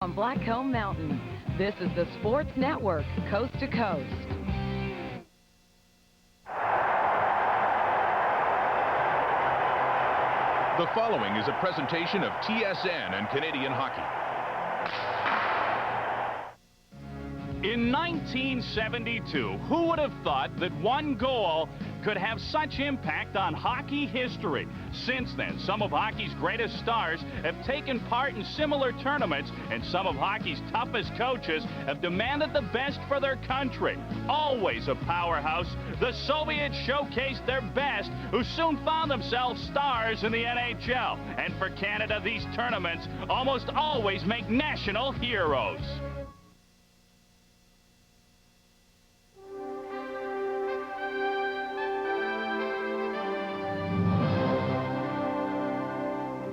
On Blackcomb Mountain, this is the Sports Network, Coast to Coast. The following is a presentation of TSN and Canadian Hockey. In 1972, who would have thought that one goal could have such impact on hockey history? Since then, some of hockey's greatest stars have taken part in similar tournaments, and some of hockey's toughest coaches have demanded the best for their country. Always a powerhouse, the Soviets showcased their best, who soon found themselves stars in the NHL. And for Canada, these tournaments almost always make national heroes.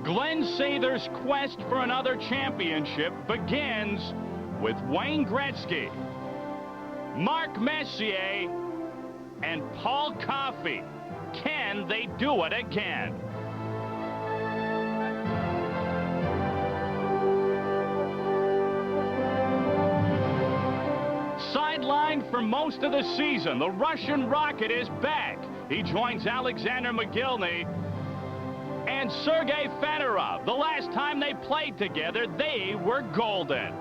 Glenn Sather's quest for another championship begins with Wayne Gretzky, Mark Messier, and Paul Coffey. Can they do it again? Sidelined for most of the season, the Russian Rocket is back. He joins Alexander McGillney and Sergei Fedorov. The last time they played together, they were golden.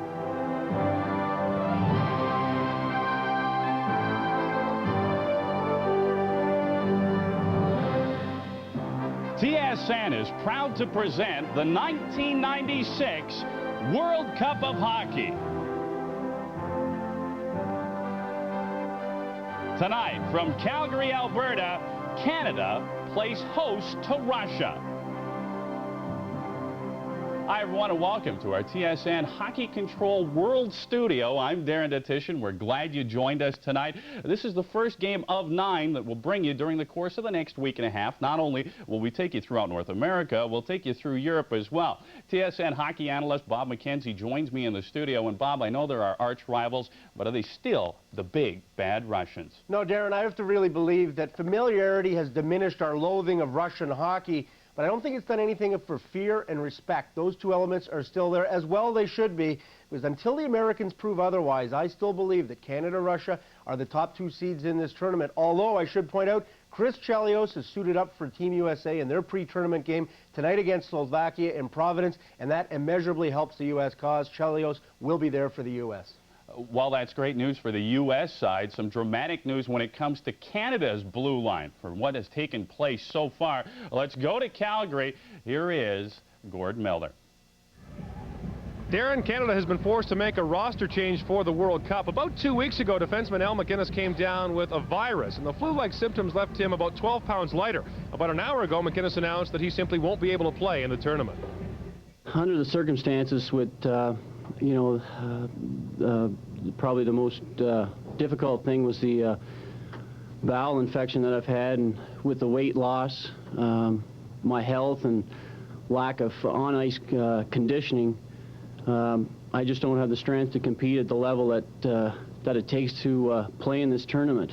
TSN is proud to present the 1996 World Cup of Hockey. Tonight, from Calgary, Alberta, Canada plays host to Russia. Hi, everyone, and welcome to our TSN Hockey Control World Studio. I'm Darren Detishin. We're glad you joined us tonight. This is the first game of 9 that we'll bring you during the course of the next week and a half. Not only will we take you throughout North America, we'll take you through Europe as well. TSN hockey analyst Bob McKenzie joins me in the studio. And Bob, I know there are arch rivals, but are they still the big, bad Russians? No, Darren, I have to really believe that familiarity has diminished our loathing of Russian hockey. But I don't think it's done anything for fear and respect. Those two elements are still there, as well they should be, because until the Americans prove otherwise, I still believe that Canada and Russia are the top 2 seeds in this tournament. Although, I should point out, Chris Chelios has suited up for Team USA in their pre-tournament game tonight against Slovakia in Providence, and that immeasurably helps the U.S. cause. Chelios will be there for the U.S. While that's great news for the U.S. side, some dramatic news when it comes to Canada's blue line for what has taken place so far. Let's go to Calgary. Here is Gord Miller. Darren, Canada has been forced to make a roster change for the World Cup. About 2 weeks ago, defenseman Al MacInnis came down with a virus, and the flu-like symptoms left him about 12 pounds lighter. About an hour ago, MacInnis announced that he simply won't be able to play in the tournament. Under the circumstances, with probably the most difficult thing was the bowel infection that I've had, and with the weight loss, my health and lack of on-ice conditioning, I just don't have the strength to compete at the level that it takes to play in this tournament.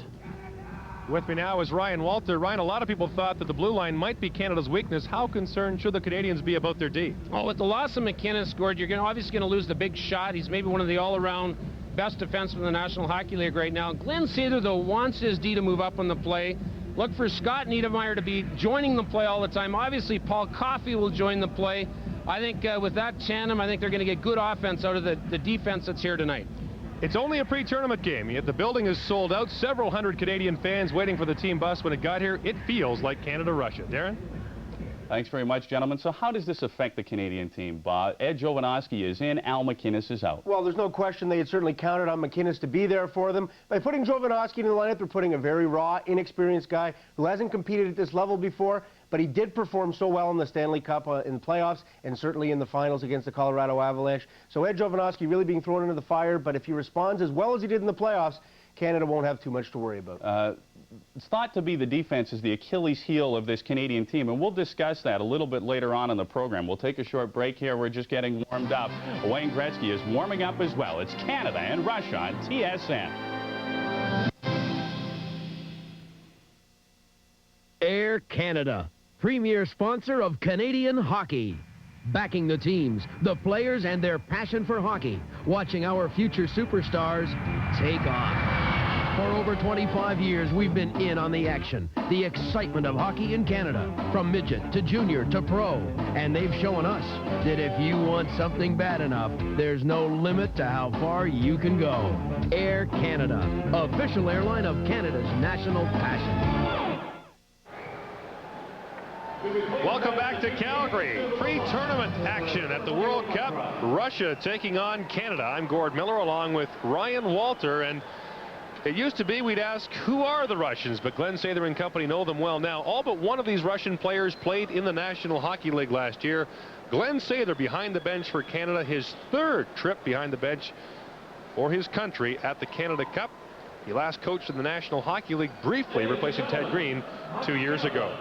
With me now is Ryan Walter. Ryan, a lot of people thought that the blue line might be Canada's weakness. How concerned should the Canadians be about their D? Well, with the loss of MacInnis, Gord, you're obviously going to lose the big shot. He's maybe one of the all-around best defensemen in the National Hockey League right now. Glenn Sather, though, wants his D to move up on the play. Look for Scott Niedermayer to be joining the play all the time. Obviously, Paul Coffey will join the play. I think with that tandem, I think they're going to get good offense out of the defense that's here tonight. It's only a pre-tournament game, yet the building is sold out. Several hundred Canadian fans waiting for the team bus. When it got here, it feels like Canada-Russia. Darren? Thanks very much, gentlemen. So how does this affect the Canadian team, Bob? Ed Jovanovski is in, Al MacInnis is out. Well, there's no question they had certainly counted on MacInnis to be there for them. By putting Jovanovski in the lineup, they're putting a very raw, inexperienced guy who hasn't competed at this level before, but he did perform so well in the Stanley Cup in the playoffs and certainly in the finals against the Colorado Avalanche. So Ed Jovanovski really being thrown into the fire, but if he responds as well as he did in the playoffs, Canada won't have too much to worry about. It's thought to be the defense is the Achilles heel of this Canadian team, and we'll discuss that a little bit later on in the program. We'll take a short break here. We're just getting warmed up. Wayne Gretzky is warming up as well. It's Canada and Russia on TSN. Air Canada, premier sponsor of Canadian hockey. backing the teams, the players, and their passion for hockey, watching our future superstars take off. For over 25 years, we've been in on the action, the excitement of hockey in Canada, from midget to junior to pro. And they've shown us that if you want something bad enough, there's no limit to how far you can go. Air Canada, official airline of Canada's national passion. Welcome back to Calgary. Pre-tournament action at the World Cup. Russia taking on Canada. I'm Gord Miller along with Ryan Walter. And it used to be we'd ask, who are the Russians? But Glenn Sather and company know them well now. All but one of these Russian players played in the National Hockey League last year. Glenn Sather behind the bench for Canada, his third trip behind the bench for his country at the Canada Cup. He last coached in the National Hockey League briefly, replacing Ted Green 2 years ago.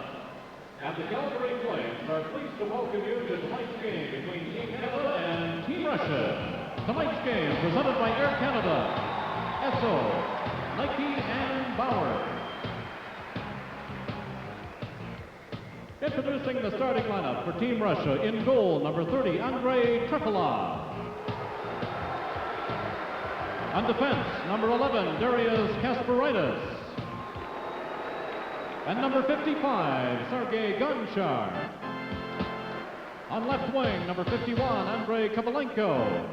And the Calgary Flames are pleased to welcome you to tonight's game between Team Canada and Team Russia. Tonight's game presented by Air Canada, Esso, Nike, and Bauer. Introducing the starting lineup for Team Russia. In goal, number 30, Andrei Trefilov. On defense, number 11, Darius Kasparaitis. And number 55, Sergei Gonchar. On left wing, number 51, Andrei Kovalenko.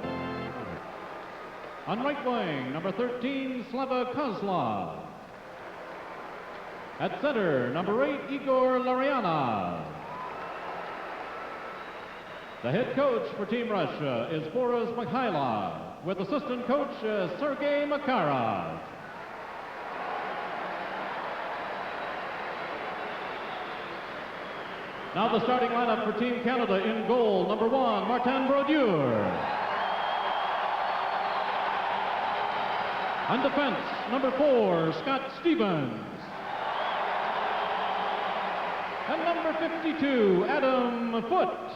On right wing, number 13, Slava Kozlov. At center, number 8, Igor Larionov. The head coach for Team Russia is Boris Mikhailov, with assistant coach Sergei Makarov. Now the starting lineup for Team Canada. In goal, number 1, Martin Brodeur. On defense, number 4, Scott Stevens. And number 52, Adam Foote.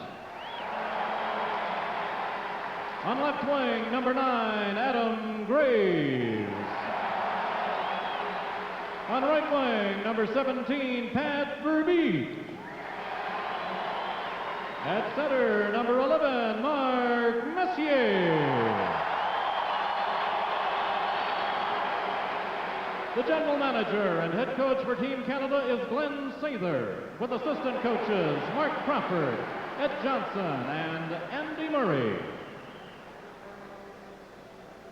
On left wing, number 9, Adam Graves. On right wing, number 17, Pat Verbeek. At center, number 11, Mark Messier. The general manager and head coach for Team Canada is Glenn Sather, with assistant coaches Mark Crawford, Ed Johnson, and Andy Murray.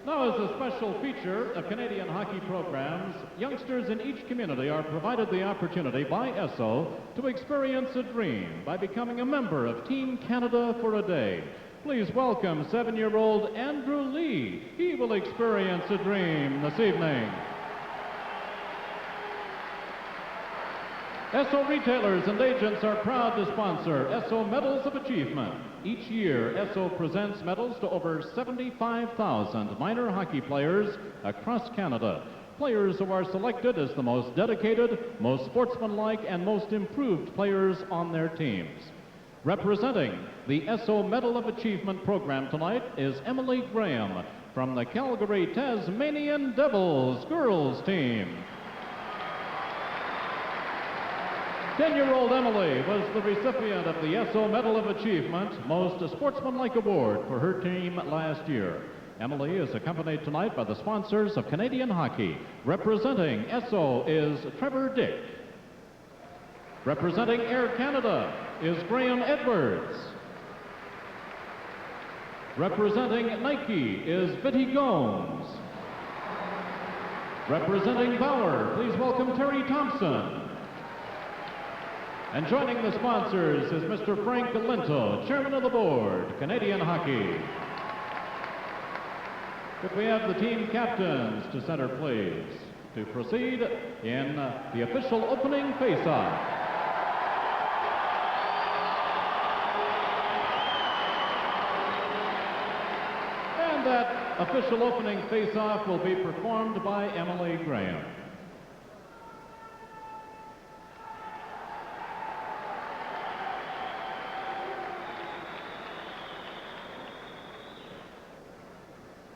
Now, as a special feature of Canadian hockey programs, youngsters in each community are provided the opportunity by Esso to experience a dream by becoming a member of Team Canada for a day. Please welcome 7-year-old Andrew Lee. He will experience a dream this evening. Esso retailers and agents are proud to sponsor Esso Medals of Achievement. Each year, Esso presents medals to over 75,000 minor hockey players across Canada. Players who are selected as the most dedicated, most sportsmanlike, and most improved players on their teams. Representing the Esso Medal of Achievement program tonight is Emily Graham from the Calgary Tasmanian Devils girls team. 10-year-old Emily was the recipient of the Esso Medal of Achievement Most Sportsmanlike Award for her team last year. Emily is accompanied tonight by the sponsors of Canadian hockey. Representing Esso is Trevor Dick. Representing Air Canada is Graham Edwards. Representing Nike is Bitty Gomes. Representing Bauer, please welcome Terry Thompson. And joining the sponsors is Mr. Frank Galento, chairman of the board, Canadian Hockey. Could we have the team captains to center, please, to proceed in the official opening face-off. And that official opening face-off will be performed by Emily Graham.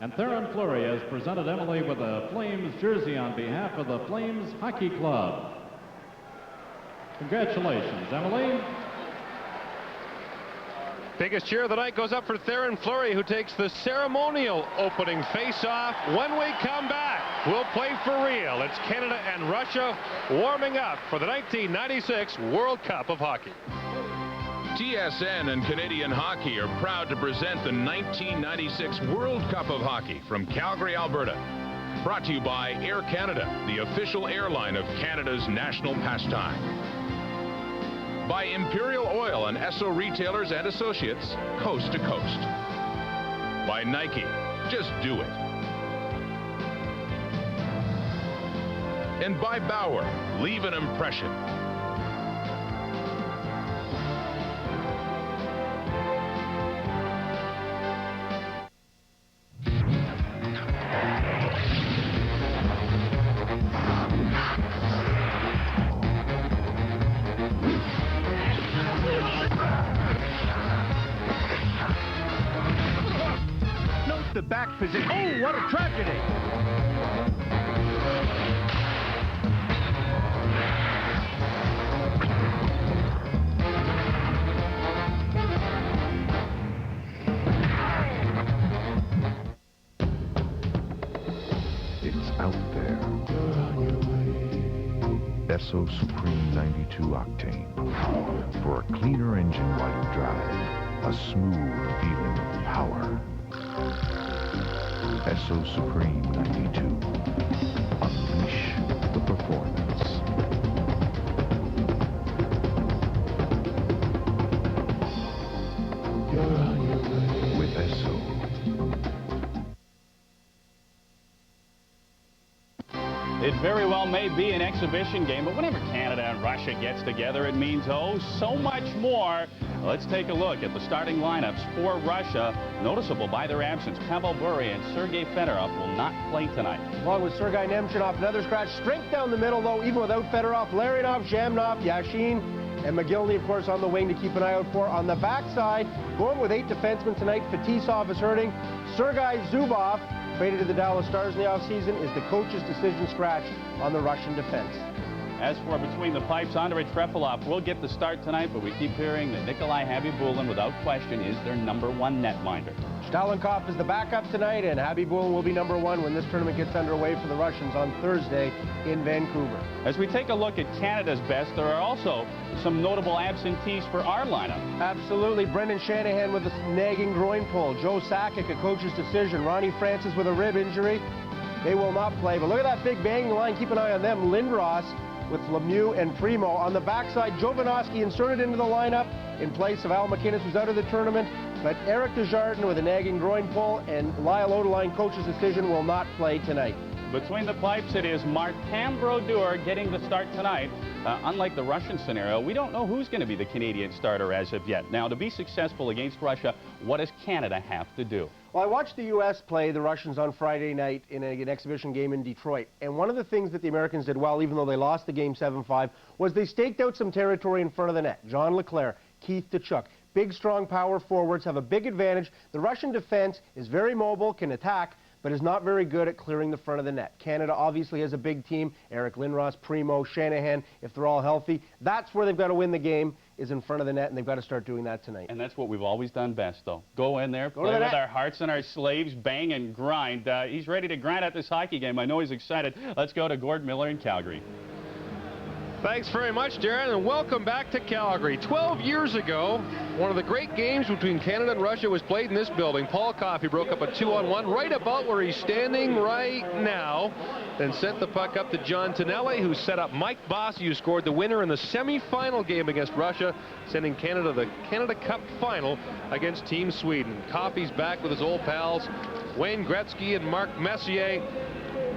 And Theron Fleury has presented Emily with a Flames jersey on behalf of the Flames Hockey Club. Congratulations, Emily. Biggest cheer of the night goes up for Theron Fleury, who takes the ceremonial opening face-off. When we come back, we'll play for real. It's Canada and Russia warming up for the 1996 World Cup of Hockey. TSN and Canadian Hockey are proud to present the 1996 World Cup of Hockey from Calgary, Alberta. Brought to you by Air Canada, the official airline of Canada's national pastime. By Imperial Oil and Esso Retailers and Associates, coast to coast. By Nike, just do it. And by Bauer, leave an impression. The back position. Oh, what a tragedy! It's out there. Esso Supreme 92 Octane. For a cleaner engine while you drive. A smooth feeling of power. Esso Supreme 92. Unleash the performance. You're on your way with Esso. It very well may be an exhibition game, but whenever Canada and Russia gets together, it means, oh, so much more. Let's take a look at the starting lineups for Russia, noticeable by their absence. Pavel Bure and Sergei Fedorov will not play tonight. Along with Sergei Nemchinov, another scratch. Strength down the middle, though, even without Fedorov. Larionov, Zhamnov, Yashin, and McGillney, of course, on the wing to keep an eye out for. On the backside, going with 8 defensemen tonight. Fetisov is hurting. Sergei Zubov, traded to the Dallas Stars in the offseason, is the coach's decision scratch on the Russian defense. As for between the pipes, Andrei Trefilov will get the start tonight, but we keep hearing that Nikolai Habibulin, without question, is their #1 netminder. Stalenkov is the backup tonight, and Habibulin will be #1 when this tournament gets underway for the Russians on Thursday in Vancouver. As we take a look at Canada's best, there are also some notable absentees for our lineup. Absolutely. Brendan Shanahan with a nagging groin pull. Joe Sakic, a coach's decision. Ronnie Francis with a rib injury. They will not play. But look at that big banging line. Keep an eye on them. Lindros with Lemieux and Primo. On the backside, Jovanovski inserted into the lineup in place of Al McInnes, who's out of the tournament. But Eric Desjardins with a nagging groin pull, and Lyle Odeline, coach's decision, will not play tonight. Between the pipes, it is Martin Brodeur getting the start tonight. Unlike the Russian scenario, we don't know who's going to be the Canadian starter as of yet. Now, to be successful against Russia, what does Canada have to do? Well, I watched the U.S. play the Russians on Friday night in an exhibition game in Detroit. And one of the things that the Americans did well, even though they lost the game 7-5, was they staked out some territory in front of the net. John LeClair, Keith Tkachuk. Big, strong power forwards have a big advantage. The Russian defense is very mobile, can attack, but is not very good at clearing the front of the net. Canada obviously has a big team. Eric Lindros, Primo, Shanahan, if they're all healthy. That's where they've got to win the game, is in front of the net, and they've got to start doing that tonight. And that's what we've always done best, though. Go in there, play with our hearts and our sleeves, bang and grind. He's ready to grind at this hockey game. I know he's excited. Let's go to Gord Miller in Calgary. Thanks very much, Darren, and welcome back to Calgary. 12 years ago, one of the great games between Canada and Russia was played in this building. Paul Coffey broke up a 2-on-1 right about where he's standing right now, then sent the puck up to John Tonelli, who set up Mike Bossy, who scored the winner in the semi-final game against Russia, sending Canada the Canada Cup final against Team Sweden. Coffey's back with his old pals, Wayne Gretzky and Mark Messier,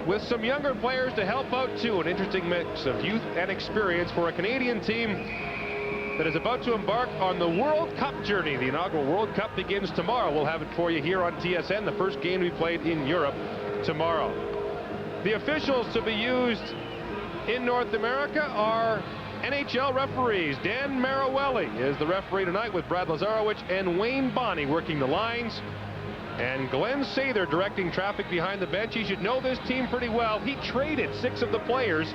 with some younger players to help out too. An interesting mix of youth and experience for a Canadian team that is about to embark on the World Cup journey. The inaugural World Cup begins tomorrow. We'll have it for you here on TSN. The first game to be played in Europe tomorrow. The officials to be used in North America are NHL referees. Dan Marawelli is the referee tonight, with Brad Lazarowicz and Wayne Bonney working the lines. And Glenn Sather directing traffic behind the bench. He should know this team pretty well. He traded 6 of the players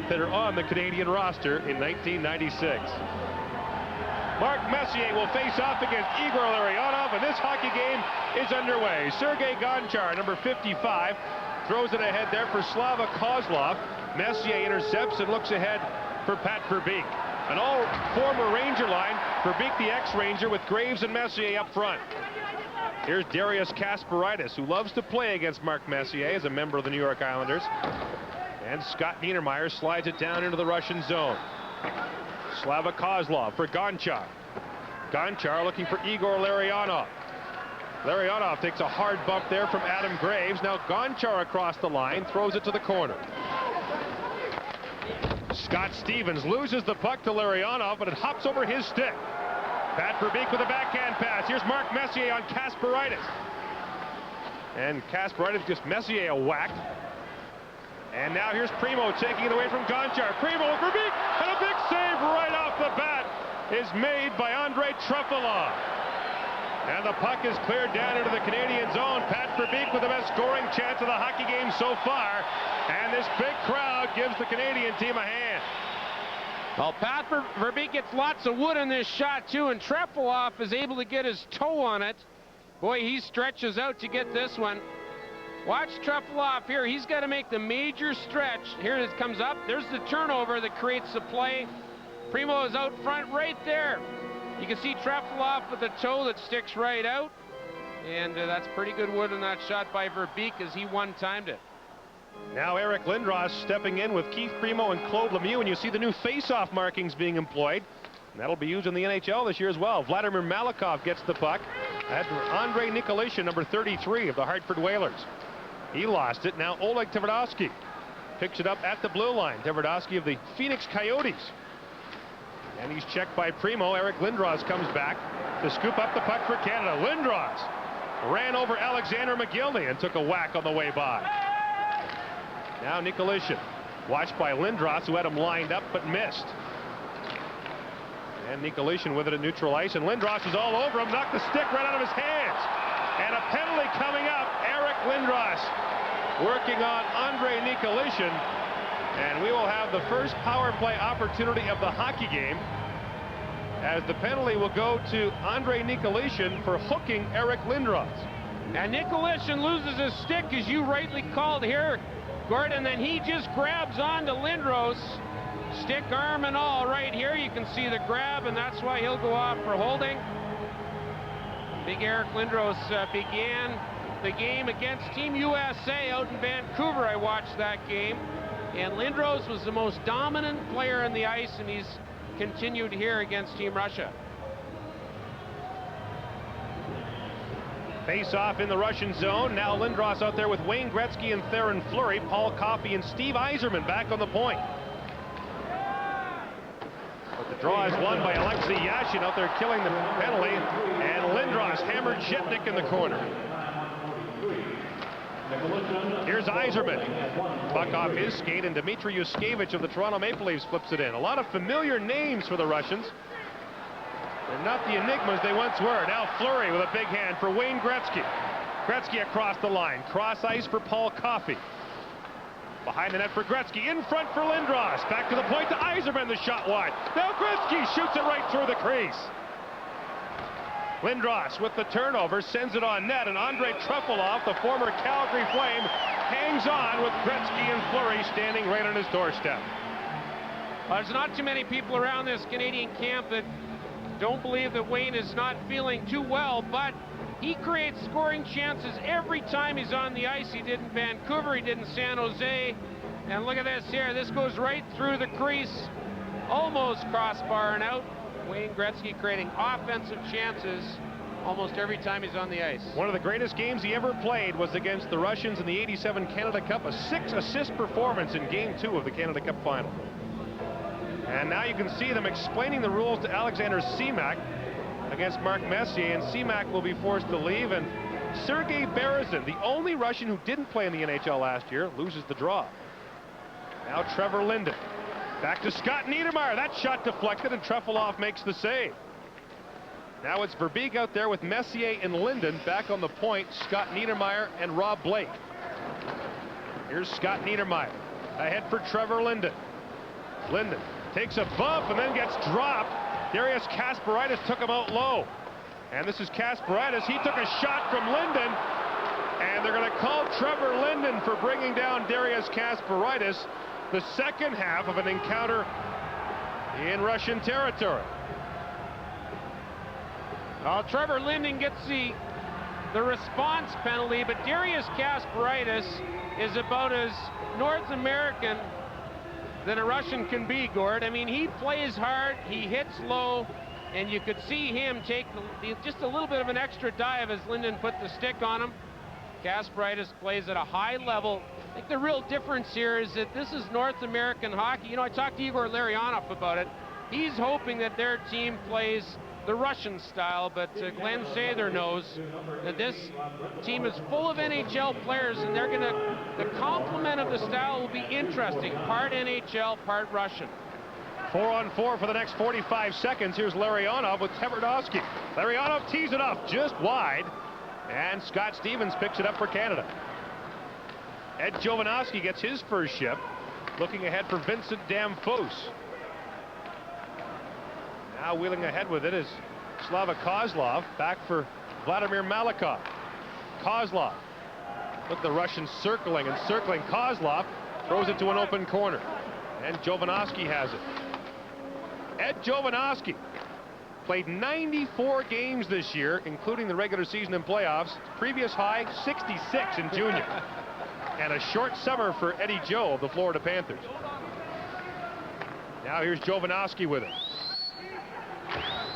that are on the Canadian roster in 1996. Mark Messier will face off against Igor Larionov, and this hockey game is underway. Sergei Gonchar, number 55, throws it ahead there for Slava Kozlov. Messier intercepts and looks ahead for Pat Verbeek. An all former Ranger line. Verbeek, the ex-Ranger, with Graves and Messier up front. Here's Darius Kasparaitis, who loves to play against Mark Messier as a member of the New York Islanders. And Scott Niedermayer slides it down into the Russian zone. Slava Kozlov for Gonchar. Gonchar looking for Igor Larionov. Larionov takes a hard bump there from Adam Graves. Now Gonchar across the line, throws it to the corner. Scott Stevens loses the puck to Larionov, but it hops over his stick. Pat Verbeek with a backhand pass. Here's Mark Messier on Kasparaitis. And Kasparaitis gives Messier a whack. And now here's Primo taking it away from Gonchar. Primo with Verbeek, and a big save right off the bat is made by Andrei Trefilov. And the puck is cleared down into the Canadian zone. Pat Verbeek with the best scoring chance of the hockey game so far. And this big crowd gives the Canadian team a hand. Well, Pat Verbeek gets lots of wood in this shot, too, and Trefilov is able to get his toe on it. Boy, he stretches out to get this one. Watch Trefilov here. He's got to make the major stretch. Here it comes up. There's the turnover that creates the play. Primo is out front right there. You can see Trefilov with a toe that sticks right out. And that's pretty good wood in that shot by Verbeek as he one-timed it. Now Eric Lindros stepping in with Keith Primo and Claude Lemieux, and you see the new face-off markings being employed. And that'll be used in the NHL this year as well. Vladimir Malikov gets the puck. That's Andrei Nikolishin, number 33 of the Hartford Whalers. He lost it. Now Oleg Tverdovsky picks it up at the blue line. Tverdovsky of the Phoenix Coyotes. And he's checked by Primo. Eric Lindros comes back to scoop up the puck for Canada. Lindros ran over Alexander McGillney and took a whack on the way by. Now Nikolishin, watched by Lindros, who had him lined up but missed. And Nikolishin with it at neutral ice, and Lindros is all over him, knocked the stick right out of his hands. And a penalty coming up. Eric Lindros working on Andrei Nikolishin. And we will have the first power play opportunity of the hockey game, as the penalty will go to Andrei Nikolishin for hooking Eric Lindros. And Nikolishin loses his stick, as you rightly called here, Gordon, and he just grabs onto Lindros, stick, arm, and all. Right here you can see the grab, and that's why he'll go off for holding. Big Eric Lindros began the game against Team USA out in Vancouver. I watched that game, and Lindros was the most dominant player on the ice, and he's continued here against Team Russia. Face-off in the Russian zone. Now Lindros out there with Wayne Gretzky and Theoren Fleury. Paul Coffey and Steve Yzerman back on the point. But the draw is won by Alexei Yashin out there killing the penalty. And Lindros hammered Shetnik in the corner. Here's Yzerman. Puck off his skate, and Dmitry Yushkevich of the Toronto Maple Leafs flips it in. A lot of familiar names for the Russians. They're not the enigmas they once were. Now Fleury with a big hand for Wayne Gretzky. Gretzky across the line. Cross ice for Paul Coffey. Behind the net for Gretzky. In front for Lindros. Back to the point to Yzerman. The shot wide. Now Gretzky shoots it right through the crease. Lindros with the turnover sends it on net, and Andrei Trefilov, the former Calgary Flame, hangs on with Gretzky and Fleury standing right on his doorstep. There's not too many people around this Canadian camp that don't believe that Wayne is not feeling too well, but he creates scoring chances every time he's on the ice. He did in Vancouver, he did in San Jose, and look at this here. This goes right through the crease, almost crossbar and out. Wayne Gretzky creating offensive chances almost every time he's on the ice. One of the greatest games he ever played was against the Russians in the '87 Canada Cup, a 6-assist performance in Game 2 of the Canada Cup final. And now you can see them explaining the rules to Alexander Semak against Mark Messier, and Semak will be forced to leave, and Sergei Berezin, the only Russian who didn't play in the NHL last year, loses the draw. Now Trevor Linden. Back to Scott Niedermayer. That shot deflected, and Trefilov makes the save. Now it's Verbeek out there with Messier and Linden. Back on the point, Scott Niedermayer and Rob Blake. Here's Scott Niedermayer. Ahead for Trevor Linden. Linden takes a bump and then gets dropped Darius Kasparaitis took him out low. And this is Kasparaitis. He took a shot from Linden. And they're going to call Trevor Linden for bringing down Darius Kasparaitis. The second half of an encounter in Russian territory. Well, Trevor Linden gets the response penalty, but Darius Kasparaitis is about as North American than a Russian can be, Gord. I mean, he plays hard, he hits low, and you could see him take just a little bit of an extra dive as Linden put the stick on him. Kasparaitis plays at a high level. I think the real difference here is that this is North American hockey. You know, I talked to Igor Larionov about it. He's hoping that their team plays the Russian style, but Glenn Sather knows that this team is full of NHL players, and they're going to, the complement of the style will be interesting. Part NHL, part Russian. 4-on-4 for the next 45 seconds. Here's Larionov with Tverdovsky. Larionov tees it up just wide, and Scott Stevens picks it up for Canada. Ed Jovanovski gets his first shift, looking ahead for Vincent Damphos. Now wheeling ahead with it is Slava Kozlov, back for Vladimir Malikov. Kozlov, look, the Russians circling and circling. Kozlov throws it to an open corner, and Jovanovski has it. Ed Jovanovski played 94 games this year, including the regular season and playoffs. Previous high, 66 in junior. And a short summer for Eddie Joe of the Florida Panthers. Now here's Jovanovski with it.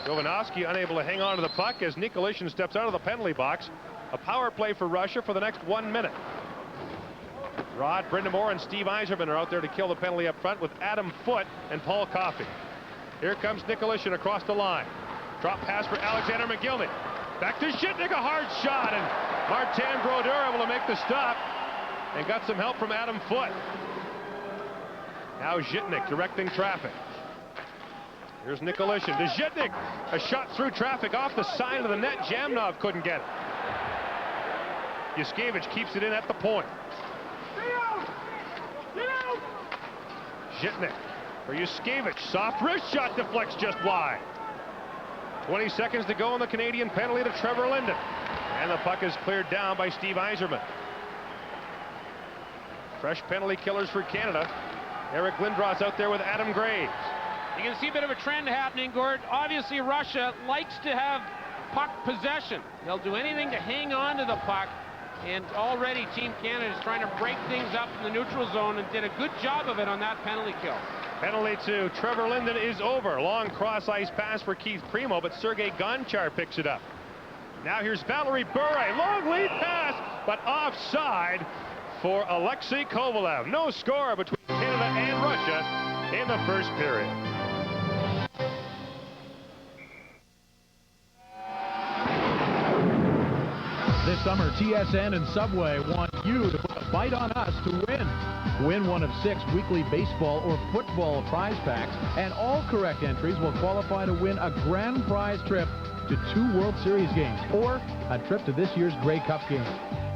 Jovanovski unable to hang on to the puck as Nikolitin steps out of the penalty box. A power play for Russia for the next 1 minute. Rod Brindamore and Steve Yzerman are out there to kill the penalty up front with Adam Foote and Paul Coffey. Here comes Nikolitin across the line. Drop pass for Alexander McGillney. Back to Zhitnik, a hard shot, and Martin Brodeur able to make the stop and got some help from Adam Foote. Now Zhitnik directing traffic. Here's Nikolitin to Zhitnik. A shot through traffic off the side of the net. Jamnov couldn't get it. Yuskevich keeps it in at the point. Zhitnik for Yuskevich. Soft wrist shot deflects just wide. 20 seconds to go on the Canadian penalty to Trevor Linden. And the puck is cleared down by Steve Yzerman. Fresh penalty killers for Canada. Eric Lindros out there with Adam Graves. You can see a bit of a trend happening, Gord. Obviously, Russia likes to have puck possession. They'll do anything to hang on to the puck. And already Team Canada is trying to break things up in the neutral zone and did a good job of it on that penalty kill. Penalty to Trevor Linden is over. Long cross-ice pass for Keith Primo, but Sergei Gonchar picks it up. Now here's Valerie Bure. Long lead pass, but offside for Alexei Kovalev. No score between Canada and Russia in the first period. This summer, TSN and Subway want you to put a fight on us to win. Win one of 6 weekly baseball or football prize packs, and all correct entries will qualify to win a grand prize trip to 2 World Series games or a trip to this year's Grey Cup game.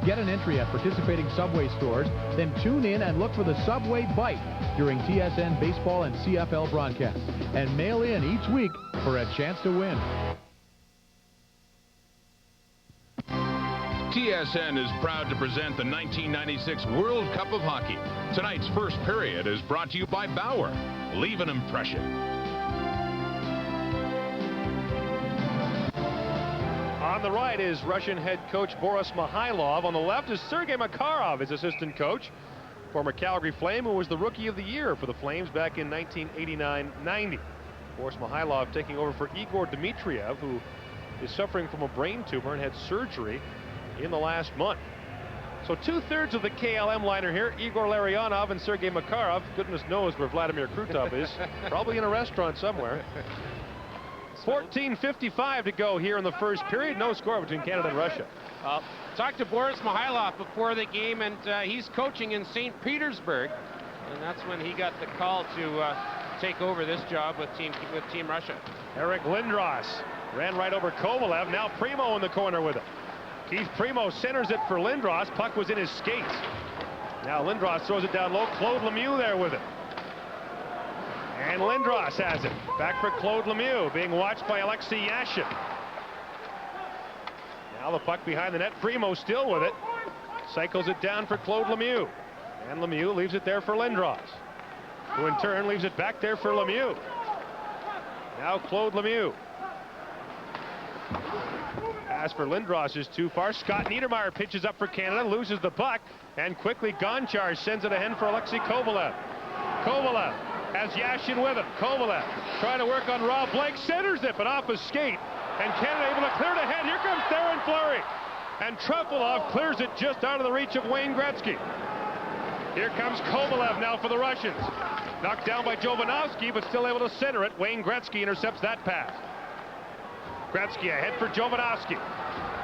Get an entry at participating Subway stores, then tune in and look for the Subway Bite during TSN baseball and CFL broadcasts, and mail in each week for a chance to win. TSN is proud to present the 1996 World Cup of Hockey. Tonight's first period is brought to you by Bauer. Leave an impression. On the right is Russian head coach Boris Mikhailov. On the left is Sergei Makarov, his assistant coach. Former Calgary Flame, who was the Rookie of the Year for the Flames back in 1989-90. Boris Mikhailov taking over for Igor Dmitriev, who is suffering from a brain tumor and had surgery in the last month. So 2/3 of the KLM liner here, Igor Larionov and Sergei Makarov. Goodness knows where Vladimir Krutov is. Probably in a restaurant somewhere. 14:55 to go here in the first period. No score between Canada and Russia. Talked to Boris Mikhailov before the game, and he's coaching in St. Petersburg. And that's when he got the call to take over this job with Team Russia. Eric Lindros ran right over Kovalev. Now Primo in the corner with it. Keith Primo centers it for Lindros. Puck was in his skates. Now Lindros throws it down low. Claude Lemieux there with it. And Lindros has it. Back for Claude Lemieux, being watched by Alexei Yashin. Now the puck behind the net. Primo still with it. Cycles it down for Claude Lemieux. And Lemieux leaves it there for Lindros, who in turn leaves it back there for Lemieux. Now Claude Lemieux. Pass for Lindros is too far. Scott Niedermayer pitches up for Canada, loses the puck, and quickly Gonchar sends it ahead for Alexei Kovalev. Kovalev has Yashin with him. Kovalev trying to work on Rob Blake, centers it, but off his skate. And Canada able to clear it ahead. Here comes Theoren Fleury. And Trefilov clears it just out of the reach of Wayne Gretzky. Here comes Kovalev now for the Russians. Knocked down by Jovanovski, but still able to center it. Wayne Gretzky intercepts that pass. Gretzky ahead for Jovanovski.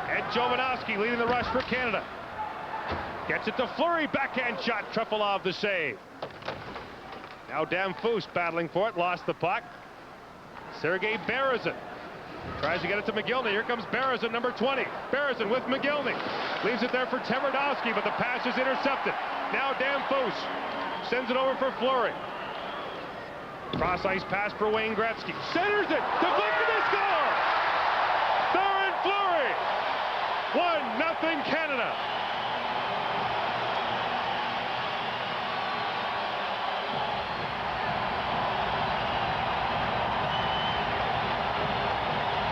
And Jovanovski leading the rush for Canada. Gets it to Fleury. Backhand shot. Trefilov the save. Now Damphus battling for it. Lost the puck. Sergei Berezin tries to get it to McGillney. Here comes Berezin, number 20. Berezin with McGillney. Leaves it there for Tverdovsky, but the pass is intercepted. Now Damphus sends it over for Fleury. Cross ice pass for Wayne Gretzky. Centers it. Deflected to score. Theoren Fleury. 1-0 Canada.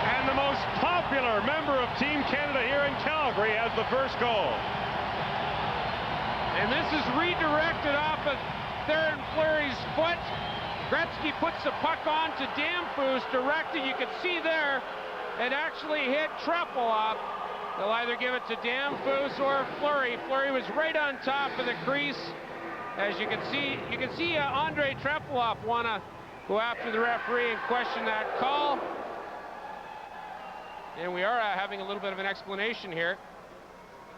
And the most popular member of Team Canada here in Calgary has the first goal. And this is redirected off of Theoren Fleury's foot. Gretzky puts the puck on to Damphus, directed. You can see there, it actually hit Trefilov. They'll either give it to Damphus or Fleury. Fleury was right on top of the crease. As you can see Andre Trefilov want to go after the referee and question that call. And we are having a little bit of an explanation here.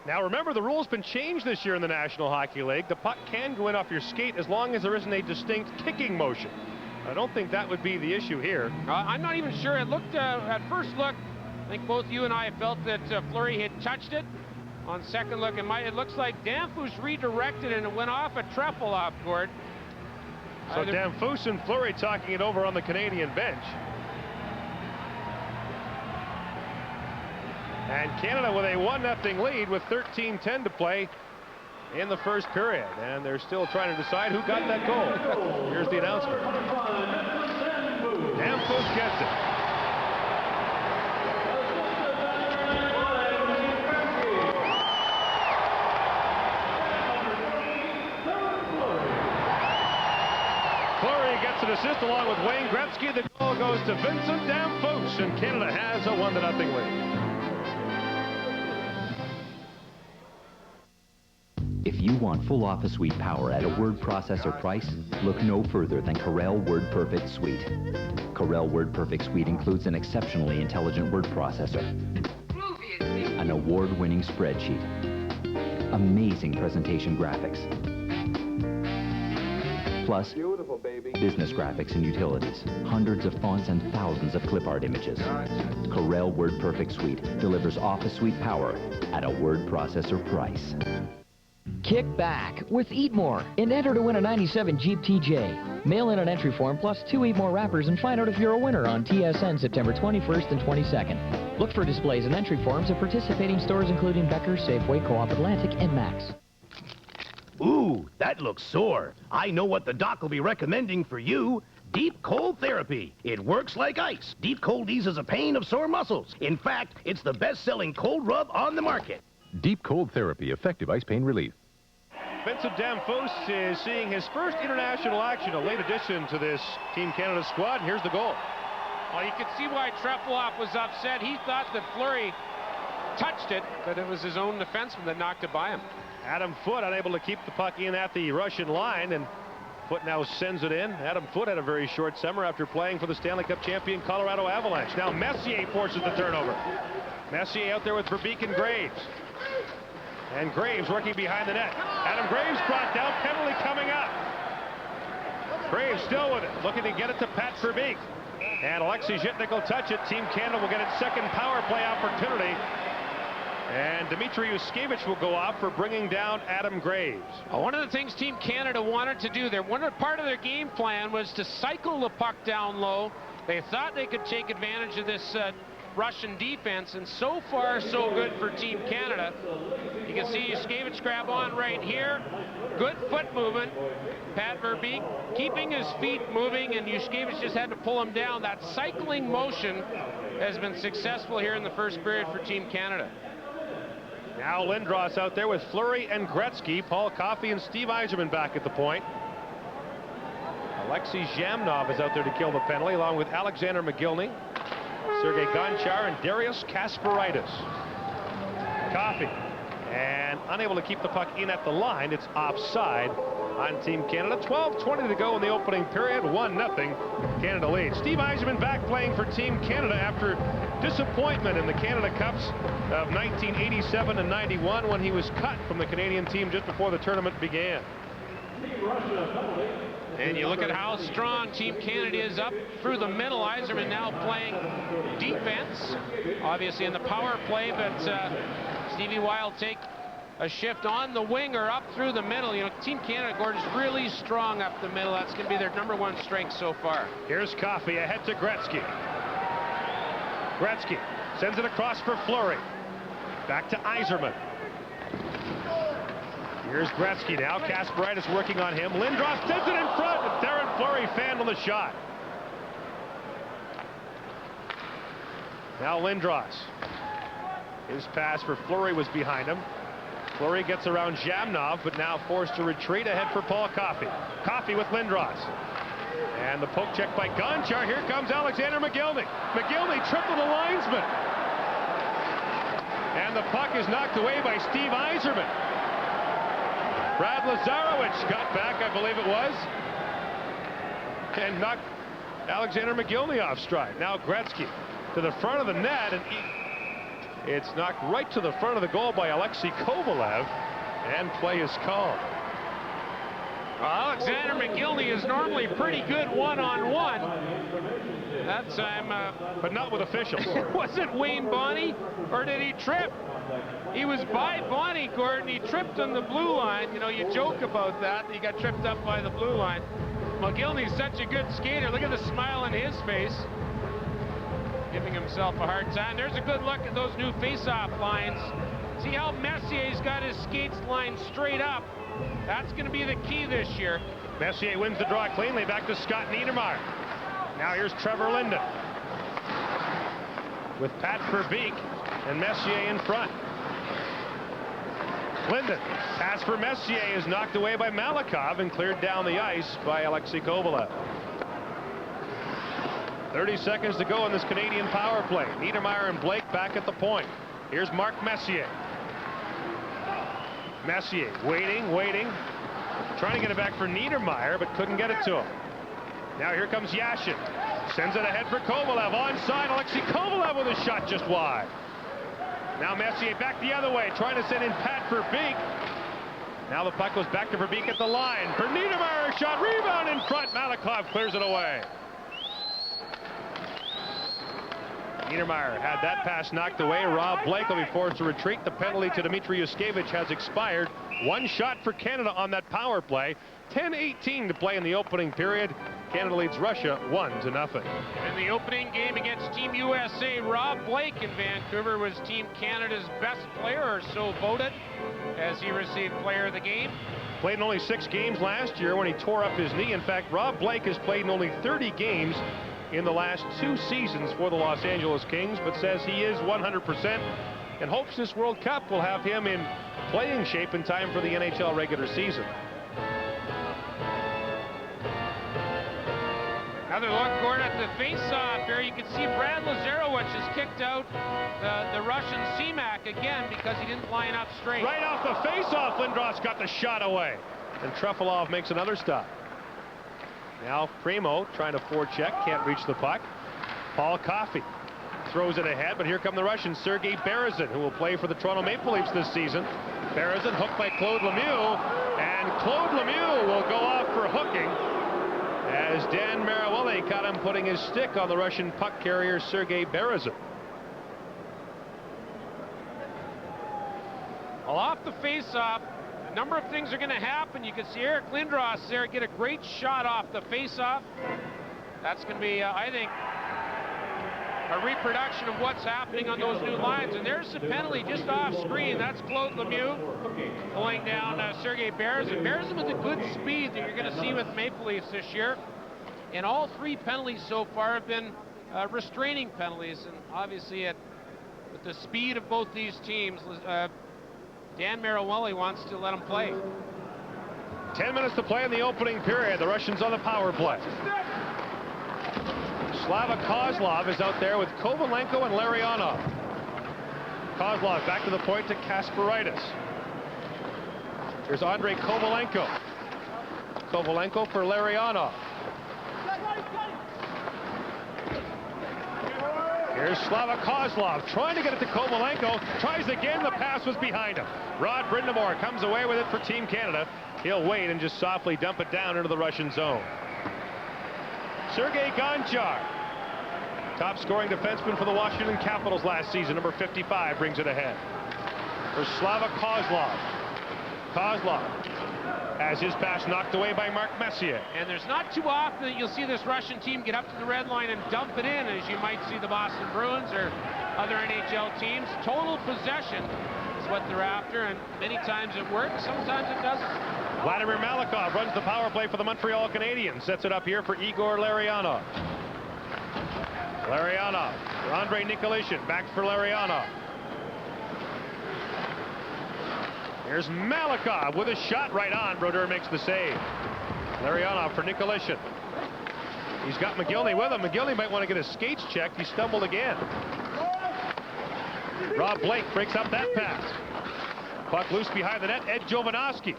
Now remember, the rule's been changed this year in the National Hockey League. The puck can go in off your skate as long as there isn't a distinct kicking motion. I don't think that would be the issue here. I'm not even sure. It looked, at first look, I think both you and I felt that Fleury had touched it. On second look, it looks like Damphus redirected and it went off at Trefilov, Gord. So Damphus and Fleury talking it over on the Canadian bench. And Canada with a 1-0 lead with 13:10 to play in the first period. And they're still trying to decide who got that goal. Here's the announcement. Damphus gets it. Fleury gets an assist along with Wayne Gretzky. The goal goes to Vincent Damphus, and Canada has a 1-0 lead. If you want full office suite power at a word processor price, look no further than Corel WordPerfect Suite. Corel WordPerfect Suite includes an exceptionally intelligent word processor, an award-winning spreadsheet, amazing presentation graphics, plus business graphics and utilities, hundreds of fonts and thousands of clip art images. Corel WordPerfect Suite delivers office suite power at a word processor price. Kick back with Eat More and enter to win a 97 Jeep TJ. Mail in an entry form plus 2 Eat More wrappers and find out if you're a winner on TSN September 21st and 22nd. Look for displays and entry forms at participating stores including Becker, Safeway, Co-op Atlantic, and Max. Ooh, that looks sore. I know what the doc will be recommending for you. Deep Cold Therapy. It works like ice. Deep Cold eases a pain of sore muscles. In fact, it's the best-selling cold rub on the market. Deep Cold Therapy, effective ice pain relief. Vincent Damphus is seeing his first international action, a late addition to this Team Canada squad, and here's the goal. Well, you can see why Trefilov was upset. He thought that Fleury touched it, but it was his own defenseman that knocked it by him. Adam Foote unable to keep the puck in at the Russian line, and Foote now sends it in. Adam Foote had a very short summer after playing for the Stanley Cup champion Colorado Avalanche. Now Messier forces the turnover. Messier out there with Verbeek and Graves. And Graves working behind the net. Adam Graves brought down, penalty coming up. Graves still with it, looking to get it to Pat Verbeek. And Alexei Zhitnik will touch it. Team Canada will get its second power play opportunity. And Dmitry Yushkevich will go off for bringing down Adam Graves. One of the things Team Canada wanted to do there, part of their game plan was to cycle the puck down low. They thought they could take advantage of this Russian defense, and so far so good for Team Canada. You can see Yushkevich grab on right here. Good foot movement. Pat Verbeek keeping his feet moving, and Yushkevich just had to pull him down. That cycling motion has been successful here in the first period for Team Canada. Now Lindros out there with Fleury and Gretzky. Paul Coffey and Steve Yzerman back at the point. Alexei Zhamnov is out there to kill the penalty, along with Alexander Mogilny, Sergei Gonchar, and Darius Kasparaitis. Coffey, and unable to keep the puck in at the line. It's offside on Team Canada. 12:20 to go in the opening period. 1-0 Canada leads. Steve Yzerman back playing for Team Canada after disappointment in the Canada Cups of 1987 and 91 when he was cut from the Canadian team just before the tournament began. And you look at how strong Team Canada is up through the middle. Yzerman now playing defense, obviously in the power play, but Stevie Y will take a shift on the wing or up through the middle. You know, Team Canada, Gordon, is really strong up the middle. That's going to be their #1 strength so far. Here's Coffey ahead to Gretzky. Gretzky sends it across for Fleury. Back to Yzerman. Here's Gretzky now. Kasparaitis working on him. Lindros sends it in front, and Darren Fleury fanned on the shot. Now Lindros. His pass for Fleury was behind him. Fleury gets around Zhamnov, but now forced to retreat ahead for Paul Coffey. Coffey with Lindros. And the poke check by Gonchar. Here comes Alexander Mogilny. Mogilny tripled the linesman. And the puck is knocked away by Steve Yzerman. Brad Lazarowicz got back, I believe it was, and knocked Alexander Mogilny off stride. Now Gretzky to the front of the net, and it's knocked right to the front of the goal by Alexei Kovalev, and play is called. Alexander Mogilny is normally pretty good one-on-one. That time, but not with officials. Was it Wayne Bonney, or did he trip? He was by Bonnie, Gordon. He tripped on the blue line. You know, you joke about that. He got tripped up by the blue line. Mogilny's such a good skater. Look at the smile on his face. Giving himself a hard time. There's a good look at those new face-off lines. See how Messier's got his skates lined straight up. That's going to be the key this year. Messier wins the draw cleanly. Back to Scott Niedermayer. Now here's Trevor Linden with Pat Verbeek and Messier in front. Linden, pass for Messier is knocked away by Malikov and cleared down the ice by Alexei Kovalev. 30 seconds to go in this Canadian power play. Niedermayer and Blake back at the point. Here's Mark Messier. Messier waiting, trying to get it back for Niedermayer, but couldn't get it to him. Now here comes Yashin. Sends it ahead for Kovalev. Onside, Alexei Kovalev with a shot just wide. Now Messier back the other way, trying to send in Pat Verbeek. Now the puck goes back to Verbeek at the line. For Niedermayer, shot, rebound in front. Malikov clears it away. Niedermayer had that pass knocked away. Rob Blake will be forced to retreat. The penalty to Dmitry Yushkevich has expired. One shot for Canada on that power play. 10:18 to play in the opening period. Canada leads Russia 1-0. In the opening game against Team USA, Rob Blake in Vancouver was Team Canada's best player, or so voted, as he received Player of the Game. Played in only 6 games last year when he tore up his knee. In fact, Rob Blake has played in only 30 games in the last 2 seasons for the Los Angeles Kings, but says he is 100% and hopes this World Cup will have him in playing shape in time for the NHL regular season. Another look, Gordon, at the face-off here. You can see Brad Lazarowicz has kicked out the Russian Seamak again because he didn't line up straight. Right off the face-off, Lindros got the shot away. And Trefilov makes another stop. Now Primo trying to forecheck, can't reach the puck. Paul Coffey throws it ahead, but here come the Russians. Sergei Berezin, who will play for the Toronto Maple Leafs this season. Berezin hooked by Claude Lemieux, and Claude Lemieux will go off for hooking as Dan Marawale caught him putting his stick on the Russian puck carrier Sergei Berezin. Well, off the face-off, a number of things are going to happen. You can see Eric Lindros there get a great shot off the face-off. That's going to be, I think, a reproduction of what's happening on those new lines. And there's the penalty just off screen. That's Claude Lemieux pulling down Sergei Berezin. Berezin with a good speed that you're going to see with Maple Leafs this year. And all 3 penalties so far have been restraining penalties. And obviously, with the speed of both these teams, Dan Marawali wants to let them play. 10 minutes to play in the opening period. The Russians on the power play. Slava Kozlov is out there with Kovalenko and Larionov. Kozlov back to the point to Kasparaitis. Here's Andrei Kovalenko. Kovalenko for Larionov. Here's Slava Kozlov trying to get it to Kovalenko. Tries again. The pass was behind him. Rod Brindamore comes away with it for Team Canada. He'll wait and just softly dump it down into the Russian zone. Sergei Gonchar, top scoring defenseman for the Washington Capitals last season, number 55, brings it ahead. For Slava Kozlov. Kozlov has his pass knocked away by Mark Messier. And there's not too often that you'll see this Russian team get up to the red line and dump it in, as you might see the Boston Bruins or other NHL teams. Total possession is what they're after, and many times it works, sometimes it doesn't. Vladimir Malikov runs the power play for the Montreal Canadiens. Sets it up here for Igor Larionov. Larionov for Andrei Nikolishin. Back for Larionov. Here's Malikov with a shot right on. Brodeur makes the save. Larionov for Nikolishin. He's got McGillney with him. McGillney might want to get his skates checked. He stumbled again. Rob Blake breaks up that pass. Puck loose behind the net. Ed Jovanovski.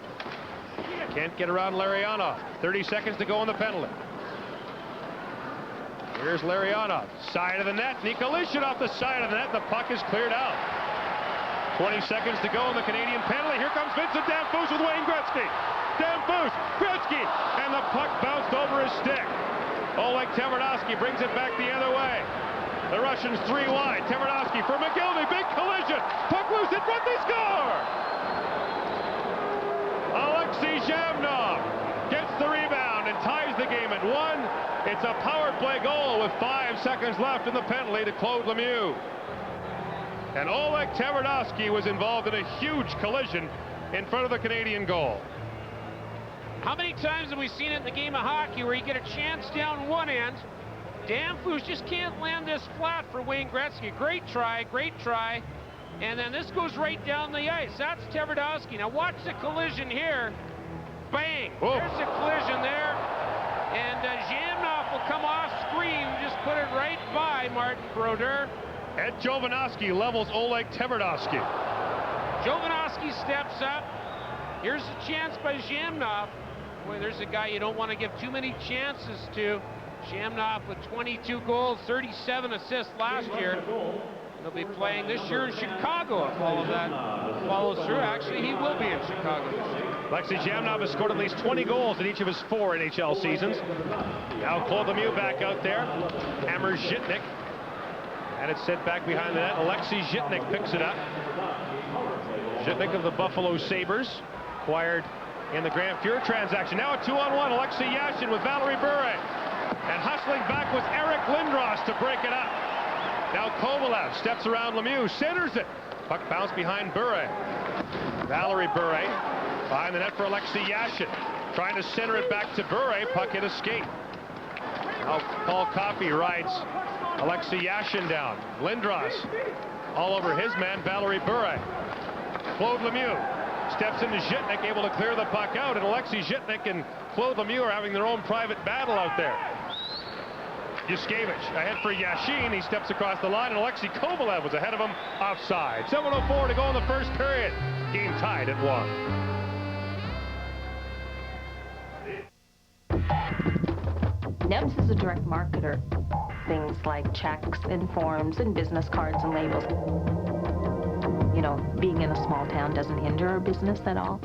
Can't get around Larionov. 30 seconds to go on the penalty. Here's Larionov. Side of the net. Nikolishin off the side of the net. The puck is cleared out. 20 seconds to go on the Canadian penalty. Here comes Vincent Damphousse with Wayne Gretzky. Damphousse, Gretzky, and the puck bounced over his stick. Oleg Tverdovsky brings it back the other way. The Russians 3 wide. Tverdovsky for McGillney. Big collision. Puck loose in front. They score! Alexei Zhamnov gets the rebound and ties the game at 1. It's a power play goal with 5 seconds left in the penalty to Claude Lemieux. And Oleg Tverdovsky was involved in a huge collision in front of the Canadian goal. How many times have we seen it in the game of hockey where you get a chance down one end, Damphousse just can't land this flat for Wayne Gretzky. Great try, and then this goes right down the ice. That's Tverdovsky. Now watch the collision here. Bang! Whoa. There's the collision there. And Zhamnov will come off screen, just put it right by Martin Brodeur. Ed Jovanovski levels Oleg Tverdovsky. Jovanovski steps up. Here's a chance by Zhamnov. Boy, there's a guy you don't want to give too many chances to. Zhamnov with 22 goals, 37 assists last year. He'll be playing this year in Chicago if all of that follows through. Actually, he will be in Chicago this year. Alexei Zhamnov has scored at least 20 goals in each of his 4 NHL seasons. Now Claude Lemieux back out there. Hammers Zhitnik. And it's sent back behind the net. Alexei Zhitnik picks it up. Zhitnik of the Buffalo Sabres, acquired in the Grant Fuhr transaction. Now a 2-on-1. Alexei Yashin with Valerie Bure. And hustling back was Eric Lindros to break it up. Now Kovalev steps around Lemieux, centers it. Puck bounced behind Bure. Valerie Bure behind the net for Alexei Yashin. Trying to center it back to Bure. Puck hit a skate. Now Paul Coffey rides Alexei Yashin down. Lindros all over his man, Valerie Bure. Claude Lemieux steps into Zhitnik, able to clear the puck out. And Alexei Zhitnik and Claude Lemieux are having their own private battle out there. Yushkevich ahead for Yashin. He steps across the line, and Alexei Kovalev was ahead of him offside. 7:04 to go in the first period. Game tied at 1. NEBS is a direct marketer. Things like checks and forms and business cards and labels. You know, being in a small town doesn't hinder our business at all.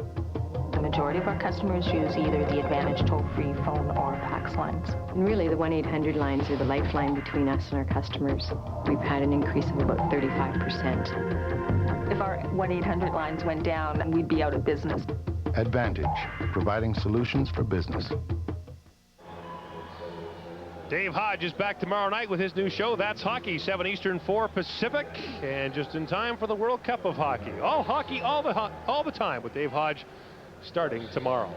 The majority of our customers use either the Advantage toll-free phone or fax lines. And really, the 1-800 lines are the lifeline between us and our customers. We've had an increase of about 35%. If our 1-800 lines went down, we'd be out of business. Advantage, providing solutions for business. Dave Hodge is back tomorrow night with his new show, That's Hockey, 7 Eastern, 4 Pacific, and just in time for the World Cup of Hockey. All hockey, all the time with Dave Hodge starting tomorrow.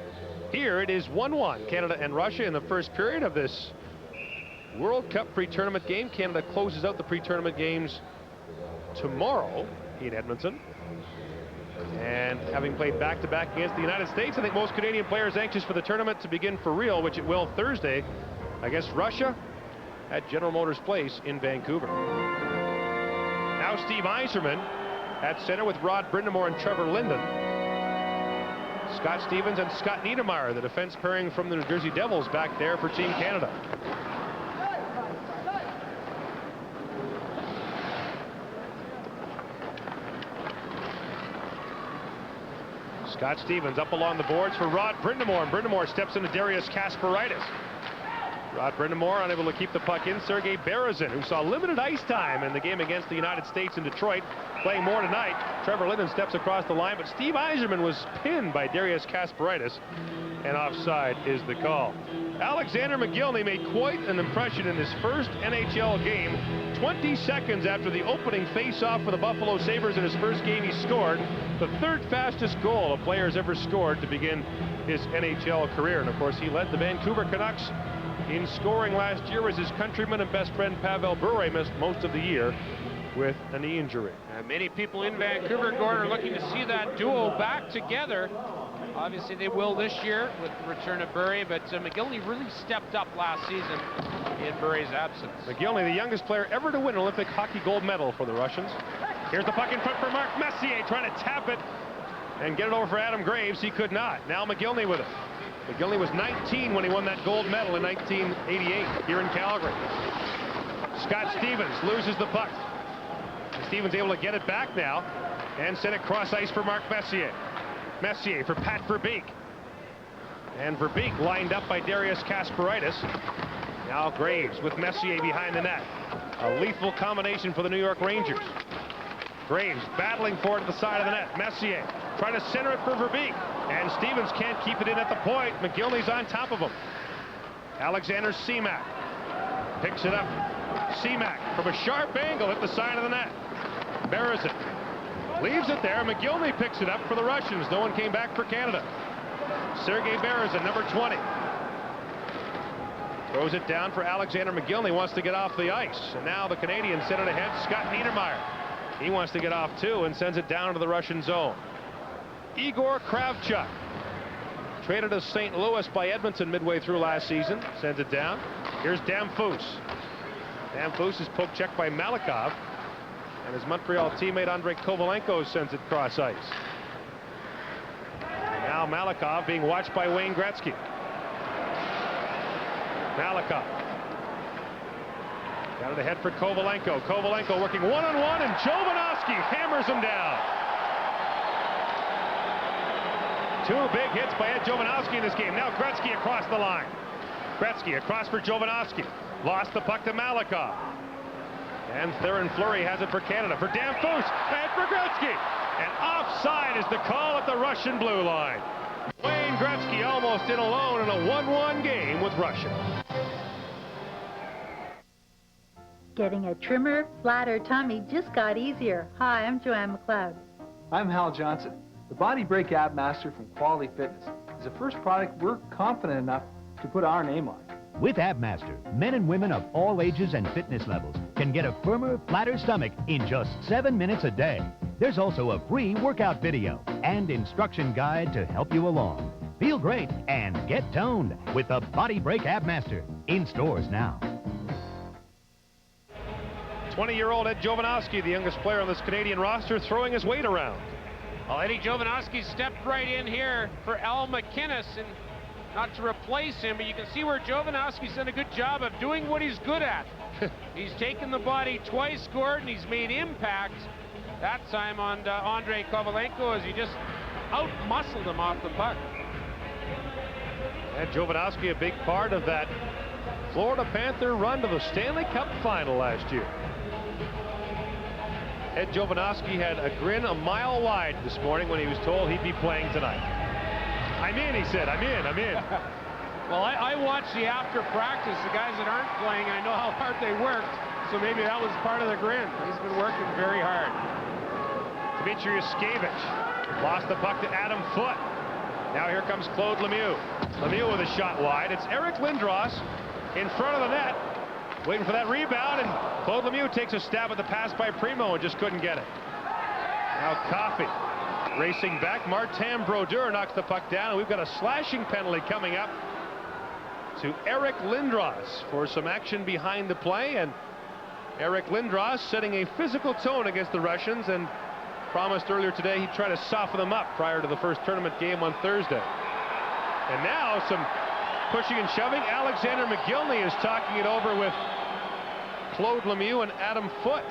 Here it is 1-1, Canada and Russia in the first period of this World Cup pre-tournament game. Canada closes out the pre-tournament games tomorrow in Edmonton. And having played back-to-back against the United States, I think most Canadian players anxious for the tournament to begin for real, which it will Thursday against Russia at General Motors Place in Vancouver. Now Steve Yzerman at center with Rod Brindamore and Trevor Linden. Scott Stevens and Scott Niedermayer, the defense pairing from the New Jersey Devils, back there for Team Canada. Scott Stevens up along the boards for Rod Brindamore, and Brindamore steps into Darius Kasparaitis. Rod Brindamore unable to keep the puck in. Sergei Berezin, who saw limited ice time in the game against the United States in Detroit, playing more tonight. Trevor Linden steps across the line, but Steve Yzerman was pinned by Darius Kasparaitis, and offside is the call. Alexander McGillney made quite an impression in his first NHL game. 20 seconds after the opening face-off for the Buffalo Sabres in his first game, he scored the third fastest goal a player's ever scored to begin his NHL career. And of course, he led the Vancouver Canucks in scoring last year as his countryman and best friend Pavel Bure missed most of the year with a knee injury. And many people in Vancouver, Gord, are looking to see that duo back together. Obviously they will this year with the return of Bure, but McGillney really stepped up last season in Bure's absence. McGillney, the youngest player ever to win an Olympic hockey gold medal for the Russians. Here's the puck in front for Mark Messier, trying to tap it and get it over for Adam Graves. He could not. Now McGillney with it. McGillney was 19 when he won that gold medal in 1988 here in Calgary. Scott Stevens loses the puck. Stevens able to get it back now and send it cross ice for Mark Messier. Messier for Pat Verbeek. And Verbeek lined up by Darius Kasparaitis. Now Graves with Messier behind the net. A lethal combination for the New York Rangers. Graves battling for it at the side of the net. Messier trying to center it for Verbeek. And Stevens can't keep it in at the point. McGillney's on top of him. Alexander Seamak picks it up. Seamak from a sharp angle at the side of the net. Berezin leaves it there. McGillney picks it up for the Russians. No one came back for Canada. Sergei Berezin, number 20. Throws it down for Alexander McGillney. Wants to get off the ice. And now the Canadians send it ahead. Scott Niedermayer. He wants to get off too and sends it down to the Russian zone. Igor Kravchuk, traded to St. Louis by Edmonton midway through last season, sends it down. Here's Damphousse. Damphousse is poke checked by Malikov, and his Montreal teammate Andrei Kovalenko sends it cross ice. And now Malikov being watched by Wayne Gretzky. Malikov got it ahead for Kovalenko. Kovalenko working one-on-one, and Jovanovski hammers him down. Two big hits by Ed Jovanovski in this game. Now Gretzky across the line. Gretzky across for Jovanovski. Lost the puck to Malikov. And Theron Fleury has it for Canada. For Damphousse and for Gretzky. And offside is the call at the Russian blue line. Wayne Gretzky almost in alone in a 1-1 game with Russia. Getting a trimmer, flat, or tummy just got easier. Hi, I'm Joanne McLeod. I'm Hal Johnson. The Body Break Ab Master from Quality Fitness is the first product we're confident enough to put our name on. With AbMaster, men and women of all ages and fitness levels can get a firmer, flatter stomach in just 7 minutes a day. There's also a free workout video and instruction guide to help you along. Feel great and get toned with the Body Break Ab Master. In stores now. 20-year-old Ed Jovanovski, the youngest player on this Canadian roster, throwing his weight around. Well, Eddie Jovanovski stepped right in here for Al McInnes, and not to replace him, but you can see where Jovanovski's done a good job of doing what he's good at. He's taken the body twice, Gordon. He's made impact. That time on Andrei Kovalenko as he just out-muscled him off the puck. And Jovanovski, a big part of that Florida Panther run to the Stanley Cup final last year. Ed Jovanovski had a grin a mile wide this morning when he was told he'd be playing tonight. I'm in, he said. I'm in. Well, I watched the after practice. The guys that aren't playing, I know how hard they worked, so maybe that was part of the grin. He's been working very hard. Dmitry Yuskevich lost the puck to Adam Foote. Now here comes Claude Lemieux. Lemieux with a shot wide. It's Eric Lindros in front of the net, waiting for that rebound, and Claude Lemieux takes a stab at the pass by Primo and just couldn't get it. Now Coffey racing back. Martin Brodeur knocks the puck down, and we've got a slashing penalty coming up to Eric Lindros for some action behind the play, and Eric Lindros setting a physical tone against the Russians and promised earlier today he'd try to soften them up prior to the first tournament game on Thursday. And now some pushing and shoving. Alexander McGillney is talking it over with Claude Lemieux and Adam Foote.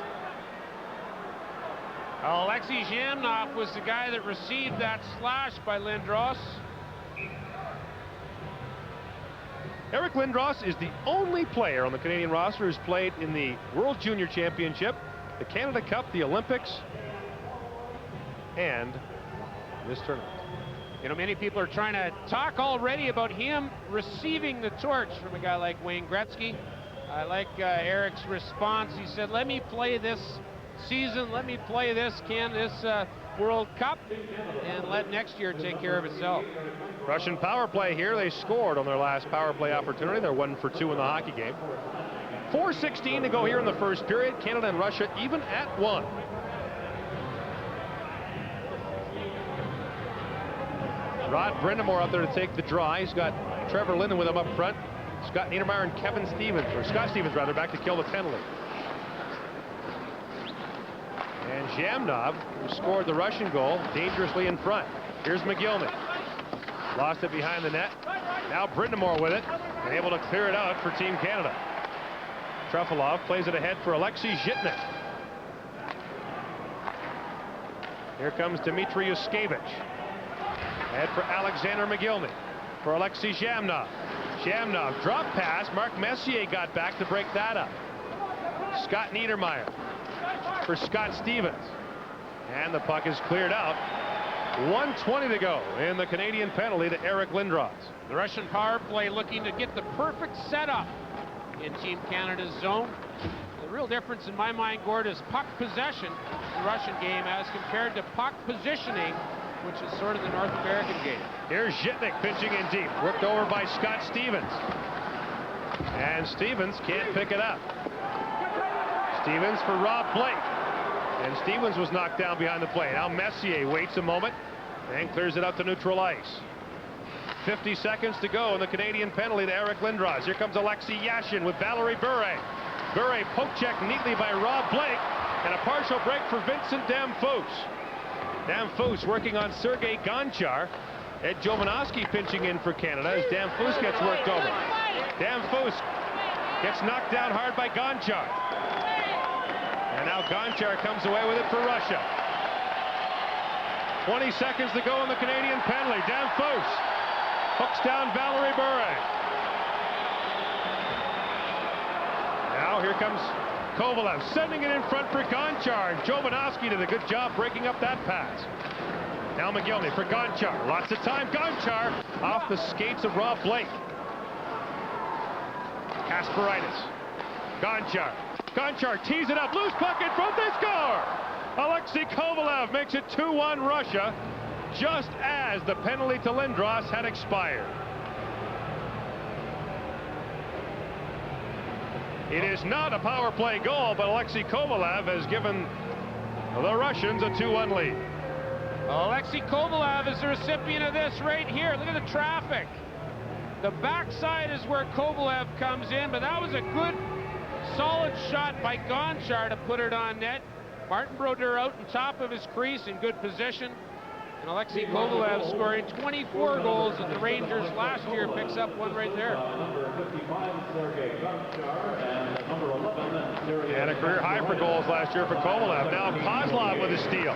Alexei Zhamnov was the guy that received that slash by Lindros. Eric Lindros is the only player on the Canadian roster who's played in the World Junior Championship, the Canada Cup, the Olympics, and this tournament. You know, many people are trying to talk already about him receiving the torch from a guy like Wayne Gretzky. I like Eric's response. He said, let me play this season, let me play this World Cup, and let next year take care of itself. Russian power play here. They scored on their last power play opportunity. They're 1 for 2 in the hockey game. 4:16 to go here in the first period. Canada and Russia even at 1. Rod Brindamore out there to take the draw. He's got Trevor Linden with him up front. Scott Niedermayer and Kevin Stevens, or Scott Stevens rather, back to kill the penalty. And Zhamnov, who scored the Russian goal, dangerously in front. Here's McGillney. Lost it behind the net. Now Brindamore with it, and able to clear it out for Team Canada. Trefilov plays it ahead for Alexei Zhitnik. Here comes Dmitry Yuskevich. Ahead for Alexander McGillney. For Alexei Zhamnov. Zhamnov drop pass. Mark Messier got back to break that up. Scott Niedermayer for Scott Stevens. And the puck is cleared out. 1:20 to go in the Canadian penalty to Eric Lindros. The Russian power play looking to get the perfect setup in Team Canada's zone. The real difference in my mind, Gord, is puck possession in the Russian game as compared to puck positioning, which is sort of the North American game. Here's Zhitnik pitching in deep, worked over by Scott Stevens. And Stevens can't pick it up. Stevens for Rob Blake. And Stevens was knocked down behind the play. Now Messier waits a moment and clears it out to neutral ice. 50 seconds to go in the Canadian penalty to Eric Lindros. Here comes Alexei Yashin with Valerie Bure. Bure poke check neatly by Rob Blake, and a partial break for Vincent Damphousse. Damphousse working on Sergei Gonchar. Ed Jovanovski pinching in for Canada as Damphousse gets worked over. Damphousse gets knocked down hard by Gonchar. And now Gonchar comes away with it for Russia. 20 seconds to go in the Canadian penalty. Damphousse hooks down Valerie Bure. Now here comes Kovalev sending it in front for Gonchar. And Jovanovski did a good job breaking up that pass. Now McGillney for Gonchar. Lots of time. Gonchar off the skates of Rob Blake. Kasparaitis. Gonchar. Gonchar tees it up. Loose puck in front. They score! Alexei Kovalev makes it 2-1 Russia, just as the penalty to Lindros had expired. It is not a power play goal, but Alexei Kovalev has given the Russians a 2-1 lead. Alexei Kovalev is the recipient of this right here. Look at the traffic. The backside is where Kovalev comes in, but that was a good, solid shot by Gonchar to put it on net. Martin Brodeur out on top of his crease in good position. And Alexei Kovalev scoring 24 goals at the Rangers last year, picks up one right there. And a career high for goals last year for Kovalev. Now Kozlov with a steal.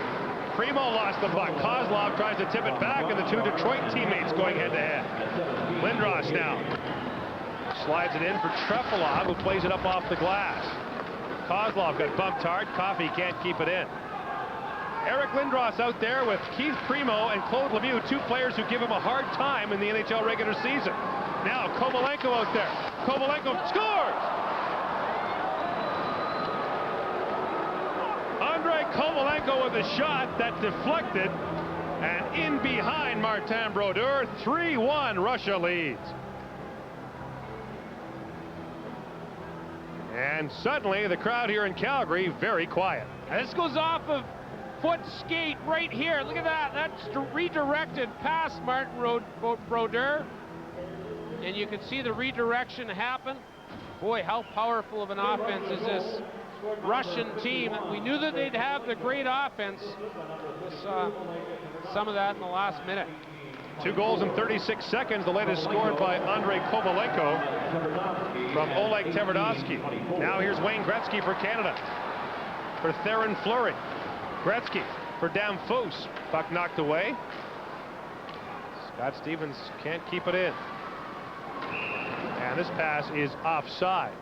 Primo lost the puck. Kozlov tries to tip it back, and the two Detroit teammates going head-to-head. Lindros now slides it in for Trefilov, who plays it up off the glass. Kozlov got bumped hard. Coffey can't keep it in. Eric Lindros out there with Keith Primo and Claude Lemieux, two players who give him a hard time in the NHL regular season. Now Kovalenko out there. Kovalenko scores! Andrei Kovalenko with a shot that deflected and in behind Martin Brodeur. 3-1 Russia leads. And suddenly the crowd here in Calgary very quiet. And this goes off of foot skate right here. Look at that. That's redirected past Martin Brodeur. And you can see the redirection happen. Boy, how powerful of an offense is this Russian team. We knew that they'd have the great offense. We saw some of that in the last minute. 2 goals in 36 seconds, the latest scored by Andrei Kovalenko from Oleg Tverdovsky. Now here's Wayne Gretzky for Canada. For Theron Fleury. Gretzky for Damphos. Puck knocked away. Scott Stevens can't keep it in. And this pass is offside.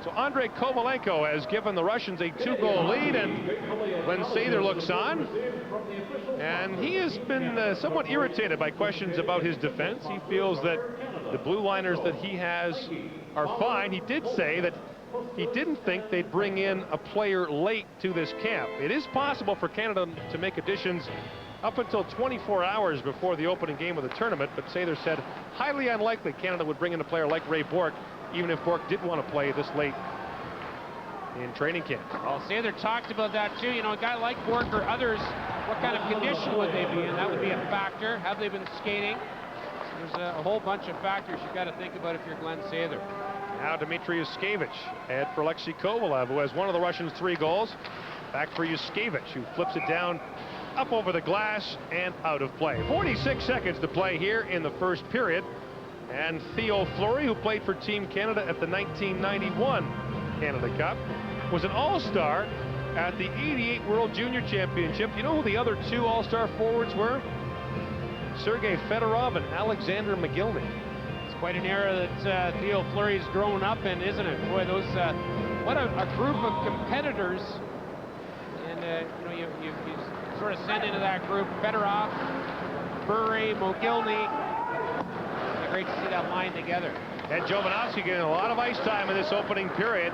So Andrei Kovalenko has given the Russians a 2-goal lead, and Glenn Sather looks on. And he has been somewhat irritated by questions about his defense. He feels that the blue liners that he has are fine. He did say that he didn't think they'd bring in a player late to this camp. It is possible for Canada to make additions up until 24 hours before the opening game of the tournament, but Sather said highly unlikely Canada would bring in a player like Ray Bourque, even if Bourque did want to play this late in training camp. Well, Sather talked about that too. You know, a guy like Bourque or others, what kind of condition would they be in? That would be a factor. Have they been skating? There's a whole bunch of factors you've got to think about if you're Glenn Sather. Now Dmitry Yushkevich head for Alexei Kovalev, who has one of the Russians' 3 goals. Back for Yushkevich, who flips it down up over the glass and out of play. 46 seconds to play here in the first period. And Theo Fleury, who played for Team Canada at the 1991 Canada Cup, was an all-star at the 88 World Junior Championship. You know who the other 2 all-star forwards were? Sergei Fedorov and Alexander Mogilny. It's quite an era that Theo Fleury's grown up in, isn't it? Boy, those what a group of competitors. And you know, you sort of send into that group Fedorov, Bure, Mogilny. Great to see that line together. And Jovanovski getting a lot of ice time in this opening period.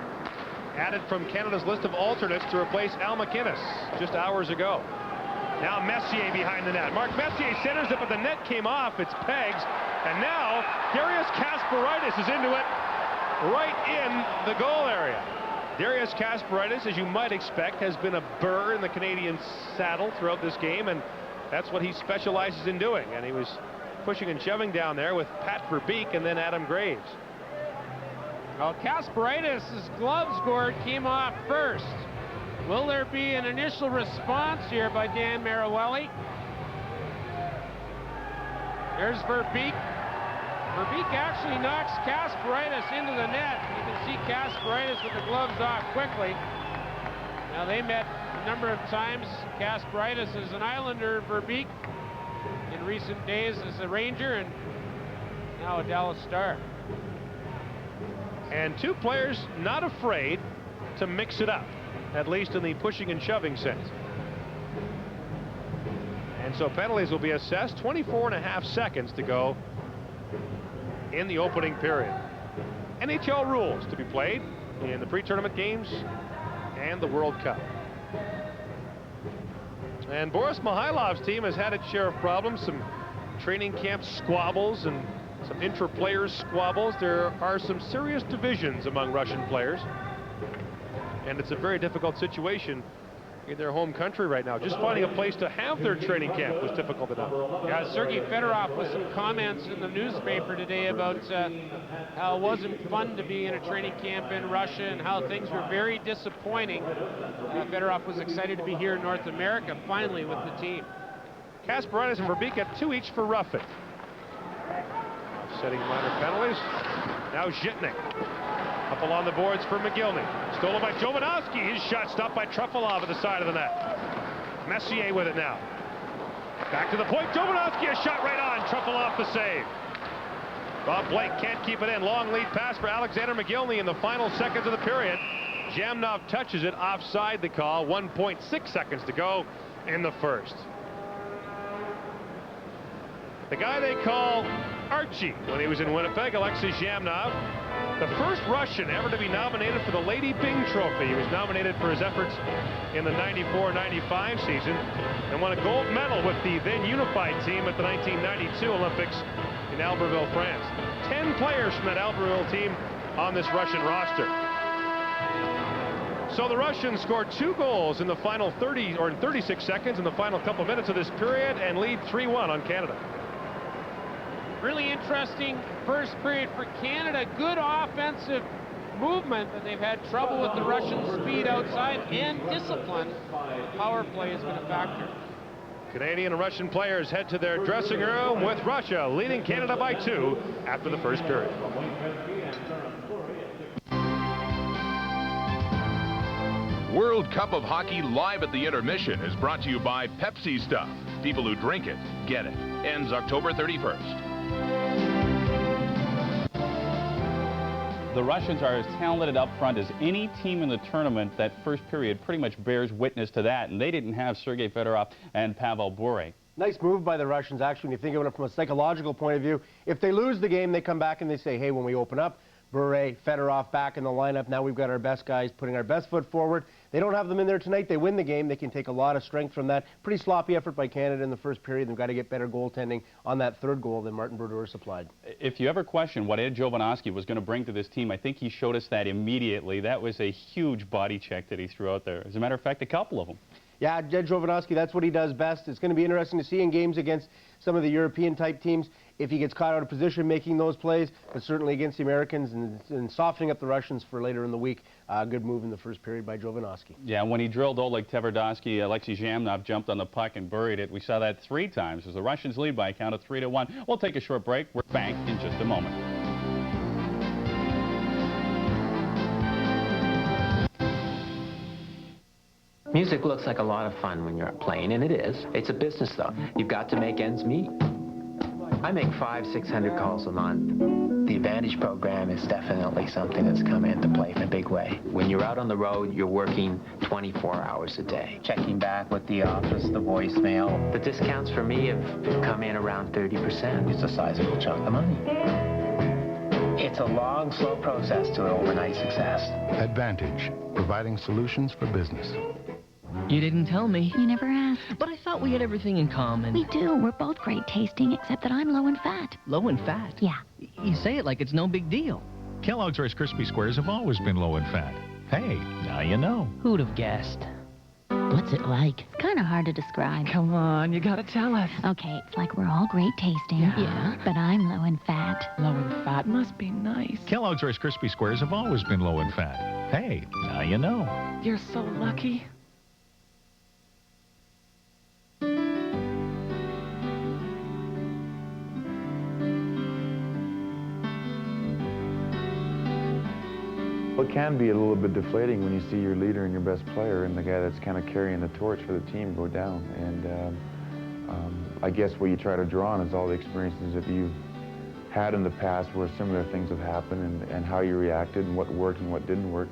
Added from Canada's list of alternates to replace Al MacInnis just hours ago. Now Messier behind the net. Mark Messier centers it, but the net came off. It's pegs. And now Darius Kasparaitis is into it right in the goal area. Darius Kasparaitis, as you might expect, has been a burr in the Canadian saddle throughout this game, and that's what he specializes in doing. And he was pushing and shoving down there with Pat Verbeek and then Adam Graves. Well, Kasparaitis' glove score came off first. Will there be an initial response here by Dan Marawelli? There's Verbeek. Verbeek actually knocks Kasparaitis into the net. You can see Kasparaitis with the gloves off quickly. Now they met a number of times. Kasparaitis is an Islander, Verbeek in recent days as a Ranger, and now a Dallas Star. And 2 players not afraid to mix it up, at least in the pushing and shoving sense. And so penalties will be assessed. 24.5 seconds to go in the opening period. NHL rules to be played in the pre-tournament games and the World Cup. And Boris Mihailov's team has had its share of problems, some training camp squabbles and some intra-player squabbles. There are some serious divisions among Russian players, and it's a very difficult situation in their home country right now. Just finding a place to have their training camp was difficult enough. Yeah, Sergei Fedorov with some comments in the newspaper today about how it wasn't fun to be in a training camp in Russia and how things were very disappointing. Fedorov was excited to be here in North America finally with the team. Kasparaitis and Verbeek got 2 each for roughing. Setting minor penalties. Now Zhitnik. Up along the boards for Mogilny. Stolen by Jovanovski. His shot stopped by Truffautov at the side of the net. Messier with it now. Back to the point. Jovanovski, a shot right on. Truffautov the save. Bob Blake can't keep it in. Long lead pass for Alexander Mogilny in the final seconds of the period. Jamnov touches it offside the call. 1.6 seconds to go in the first. The guy they call Archie when he was in Winnipeg, Alexei Jamnov, the first Russian ever to be nominated for the Lady Byng Trophy. He was nominated for his efforts in the 94-95 season and won a gold medal with the then unified team at the 1992 Olympics in Albertville, France. 10 players from that Albertville team on this Russian roster. So the Russians scored 2 goals in the final 36 seconds in the final couple minutes of this period and lead 3-1 on Canada. Really interesting first period for Canada. Good offensive movement, but they've had trouble with the Russian speed outside and discipline. Power play has been a factor. Canadian and Russian players head to their dressing room with Russia leading Canada by 2 after the first period. World Cup of Hockey live at the intermission is brought to you by Pepsi Stuff. People who drink it, get it. Ends October 31st. The Russians are as talented up front as any team in the tournament. That first period pretty much bears witness to that, and they didn't have Sergei Fedorov and Pavel Bure. Nice move by the Russians, actually, when you think of it from a psychological point of view. If they lose the game, they come back and they say, hey, when we open up, Bure, Fedorov back in the lineup. Now we've got our best guys putting our best foot forward. They don't have them in there tonight. They win the game. They can take a lot of strength from that. Pretty sloppy effort by Canada in the first period. They've got to get better goaltending on that third goal than Martin Brodeur supplied. If you ever question what Ed Jovanovski was going to bring to this team, I think he showed us that immediately. That was a huge body check that he threw out there. As a matter of fact, a couple of them. Yeah, Ed Jovanovski, that's what he does best. It's going to be interesting to see in games against some of the European-type teams if he gets caught out of position making those plays, but certainly against the Americans and softening up the Russians for later in the week. Good move in the first period by Jovanovski. Yeah, when he drilled Oleg Tverdovsky, Alexei Jamnov jumped on the puck and buried it. We saw that 3 times as the Russians lead by a count of 3-1. We'll take a short break. We're back in just a moment. Music looks like a lot of fun when you're playing, and it is. It's a business, though. You've got to make ends meet. I make 500-600 calls a month. The Advantage program is definitely something that's come into play in a big way. When you're out on the road, you're working 24 hours a day. Checking back with the office, the voicemail. The discounts for me have come in around 30%. It's a sizable chunk of money. It's a long, slow process to an overnight success. Advantage, providing solutions for business. You didn't tell me. You never asked. But I thought we had everything in common. We do. We're both great tasting, except that I'm low in fat. Low in fat? Yeah. You say it like it's no big deal. Kellogg's Rice Krispie Squares have always been low in fat. Hey, now you know. Who'd have guessed? What's it like? It's kind of hard to describe. Come on, you gotta tell us. Okay, it's like we're all great tasting. Yeah. But I'm low in fat. Low in fat must be nice. Kellogg's Rice Krispie Squares have always been low in fat. Hey, now you know. You're so lucky. It can be a little bit deflating when you see your leader and your best player and the guy that's kind of carrying the torch for the team go down. And I guess what you try to draw on is all the experiences that you've had in the past where similar things have happened and how you reacted and what worked and what didn't work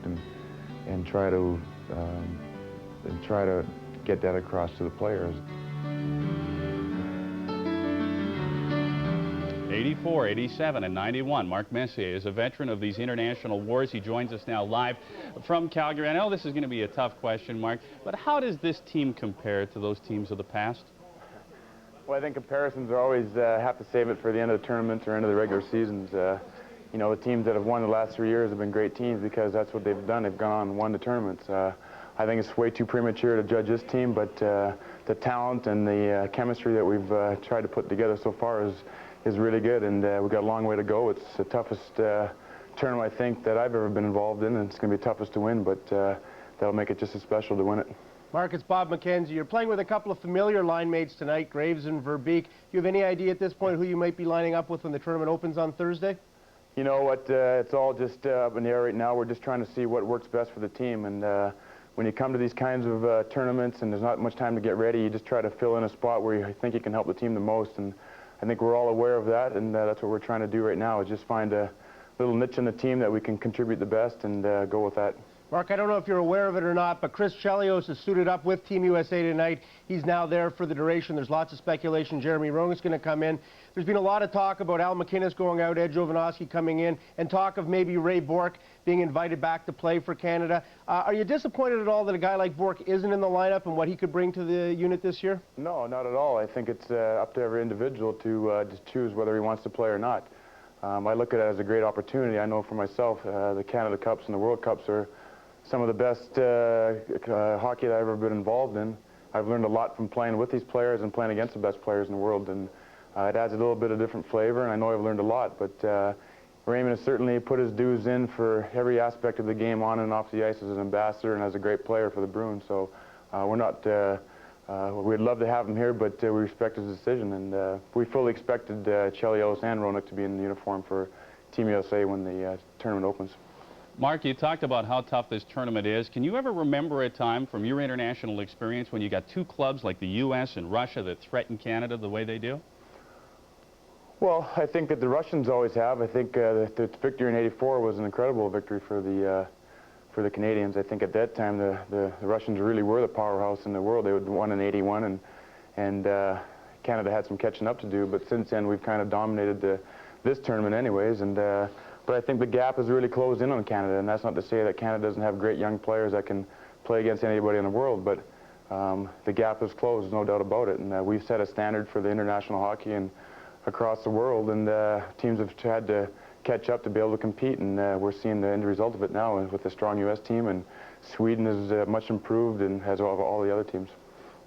and try to get that across to the players. 84, 87, and 91. Mark Messier is a veteran of these international wars. He joins us now live from Calgary. I know this is going to be a tough question, Mark, but how does this team compare to those teams of the past? Well, I think comparisons are always have to save it for the end of the tournament or end of the regular seasons. You know, the teams that have won the last 3 years have been great teams because that's what they've done. They've gone on and won the tournaments. I think it's way too premature to judge this team, but the talent and the chemistry that we've tried to put together so far is really good, and we've got a long way to go. It's the toughest tournament, I think, that I've ever been involved in, and it's going to be toughest to win, but that'll make it just as special to win it. Mark, it's Bob McKenzie. You're playing with a couple of familiar line mates tonight, Graves and Verbeek. Do you have any idea at this point who you might be lining up with when the tournament opens on Thursday? You know what, it's all just up in the air right now. We're just trying to see what works best for the team, and when you come to these kinds of tournaments and there's not much time to get ready, you just try to fill in a spot where you think you can help the team the most, and I think we're all aware of that, and that's what we're trying to do right now, is just find a little niche in the team that we can contribute the best and go with that. Mark, I don't know if you're aware of it or not, but Chris Chelios is suited up with Team USA tonight. He's now there for the duration. There's lots of speculation. Jeremy Roenick's going to come in. There's been a lot of talk about Al MacInnis going out, Ed Jovanovski coming in, and talk of maybe Ray Bourque being invited back to play for Canada. Are you disappointed at all that a guy like Bourque isn't in the lineup and what he could bring to the unit this year? No, not at all. I think it's up to every individual to choose whether he wants to play or not. I look at it as a great opportunity. I know for myself, the Canada Cups and the World Cups are some of the best hockey that I've ever been involved in. I've learned a lot from playing with these players and playing against the best players in the world, and it adds a little bit of different flavor, and I know I've learned a lot, but Raymond has certainly put his dues in for every aspect of the game on and off the ice as an ambassador and as a great player for the Bruins, so we're not, we'd love to have him here, but we respect his decision, and we fully expected Chelios and Roenick to be in the uniform for Team USA when the tournament opens. Mark, you talked about how tough this tournament is. Can you ever remember a time from your international experience when you got two clubs like the U.S. and Russia that threaten Canada the way they do? Well, I think that the Russians always have. I think the victory in '84 was an incredible victory for the Canadians. I think at that time the Russians really were the powerhouse in the world. They had won in '81, and Canada had some catching up to do. But since then, we've kind of dominated this tournament anyways. But I think the gap has really closed in on Canada, and that's not to say that Canada doesn't have great young players that can play against anybody in the world, but the gap is closed, no doubt about it. And we've set a standard for the international hockey and across the world, and teams have had to catch up to be able to compete, and we're seeing the end result of it now with a strong U.S. team, and Sweden is much improved and has all the other teams.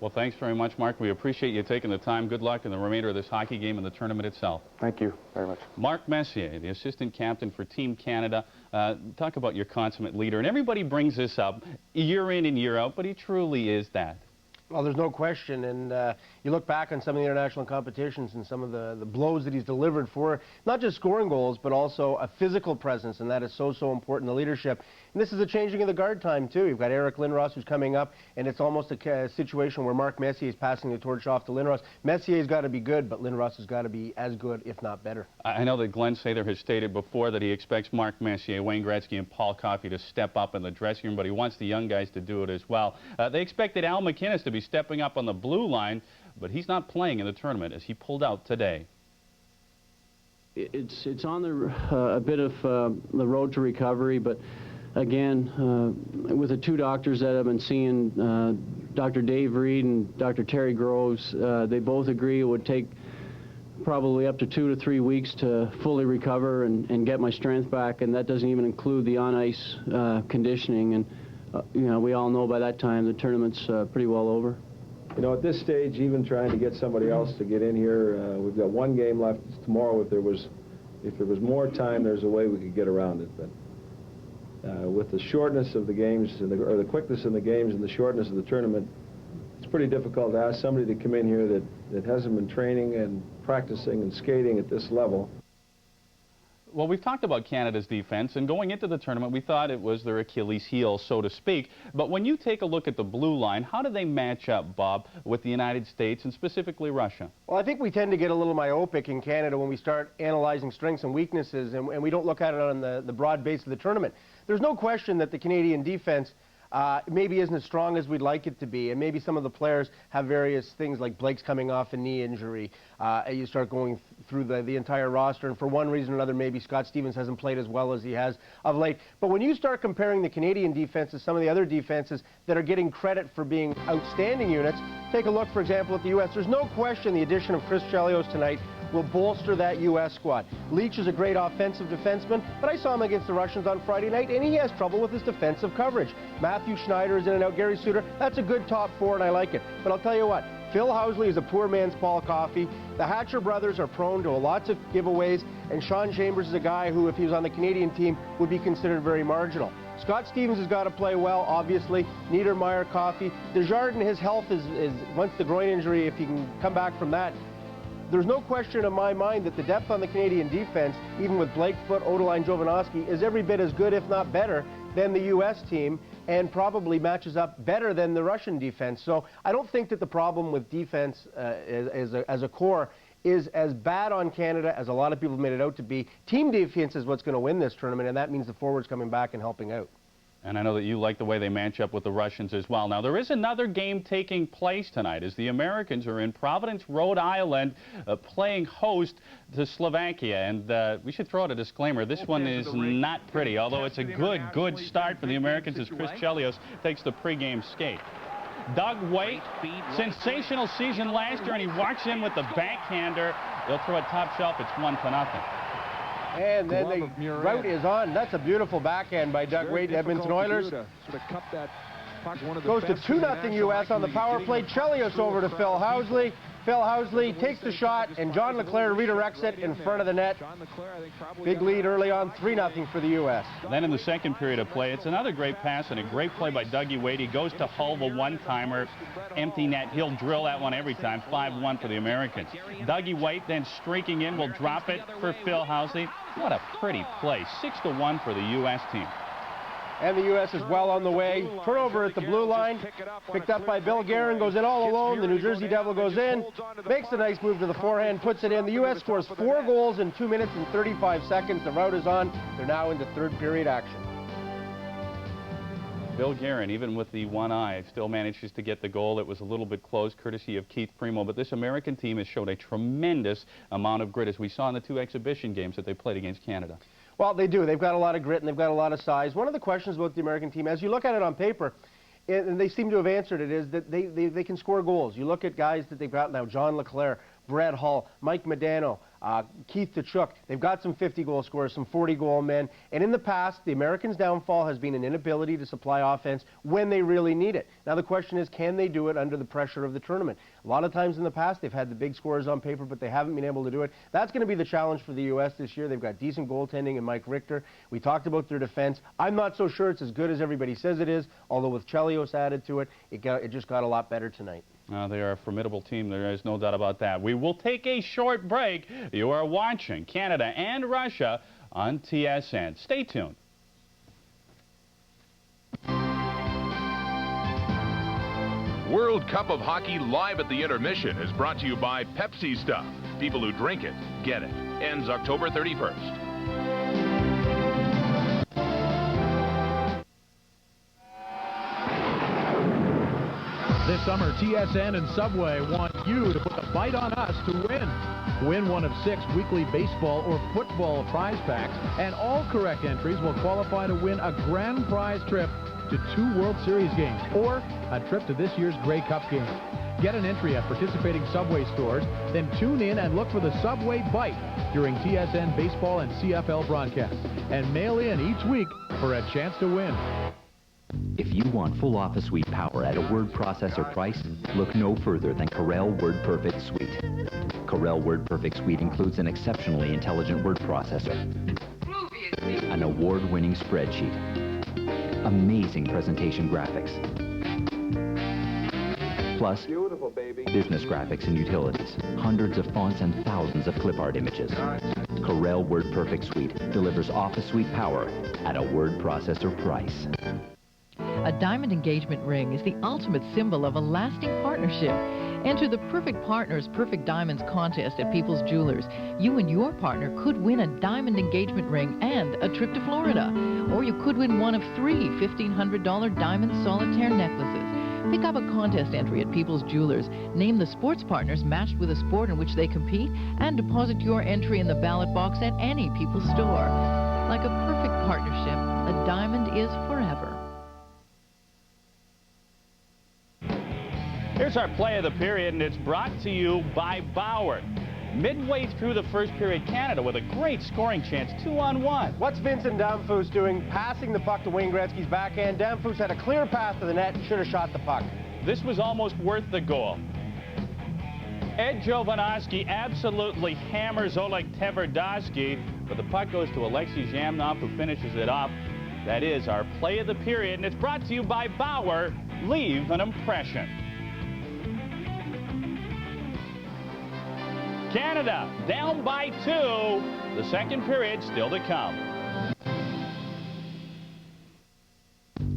Well, thanks very much, Mark. We appreciate you taking the time. Good luck in the remainder of this hockey game and the tournament itself. Thank you very much. Mark Messier, the assistant captain for Team Canada. Talk about your consummate leader. And everybody brings this up year in and year out, but he truly is that. Well, there's no question, and you look back on some of the international competitions and some of the blows that he's delivered for not just scoring goals, but also a physical presence, and that is so important, the leadership. And this is a changing of the guard time, too. You've got Eric Lindros who's coming up, and it's almost a situation where Mark Messier is passing the torch off to Lindros. Messier's got to be good, but Lindros has got to be as good, if not better. I know that Glenn Sather has stated before that he expects Mark Messier, Wayne Gretzky, and Paul Coffey to step up in the dressing room, but he wants the young guys to do it as well. They expected Al MacInnis to be stepping up on the blue line, but he's not playing in the tournament as he pulled out today. It's on a bit of the road to recovery, but again, with the two doctors that I've been seeing, Dr. Dave Reed and Dr. Terry Groves, they both agree it would take probably up to 2 to 3 weeks to fully recover and get my strength back, and that doesn't even include the on-ice conditioning. And you know, we all know by that time the tournament's pretty well over. You know, at this stage, even trying to get somebody else to get in here, we've got one game left tomorrow. If there was more time, there's a way we could get around it. But with the shortness of the games, or the quickness in the games and the shortness of the tournament, it's pretty difficult to ask somebody to come in here that hasn't been training and practicing and skating at this level. Well, we've talked about Canada's defense, and going into the tournament, we thought it was their Achilles heel, so to speak. But when you take a look at the blue line, how do they match up, Bob, with the United States and specifically Russia? Well, I think we tend to get a little myopic in Canada when we start analyzing strengths and weaknesses, and we don't look at it on the broad base of the tournament. There's no question that the Canadian defense maybe isn't as strong as we'd like it to be, and maybe some of the players have various things like Blake's coming off a knee injury. You start going through the entire roster, and for one reason or another, maybe Scott Stevens hasn't played as well as he has of late. But when you start comparing the Canadian defense to some of the other defenses that are getting credit for being outstanding units, take a look, for example, at the U.S. There's no question the addition of Chris Chelios tonight will bolster that U.S. squad. Leach is a great offensive defenseman, but I saw him against the Russians on Friday night, and he has trouble with his defensive coverage. Matthew Schneider is in and out. Gary Suter, that's a good top four, and I like it. But I'll tell you what, Phil Housley is a poor man's Paul Coffey. The Hatcher brothers are prone to lots of giveaways, and Sean Chambers is a guy who, if he was on the Canadian team, would be considered very marginal. Scott Stevens has got to play well, obviously. Niedermeyer, Coffey. Desjardins, his health is once the groin injury, if he can come back from that, there's no question in my mind that the depth on the Canadian defense, even with Blake Foote, Odoline, Jovanovski, is every bit as good, if not better, than the U.S. team, and probably matches up better than the Russian defense. So I don't think that the problem with defense as a core is as bad on Canada as a lot of people have made it out to be. Team defense is what's going to win this tournament, and that means the forwards coming back and helping out. And I know that you like the way they match up with the Russians as well. Now, there is another game taking place tonight as the Americans are in Providence, Rhode Island, playing host to Slovakia. And we should throw out a disclaimer. This one is not pretty, although it's a good start for the Americans as Chris Chelios takes the pregame skate. Doug Waite, sensational season last year, and he walks in with the backhander. They'll throw it top shelf. It's 1-0. And then the route is on. That's a beautiful backhand by Doug Waite, Edmonton Oilers. Goes to 2-0 U.S. on the power play. Chelios over to Phil Housley. Phil Housley takes the shot, and John LeClaire redirects it in front of the net. Big lead early on, 3-0 for the U.S. Then in the second period of play, it's another great pass and a great play by Dougie Waite. He goes to Hull, the one-timer, empty net. He'll drill that one every time, 5-1 for the Americans. Dougie Waite then streaking in, will drop it for Phil Housley. What a pretty play, 6-1 for the U.S. team. And the U.S. is well on the way. Turnover at the blue line. Picked up by Bill Guerin. Goes in all alone. The New Jersey Devil goes in. Makes a nice move to the forehand. Puts it in. The U.S. scores 4 goals in 2 minutes and 35 seconds. The route is on. They're now into third period action. Bill Guerin, even with the one eye, still manages to get the goal. It was a little bit close, courtesy of Keith Primo. But this American team has showed a tremendous amount of grit, as we saw in the 2 exhibition games that they played against Canada. Well, they do. They've got a lot of grit and they've got a lot of size. One of the questions about the American team, as you look at it on paper, and they seem to have answered it, is that they can score goals. You look at guys that they've got now, John LeClaire, Brett Hull, Mike Modano, Keith Tkachuk. They've got some 50-goal scorers, some 40-goal men. And in the past, the Americans' downfall has been an inability to supply offense when they really need it. Now the question is, can they do it under the pressure of the tournament? A lot of times in the past, they've had the big scorers on paper, but they haven't been able to do it. That's going to be the challenge for the U.S. this year. They've got decent goaltending in Mike Richter. We talked about their defense. I'm not so sure it's as good as everybody says it is, although with Chelios added to it, it just got a lot better tonight. They are a formidable team. There is no doubt about that. We will take a short break. You are watching Canada and Russia on TSN. Stay tuned. World Cup of Hockey live at the intermission is brought to you by Pepsi Stuff. People who drink it, get it. Ends October 31st. This summer, TSN and Subway want you to put the fight on us to win. Win one of 6 weekly baseball or football prize packs, and all correct entries will qualify to win a grand prize trip to 2 World Series games or a trip to this year's Grey Cup game. Get an entry at participating Subway stores, then tune in and look for the Subway Bite during TSN baseball and CFL broadcasts, and mail in each week for a chance to win. If you want full Office Suite power at a word processor price, look no further than Corel WordPerfect Suite. Corel WordPerfect Suite includes an exceptionally intelligent word processor, an award-winning spreadsheet, amazing presentation graphics, plus business graphics and utilities, hundreds of fonts and thousands of clip art images. Corel WordPerfect Suite delivers Office Suite power at a word processor price. A diamond engagement ring is the ultimate symbol of a lasting partnership. Enter the Perfect Partners Perfect Diamonds contest at People's Jewelers. You and your partner could win a diamond engagement ring and a trip to Florida. Or you could win one of 3 $1,500 diamond solitaire necklaces. Pick up a contest entry at People's Jewelers. Name the sports partners matched with a sport in which they compete, and deposit your entry in the ballot box at any People's store. Like a perfect partnership, a diamond is forever. Here's our play of the period, and it's brought to you by Bauer. Midway through the first period, Canada with a great scoring chance, 2-on-1. What's Vincent Damphousse doing? Passing the puck to Wayne Gretzky's backhand. Damphousse had a clear path to the net and should have shot the puck. This was almost worth the goal. Ed Jovanovski absolutely hammers Oleg Tverdovsky, but the puck goes to Alexei Zhamnov, who finishes it off. That is our play of the period, and it's brought to you by Bauer. Leave an impression. Canada down by 2. The second period still to come.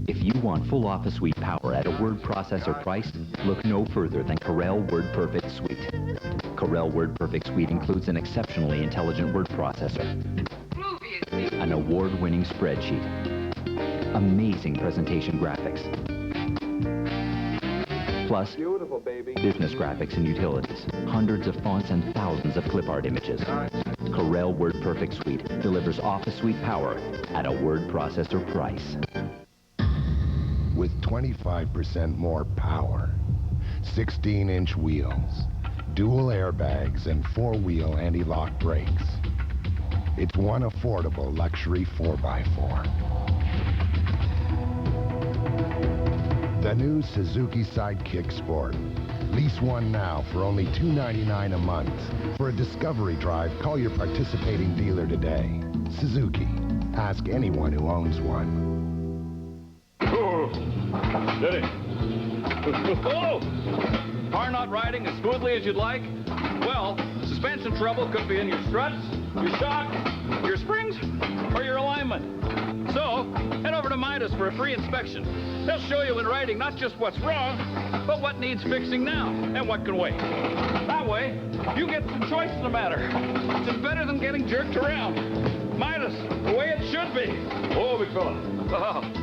If you want full Office Suite power at a word processor price, look no further than Corel WordPerfect Suite. Corel WordPerfect Suite includes an exceptionally intelligent word processor, an award-winning spreadsheet, amazing presentation graphics. Plus, Beautiful, baby. business graphics and utilities, hundreds of fonts and thousands of clip art images. Corel WordPerfect Suite delivers Office Suite power at a word processor price. With 25% more power, 16-inch wheels, dual airbags, and 4-wheel anti-lock brakes, it's one affordable luxury 4x4. The new Suzuki Sidekick Sport. Lease one now for only $299 a month. For a discovery drive, call your participating dealer today. Suzuki. Ask anyone who owns one. Steady. Oh! Car not riding as smoothly as you'd like? Well, suspension trouble could be in your struts, your shock, your springs, or your alignment. So, head over to Midas for a free inspection. They'll show you in writing not just what's wrong, but what needs fixing now and what can wait. That way, you get some choice in the matter. It's better than getting jerked around. Midas, the way it should be. Oh, big fella. Oh.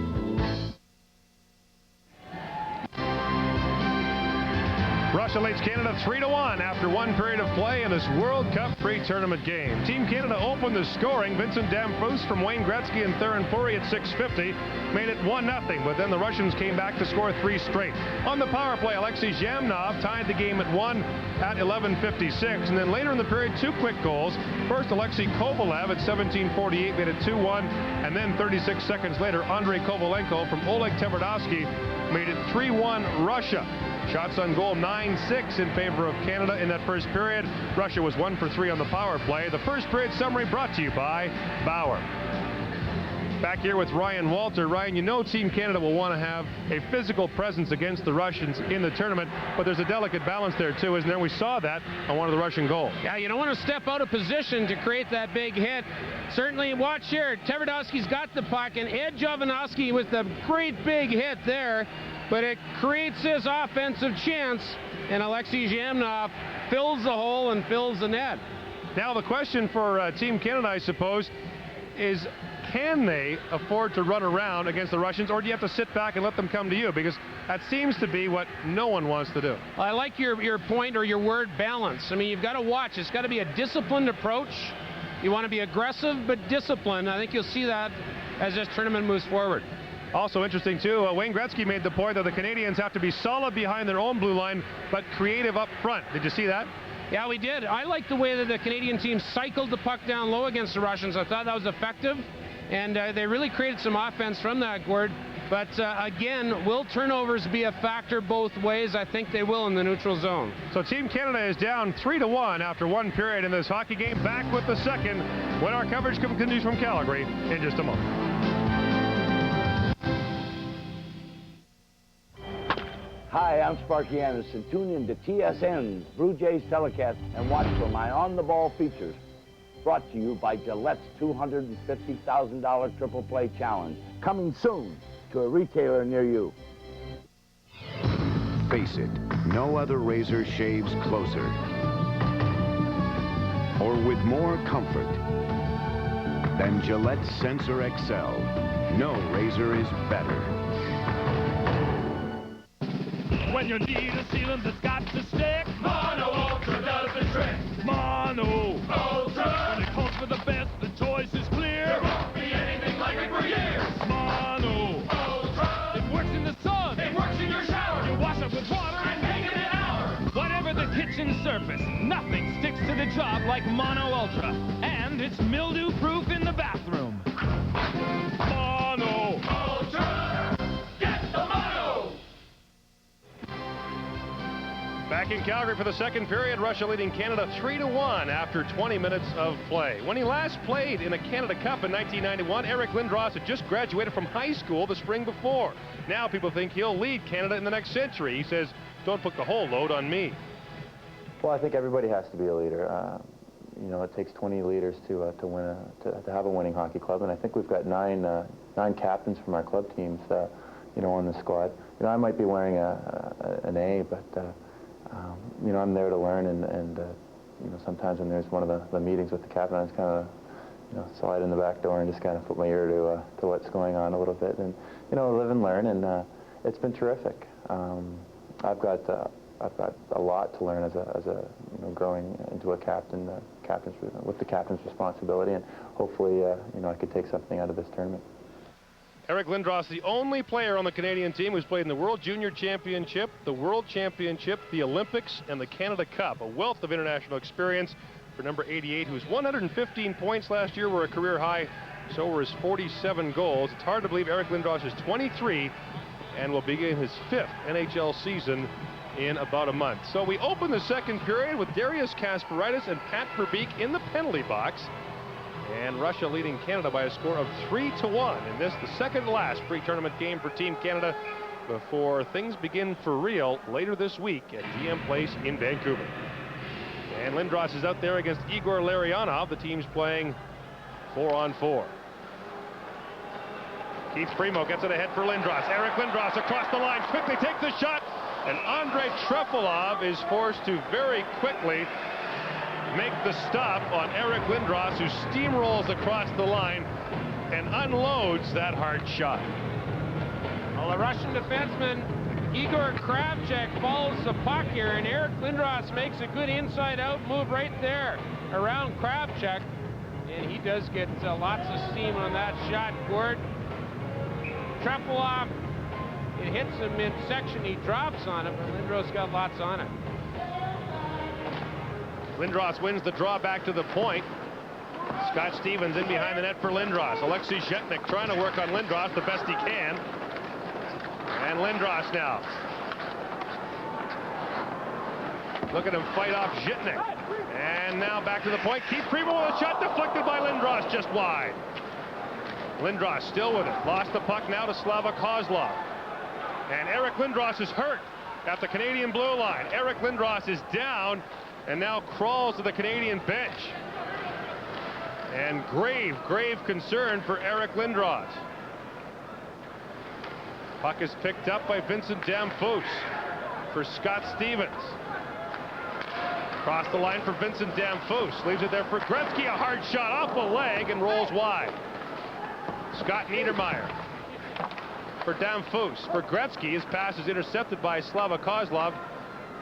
Russia leads Canada 3-1 after one period of play in this World Cup pre-tournament game. Team Canada opened the scoring. Vincent Damphousse from Wayne Gretzky and Theoren Fourie at 6:50 made it 1-0, but then the Russians came back to score 3 straight. On the power play, Alexei Zhamnov tied the game at 1 at 11:56, and then later in the period, 2 quick goals. First, Alexei Kovalev at 17:48 made it 2-1, and then 36 seconds later, Andrei Kovalenko from Oleg Tverdovsky made it 3-1 Russia. Shots on goal 9-6 in favor of Canada in that first period. Russia was 1 for 3 on the power play. The first period summary brought to you by Bauer. Back here with Ryan Walter. Ryan, you know Team Canada will want to have a physical presence against the Russians in the tournament, but there's a delicate balance there too, isn't there? We saw that on one of the Russian goals. Yeah, you don't want to step out of position to create that big hit. Certainly, watch here. Tverdovsky's got the puck, and Ed Jovanovski with the great big hit there, but it creates his offensive chance, and Alexei Zhamnov fills the hole and fills the net. Now the question for Team Canada, I suppose, is can they afford to run around against the Russians, or do you have to sit back and let them come to you? Because that seems to be what no one wants to do. I like your point, or your word, balance. I mean, you've got to watch. It's got to be a disciplined approach. You want to be aggressive but disciplined. I think you'll see that as this tournament moves forward. Also interesting, too, Wayne Gretzky made the point that the Canadians have to be solid behind their own blue line, but creative up front. Did you see that? Yeah, we did. I like the way that the Canadian team cycled the puck down low against the Russians. I thought that was effective, and they really created some offense from that, Gord. But again, will turnovers be a factor both ways? I think they will in the neutral zone. So Team Canada is down 3-1 after one period in this hockey game. Back with the second when our coverage continues from Calgary in just a moment. Hi, I'm Sparky Anderson. Tune in to TSN's Blue Jays telecast and watch for my on-the-ball features. Brought to you by Gillette's $250,000 Triple Play Challenge. Coming soon to a retailer near you. Face it, no other razor shaves closer or with more comfort than Gillette Sensor XL. No razor is better. When you need a sealant that's got to stick, Mono Ultra does the trick. Mono Ultra. When it calls for the best, the choice is clear. There won't be anything like it for years. Mono Ultra. It works in the sun. It works in your shower. You wash up with water and make it an hour. Whatever the kitchen surface, nothing sticks to the job like Mono Ultra. And it's mildew-proof in the bathroom. Mono Ultra. Get the Mono. Back in Calgary for the second period, Russia leading Canada 3-1 after 20 minutes of play. When he last played in a Canada Cup in 1991, Eric Lindros had just graduated from high school the spring before. Now people think he'll lead Canada in the next century. He says, don't put the whole load on me. Well, I think everybody has to be a leader. You know, it takes 20 leaders to have a winning hockey club, and I think we've got nine captains from our club teams, you know, on the squad. You know, I might be wearing an A, but you know, I'm there to learn, and you know, sometimes when there's one of the meetings with the captain, I just kind of, slide in the back door and just kind of put my ear to what's going on a little bit, and live and learn. And it's been terrific. I've got a lot to learn as a growing into a captain, with the captain's responsibility, and hopefully I could take something out of this tournament. Eric Lindros, the only player on the Canadian team who's played in the World Junior Championship, the World Championship, the Olympics, and the Canada Cup. A wealth of international experience for number 88, whose 115 points last year were a career high. So were his 47 goals. It's hard to believe Eric Lindros is 23 and will begin his 5th NHL season in about a month. So we open the second period with Darius Kasparaitis and Pat Verbeek in the penalty box. And Russia leading Canada by a score of 3-1 in this, the second last pre-tournament game for Team Canada before things begin for real later this week at GM Place in Vancouver. And Lindros is out there against Igor Larionov. The team's playing 4-on-4. Keith Primo gets it ahead for Lindros. Eric Lindros across the line, quickly takes the shot, and Andrei Trefilov is forced to very quickly make the stop on Eric Lindros, who steamrolls across the line and unloads that hard shot. Well, the Russian defenseman Igor Kravchuk follows the puck here, and Eric Lindros makes a good inside-out move right there around Kravchuk, and he does get lots of steam on that shot. Gord, Trefilov, it hits him midsection, he drops on it, but Lindros got lots on it. Lindros wins the draw back to the point. Scott Stevens in behind the net for Lindros. Alexei Zhetnik trying to work on Lindros the best he can. And Lindros now. Look at him fight off Zhetnik. And now back to the point. Keith Primo with a shot deflected by Lindros just wide. Lindros still with it. Lost the puck now to Slava Kozlov. And Eric Lindros is hurt at the Canadian blue line. Eric Lindros is down and now crawls to the Canadian bench. And grave concern for Eric Lindros. Puck is picked up by Vincent Damphousse for Scott Stevens. Across the line for Vincent Damphousse. Leaves it there for Gretzky. A hard shot off the leg and rolls wide. Scott Niedermayer for Damphousse. For Gretzky, his pass is intercepted by Slava Kozlov.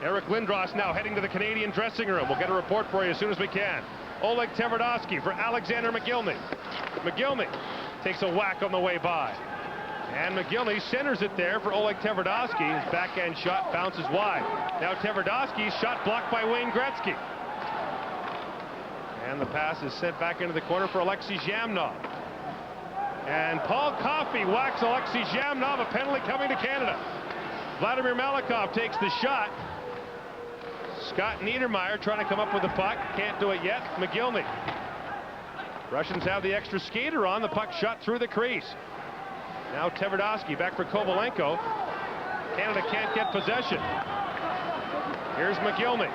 Eric Lindros now heading to the Canadian dressing room. We'll get a report for you as soon as we can. Oleg Tverdovsky for Alexander McGillney. McGillney takes a whack on the way by. And McGillney centers it there for Oleg Tverdovsky. His backhand shot bounces wide. Now Tverdovsky's shot blocked by Wayne Gretzky. And the pass is sent back into the corner for Alexei Zhamnov. And Paul Coffey whacks Alexei Zhamnov, a penalty coming to Canada. Vladimir Malikov takes the shot. Scott Niedermayer trying to come up with the puck. Can't do it yet. McGillney. Russians have the extra skater on. The puck shot through the crease. Now Tverdovsky back for Kovalenko. Canada can't get possession. Here's McGillney.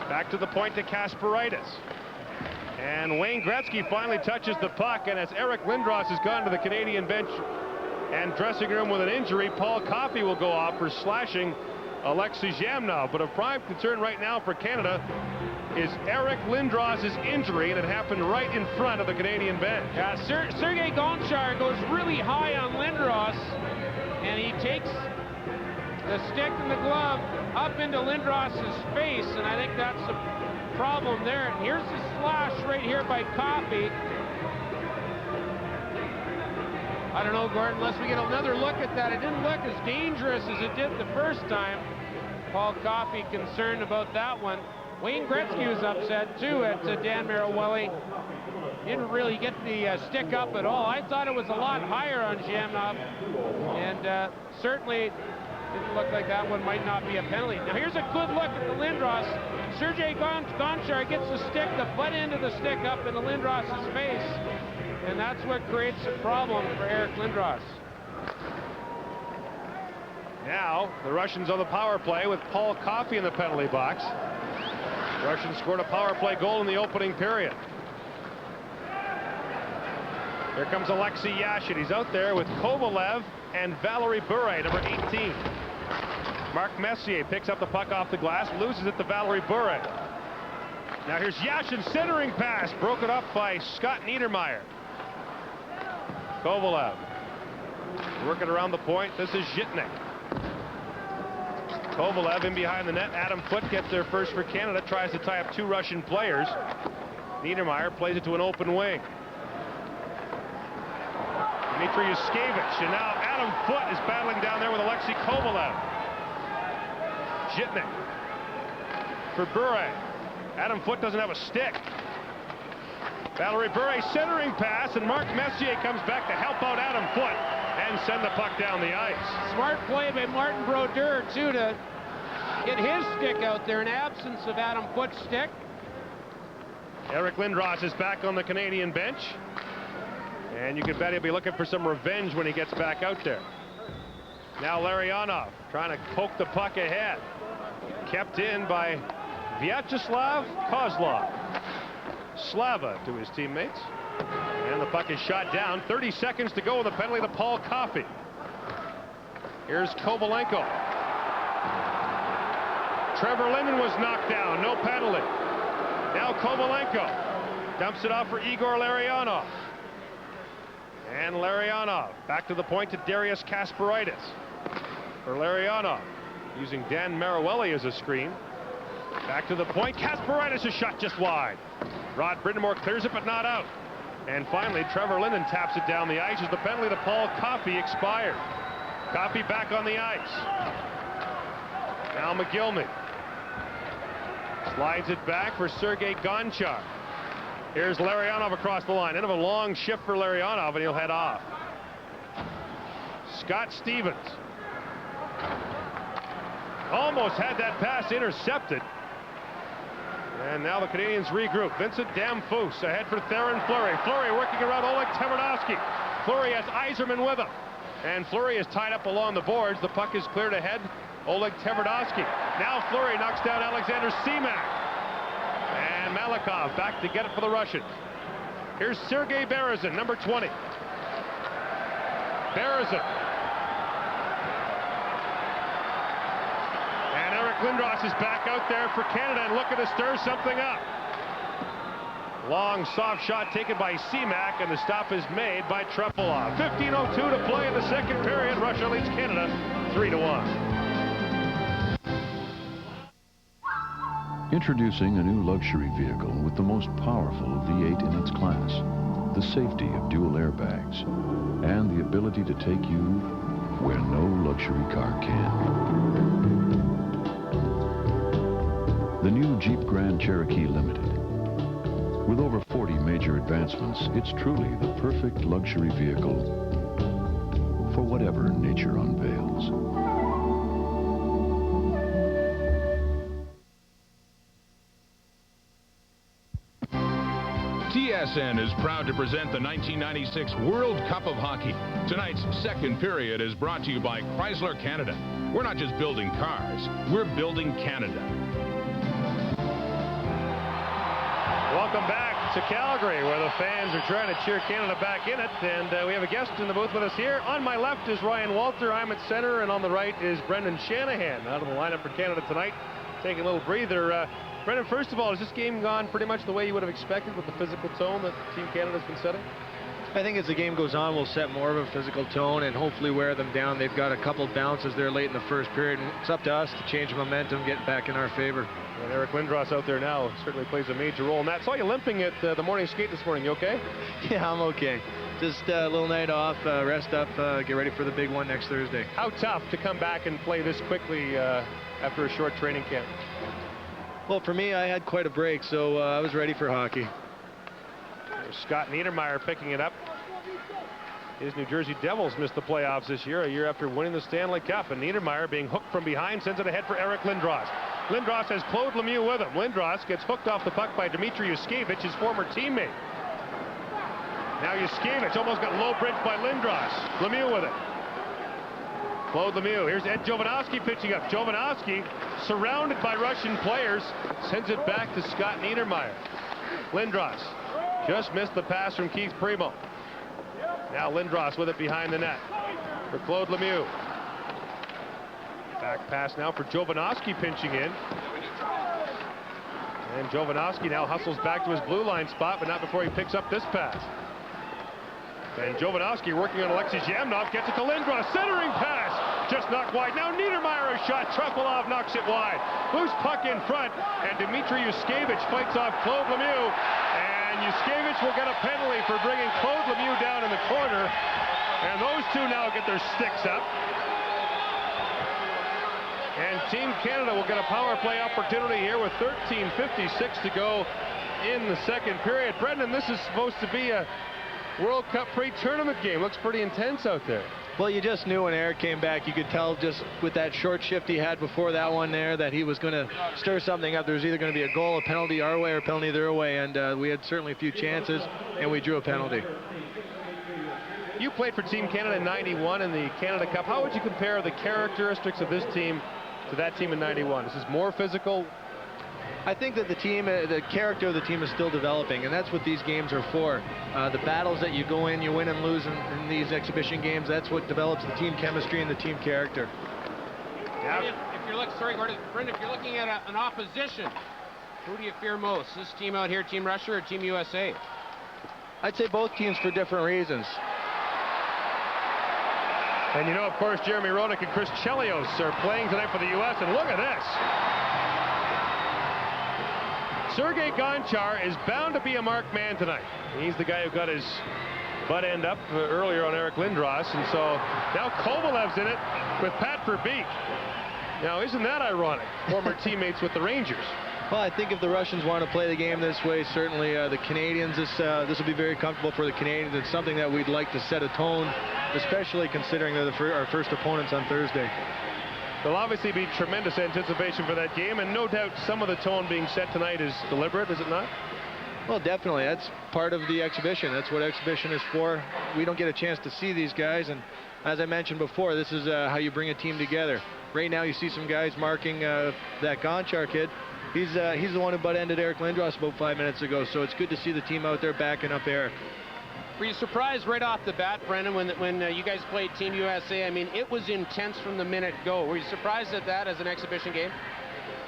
Back to the point to Kasparaitis. And Wayne Gretzky finally touches the puck, and as Eric Lindros has gone to the Canadian bench and dressing room with an injury, Paul Coffey will go off for slashing Alexei Zhamnov. But of prime concern right now for Canada is Eric Lindros' injury, and it happened right in front of the Canadian bench. Yeah, Sergei Gonchar goes really high on Lindros, and he takes the stick and the glove up into Lindros' face, and I think that's the problem there. And here's the slash right here by Coffey. I don't know, Gordon, unless we get another look at that. It didn't look as dangerous as it did the first time. Paul Coffey concerned about that one. Wayne Gretzky was upset too at Dan Marawelli. Didn't really get the stick up at all. I thought it was a lot higher on Zhamnov, and certainly didn't look like that one might not be a penalty. Now here's a good look at the Lindros. Sergei Gonchar gets the stick, the butt end of the stick up into Lindros' face, and that's what creates a problem for Eric Lindros. Now the Russians on the power play with Paul Coffey in the penalty box. The Russians scored a power play goal in the opening period. Here comes Alexei Yashin. He's out there with Kovalev and Valerie Bure, number 18. Mark Messier picks up the puck off the glass, loses it to Valerie Bure. Now here's Yashin's centering pass, broken up by Scott Niedermeyer. Kovalev working around the point. This is Zhitnik. Kovalev in behind the net. Adam Foote gets there first for Canada. Tries to tie up two Russian players. Niedermeyer plays it to an open wing. Dmitry Yushkevich, and now Adam Foote is battling down there with Alexei Kovalev. Zhitnik for Bure. Adam Foote doesn't have a stick. Valerie Bure centering pass, and Marc Messier comes back to help out Adam Foote and send the puck down the ice. Smart play by Martin Brodeur, too, to get his stick out there in absence of Adam Foote's stick. Eric Lindros is back on the Canadian bench. And you can bet he'll be looking for some revenge when he gets back out there. Now Larionov trying to poke the puck ahead. Kept in by Vyacheslav Kozlov. Slava to his teammates. And the puck is shot down. 30 seconds to go with a penalty to Paul Coffey. Here's Kovalenko. Trevor Linden was knocked down. No penalty. Now Kovalenko dumps it off for Igor Larionov. And Larionov back to the point to Darius Kasparaitis. For Larionov, using Dan Marawelli as a screen. Back to the point. Kasparaitis, a shot just wide. Rod Brindamore clears it, but not out. And finally, Trevor Linden taps it down the ice as the penalty to Paul Coffey expired. Coffey back on the ice. Now McGillney slides it back for Sergei Gonchar. Here's Larionov across the line. End of a long shift for Larionov, and he'll head off. Scott Stevens almost had that pass intercepted. And now the Canadians regroup. Vincent Damphousse ahead for Theron Fleury. Fleury working around Oleg Tverdovsky. Fleury has Yzerman with him. And Fleury is tied up along the boards. The puck is cleared ahead. Oleg Tverdovsky. Now Fleury knocks down Alexander Semak. And Malikov back to get it for the Russians. Here's Sergei Berezin, number 20. Berezin. And Eric Lindros is back out there for Canada and looking to stir something up. Long soft shot taken by Semak, and the stop is made by Trepalov. 15:02 to play in the second period. Russia leads Canada 3-1. Introducing a new luxury vehicle with the most powerful V8 in its class, the safety of dual airbags, and the ability to take you where no luxury car can. The new Jeep Grand Cherokee Limited. With over 40 major advancements, it's truly the perfect luxury vehicle for whatever nature unveils. TSN is proud to present the 1996 World Cup of Hockey. Tonight's second period is brought to you by Chrysler Canada. We're not just building cars, we're building Canada. Welcome back to Calgary, where the fans are trying to cheer Canada back in it. And we have a guest in the booth with us here. On my left is Ryan Walter. I'm at center, and on the right is Brendan Shanahan, out of the lineup for Canada tonight. Taking a little breather. Brendan, first of all, has this game gone pretty much the way you would have expected with the physical tone that Team Canada's been setting? I think as the game goes on, we'll set more of a physical tone and hopefully wear them down. They've got a couple bounces there late in the first period, and it's up to us to change momentum, get back in our favor. And Eric Lindros out there now certainly plays a major role in that. Saw you limping at the morning skate this morning. You okay? Yeah, I'm okay. Just a little night off, rest up, get ready for the big one next Thursday. How tough to come back and play this quickly after a short training camp? Well, for me, I had quite a break, so I was ready for hockey. There's Scott Niedermeyer picking it up. His New Jersey Devils missed the playoffs this year, a year after winning the Stanley Cup. And Niedermeyer, being hooked from behind, sends it ahead for Eric Lindros. Lindros has Claude Lemieux with him. Lindros gets hooked off the puck by Dmitry Yushkevich, his former teammate. Now Yushkevich almost got low bridged by Lindros. Lemieux with it. Claude Lemieux. Here's Ed Jovanovski pitching up. Jovanovski, surrounded by Russian players, sends it back to Scott Niedermeyer. Lindros just missed the pass from Keith Primo. Now Lindros with it behind the net for Claude Lemieux. Back pass now for Jovanovski pinching in. And Jovanovski now hustles back to his blue line spot, but not before he picks up this pass. And Jovanovski working on Alexei Zhamnov, gets it to Lindros, centering pass, just knocked wide. Now Niedermayer a shot, Trefilov knocks it wide. Loose puck in front, and Dmitry Yushkevich fights off Claude Lemieux, and Yushkevich will get a penalty for bringing Claude Lemieux down in the corner, and those two now get their sticks up. And Team Canada will get a power play opportunity here with 13:56 to go in the second period. Brendan, this is supposed to be a World Cup pre-tournament game. Looks pretty intense out there. Well, you just knew when Eric came back, you could tell just with that short shift he had before that one there that he was going to stir something up. There was either going to be a goal, a penalty our way, or a penalty their way, and we had certainly a few chances, and we drew a penalty. You played for Team Canada in '91 in the Canada Cup. How would you compare the characteristics of this team to that team in '91? This is more physical. I think that the team, the character of the team is still developing, and that's what these games are for. The battles that you go in, you win and lose in these exhibition games, that's what develops the team chemistry and the team character. Yeah. If you're looking, sorry, Gordon, Brendan, if you're looking at an opposition, who do you fear most? This team out here, Team Russia or Team USA? I'd say both teams for different reasons. And you know, of course, Jeremy Roenick and Chris Chelios are playing tonight for the U.S., and look at this. Sergei Gonchar is bound to be a marked man tonight. He's the guy who got his butt end up earlier on Eric Lindros, and so now Kovalev's in it with Pat Verbeek. Now, isn't that ironic? Former teammates with the Rangers. Well, I think if the Russians want to play the game this way, certainly the Canadians, this will be very comfortable for the Canadians. It's something that we'd like to set a tone, especially considering they're our first opponents on Thursday. There'll obviously be tremendous anticipation for that game, and no doubt some of the tone being set tonight is deliberate, is it not? Well, definitely. That's part of the exhibition. That's what exhibition is for. We don't get a chance to see these guys, and as I mentioned before, this is how you bring a team together. Right now you see some guys marking that Gonchar kid. He's the one who butt-ended Eric Lindros about 5 minutes ago, so it's good to see the team out there backing up Eric. Were you surprised right off the bat, Brendan, when you guys played Team USA? I mean, it was intense from the minute go. Were you surprised at that as an exhibition game?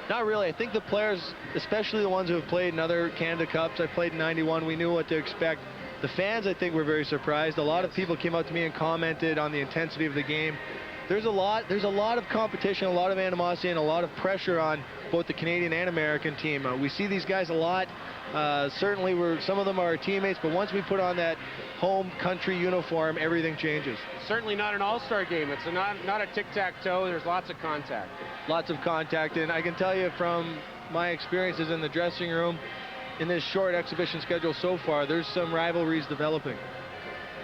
Not really. I think the players, especially the ones who have played in other Canada Cups, I played in '91, we knew what to expect. The fans, I think, were very surprised. A lot of people came up to me and commented on the intensity of the game. There's a lot of competition, a lot of animosity, and a lot of pressure on both the Canadian and American team. We see these guys a lot. Certainly, some of them are our teammates, but once we put on that home country uniform, everything changes. It's certainly not an all-star game. It's not a tic-tac-toe. There's lots of contact. Lots of contact, and I can tell you from my experiences in the dressing room, in this short exhibition schedule so far, there's some rivalries developing.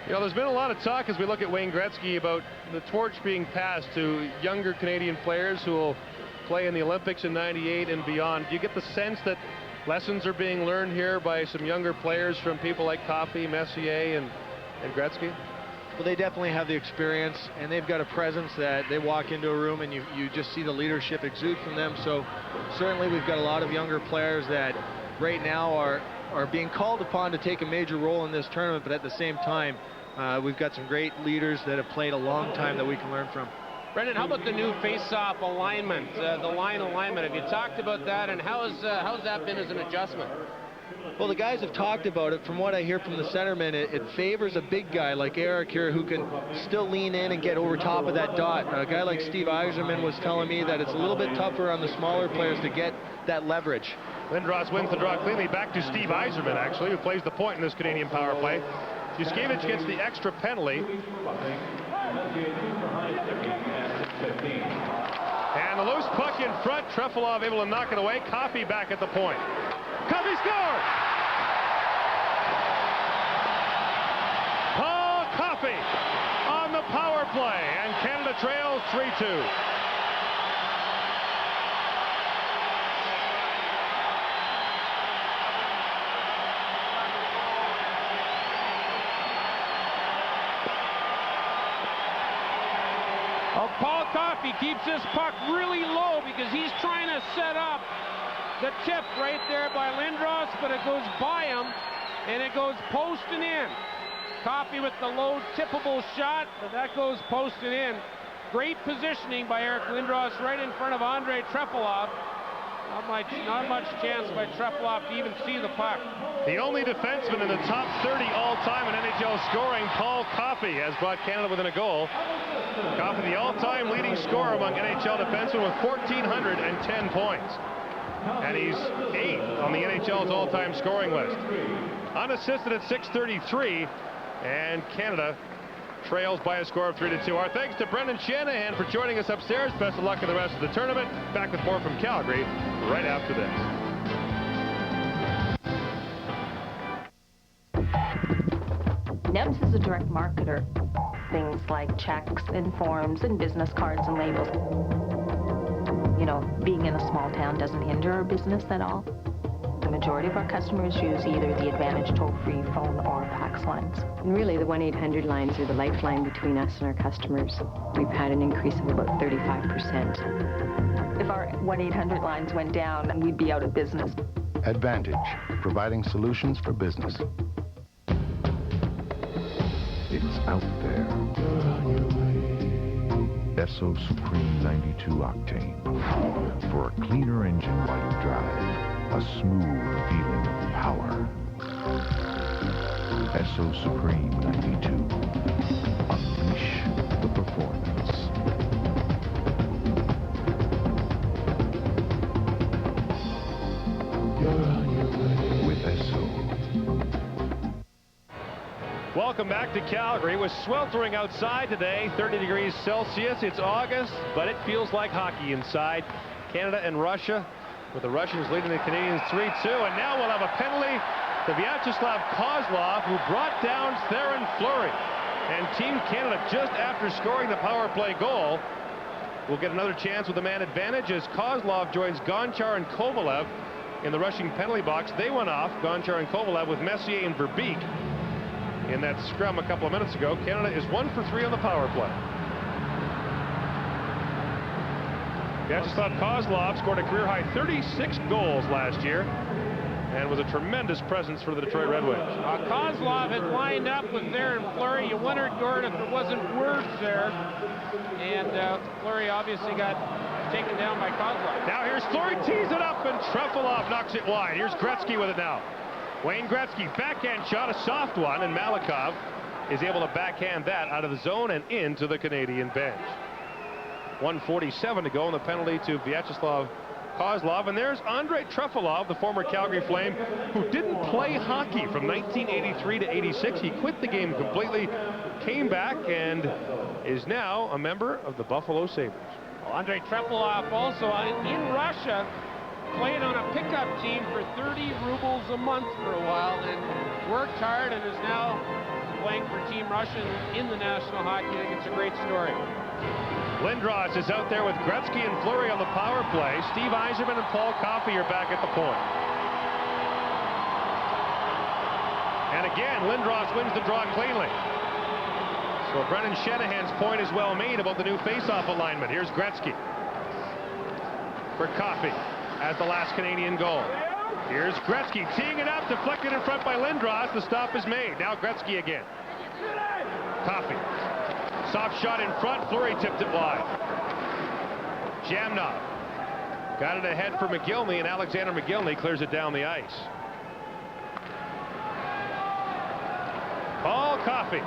You know, there's been a lot of talk as we look at Wayne Gretzky about the torch being passed to younger Canadian players who will play in the Olympics in '98 and beyond. Do you get the sense that lessons are being learned here by some younger players from people like Coffey, Messier, and Gretzky? Well, they definitely have the experience, and they've got a presence that they walk into a room and you just see the leadership exude from them. So certainly we've got a lot of younger players that right now are being called upon to take a major role in this tournament, but at the same time, we've got some great leaders that have played a long time that we can learn from. Brendan, how about the new face-off alignment, the line alignment? Have you talked about that, and how's that been as an adjustment? Well, the guys have talked about it. From what I hear from the centermen, it favors a big guy like Eric here who can still lean in and get over top of that dot. A guy like Steve Yzerman was telling me that it's a little bit tougher on the smaller players to get that leverage. Lindros wins the draw cleanly. Back to Steve Yzerman, actually, who plays the point in this Canadian power play. Yushkevich gets the extra penalty. And a loose puck in front. Trefilov able to knock it away. Coffey back at the point. Coffey scored! Paul Coffey on the power play, and Canada trails 3-2. Paul Coffey keeps this puck really low because he's trying to set up the tip right there by Lindros, but it goes by him, and it goes posting in. Coffey with the low tippable shot, but that goes posting in. Great positioning by Eric Lindros right in front of Andrei Trefilov. Not much chance by Trefilov to even see the puck. The only defenseman in the top 30 all-time in NHL scoring, Paul Coffey, has brought Canada within a goal. Coffey, the all-time leading scorer among NHL defensemen with 1,410 points. And he's 8th on the NHL's all-time scoring list. Unassisted at 633, and Canada trails by a score of 3-2. Our thanks to Brendan Shanahan for joining us upstairs. Best of luck in the rest of the tournament. Back with more from Calgary right after this. NEBS is a direct marketer. Things like checks and forms and business cards and labels. You know, being in a small town doesn't hinder our business at all. The majority of our customers use either the Advantage toll-free phone or fax lines. And really, the 1-800 lines are the lifeline between us and our customers. We've had an increase of about 35%. If our 1-800 lines went down, we'd be out of business. Advantage, providing solutions for business. It's out there. Esso Supreme 92 Octane. For a cleaner engine while you drive. A smooth feeling of power. Esso Supreme 92. Unleash the performance. With Esso. Welcome back to Calgary. It was sweltering outside today, 30 degrees Celsius. It's August, but it feels like hockey inside. Canada and Russia, with the Russians leading the Canadians 3-2. And now we'll have a penalty to Vyacheslav Kozlov, who brought down Theoren Fleury. And Team Canada, just after scoring the power play goal, will get another chance with a man advantage as Kozlov joins Gonchar and Kovalev in the rushing penalty box. They went off, Gonchar and Kovalev, with Messier and Verbeek in that scrum a couple of minutes ago. Canada is 1 for 3 on the power play. Vyacheslav Kozlov scored a career-high 36 goals last year and was a tremendous presence for the Detroit Red Wings. Kozlov had lined up with Theoren Fleury. You wondered, Gordon, if it wasn't words there. And Fleury obviously got taken down by Kozlov. Now here's Fleury, tees it up, and Trefilov knocks it wide. Here's Gretzky with it now. Wayne Gretzky, backhand shot, a soft one, and Malikov is able to backhand that out of the zone and into the Canadian bench. 1:47 to go, and the penalty to Vyacheslav Kozlov. And there's Andrei Trefilov, the former Calgary Flame, who didn't play hockey from 1983 to 86. He quit the game completely, came back, and is now a member of the Buffalo Sabres. Well, Andrei Trefilov also in Russia played on a pickup team for 30 rubles a month for a while and worked hard and is now playing for Team Russia in the National Hockey League. It's a great story. Lindros is out there with Gretzky and Fleury on the power play. Steve Yzerman and Paul Coffey are back at the point. And again, Lindros wins the draw cleanly. So Brendan Shanahan's point is well made about the new face-off alignment. Here's Gretzky for Coffey as the last Canadian goal. Here's Gretzky teeing it up, deflected in front by Lindros. The stop is made. Now Gretzky again. Coffey. Soft shot in front. Fleury tipped it wide. Jamnov got it ahead for McGillney, and Alexander McGillney clears it down the ice. Paul Coffey.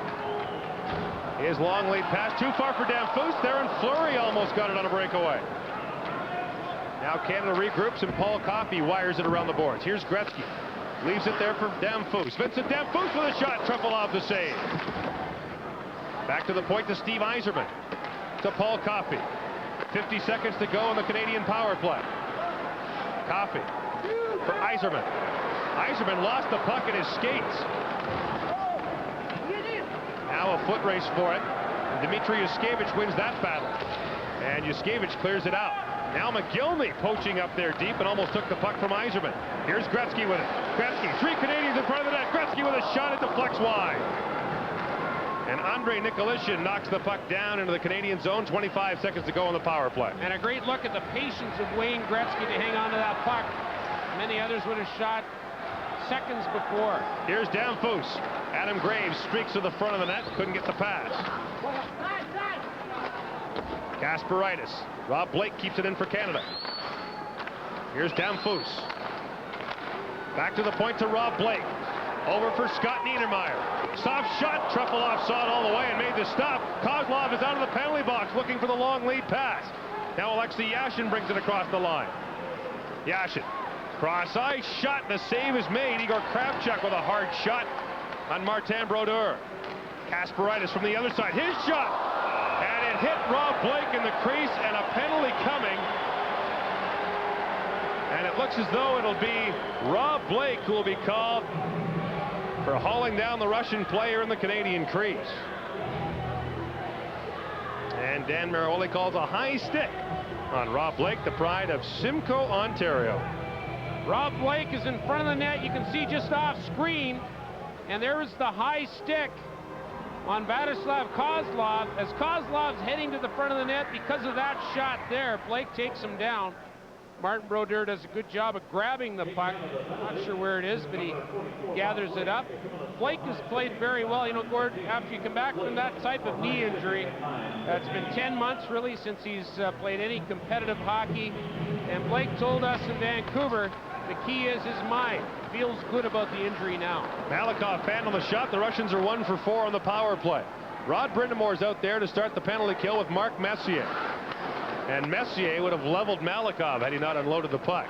His long lead pass too far for Danfus there, and Fleury almost got it on a breakaway. Now Canada regroups, and Paul Coffey wires it around the boards. Here's Gretzky. Leaves it there for Danfus. Vincent Danfus with a shot. Trefilov the save. Back to the point to Steve Yzerman. To Paul Coffey. 50 seconds to go in the Canadian power play. Coffey for Yzerman. Yzerman lost the puck in his skates. Now a foot race for it. Dmitry Yushkevich wins that battle. And Yushkevich clears it out. Now McGillney poaching up there deep and almost took the puck from Yzerman. Here's Gretzky with it. Gretzky, 3 Canadians in front of the net. Gretzky with a shot, it deflects wide. And Andrei Nicolishin knocks the puck down into the Canadian zone. 25 seconds to go on the power play. And a great look at the patience of Wayne Gretzky to hang on to that puck. Many others would have shot seconds before. Here's Danfus. Adam Graves streaks to the front of the net. Couldn't get the pass. Kasparaitis. Rob Blake keeps it in for Canada. Here's Damphus. Back to the point to Rob Blake. Over for Scott Niedermayer. Soft shot. Trefilov saw it all the way and made the stop. Kozlov is out of the penalty box looking for the long lead pass. Now Alexei Yashin brings it across the line. Yashin. Cross ice shot. The save is made. Igor Kravchuk with a hard shot on Martin Brodeur. Kasparaitis from the other side. His shot. And it hit Rob Blake in the crease, and a penalty coming. And it looks as though it'll be Rob Blake who will be called for hauling down the Russian player in the Canadian crease. And Dan Maroli calls a high stick on Rob Blake, the pride of Simcoe, Ontario. Rob Blake is in front of the net. You can see just off screen. And there is the high stick on Vladislav Kozlov. As Kozlov's heading to the front of the net because of that shot there, Blake takes him down. Martin Brodeur does a good job of grabbing the puck. Not sure where it is, but he gathers it up. Blake has played very well. You know, Gord, after you come back from that type of knee injury, it's been 10 months really since he's played any competitive hockey. And Blake told us in Vancouver, the key is his mind. Feels good about the injury now. Malikov fan on the shot. The Russians are 1 for 4 on the power play. Rod Brindamore's out there to start the penalty kill with Mark Messier. And Messier would have leveled Malikov had he not unloaded the puck.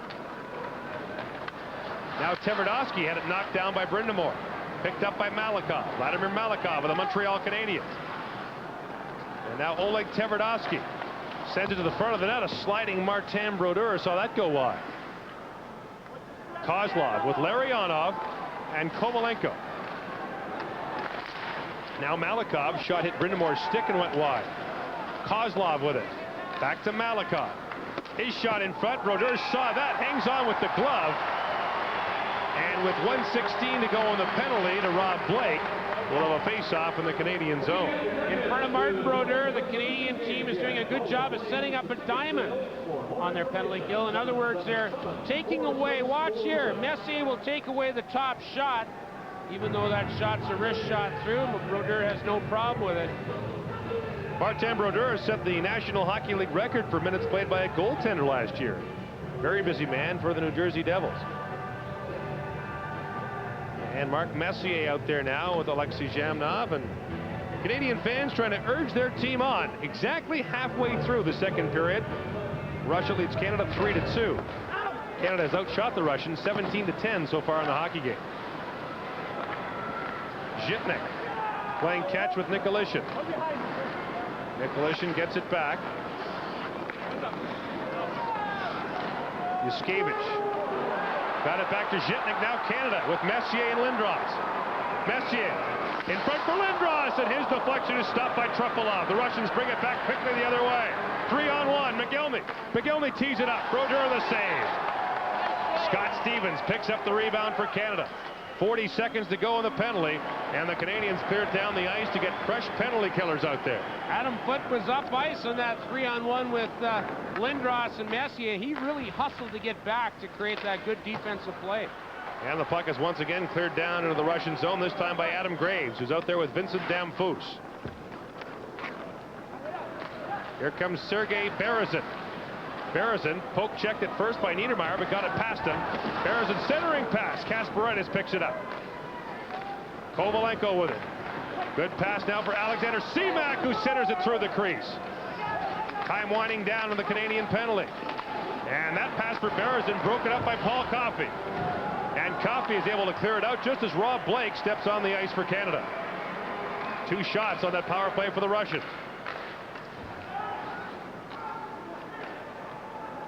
Now Tverdovsky had it knocked down by Brindamore. Picked up by Malikov. Vladimir Malikov of the Montreal Canadiens. And now Oleg Tverdovsky sends it to the front of the net. A sliding Martin Brodeur saw that go wide. Kozlov with Larionov and Kovalenko. Now Malikov shot hit Brindamore's stick and went wide. Kozlov with it. Back to Malikov. His shot in front. Brodeur saw that. Hangs on with the glove. And with 1:16 to go on the penalty to Rob Blake, we'll have a face-off in the Canadian zone. In front of Martin Brodeur, the Canadian team is doing a good job of setting up a diamond on their penalty kill. In other words, they're taking away, watch here, Messier will take away the top shot, even though that shot's a wrist shot through, but Brodeur has no problem with it. Martin Brodeur set the National Hockey League record for minutes played by a goaltender last year. Very busy man for the New Jersey Devils. And Mark Messier out there now with Alexei Zhamnov, and Canadian fans trying to urge their team on. Exactly halfway through the second period, Russia leads Canada 3-2. Canada has outshot the Russians 17-10 so far in the hockey game. Zhitnik playing catch with Nikolishin. Nikolishin gets it back. Yuskevich got it back to Zhitnik. Now Canada with Messier and Lindros. Messier in front for Lindros, and his deflection is stopped by Trefilov. The Russians bring it back quickly the other way. 3-on-1. McGillney tees it up. Brodeur the save. Scott Stevens picks up the rebound for Canada. 40 seconds to go on the penalty, and the Canadians cleared down the ice to get fresh penalty killers out there. Adam Foote was up ice on that 3-on-1 with Lindros and Messier. He really hustled to get back to create that good defensive play. And the puck is once again cleared down into the Russian zone, this time by Adam Graves, who's out there with Vincent Damphus. Here comes Sergei Berezin. Berezin poke checked at first by Niedermayer, but got it past him. Berezin centering pass. Kasparaitis picks it up. Kovalenko with it. Good pass now for Alexander Seamak, who centers it through the crease. Time winding down on the Canadian penalty. And that pass for Berezin broken up by Paul Coffey. And Coffey is able to clear it out just as Rob Blake steps on the ice for Canada. 2 shots on that power play for the Russians.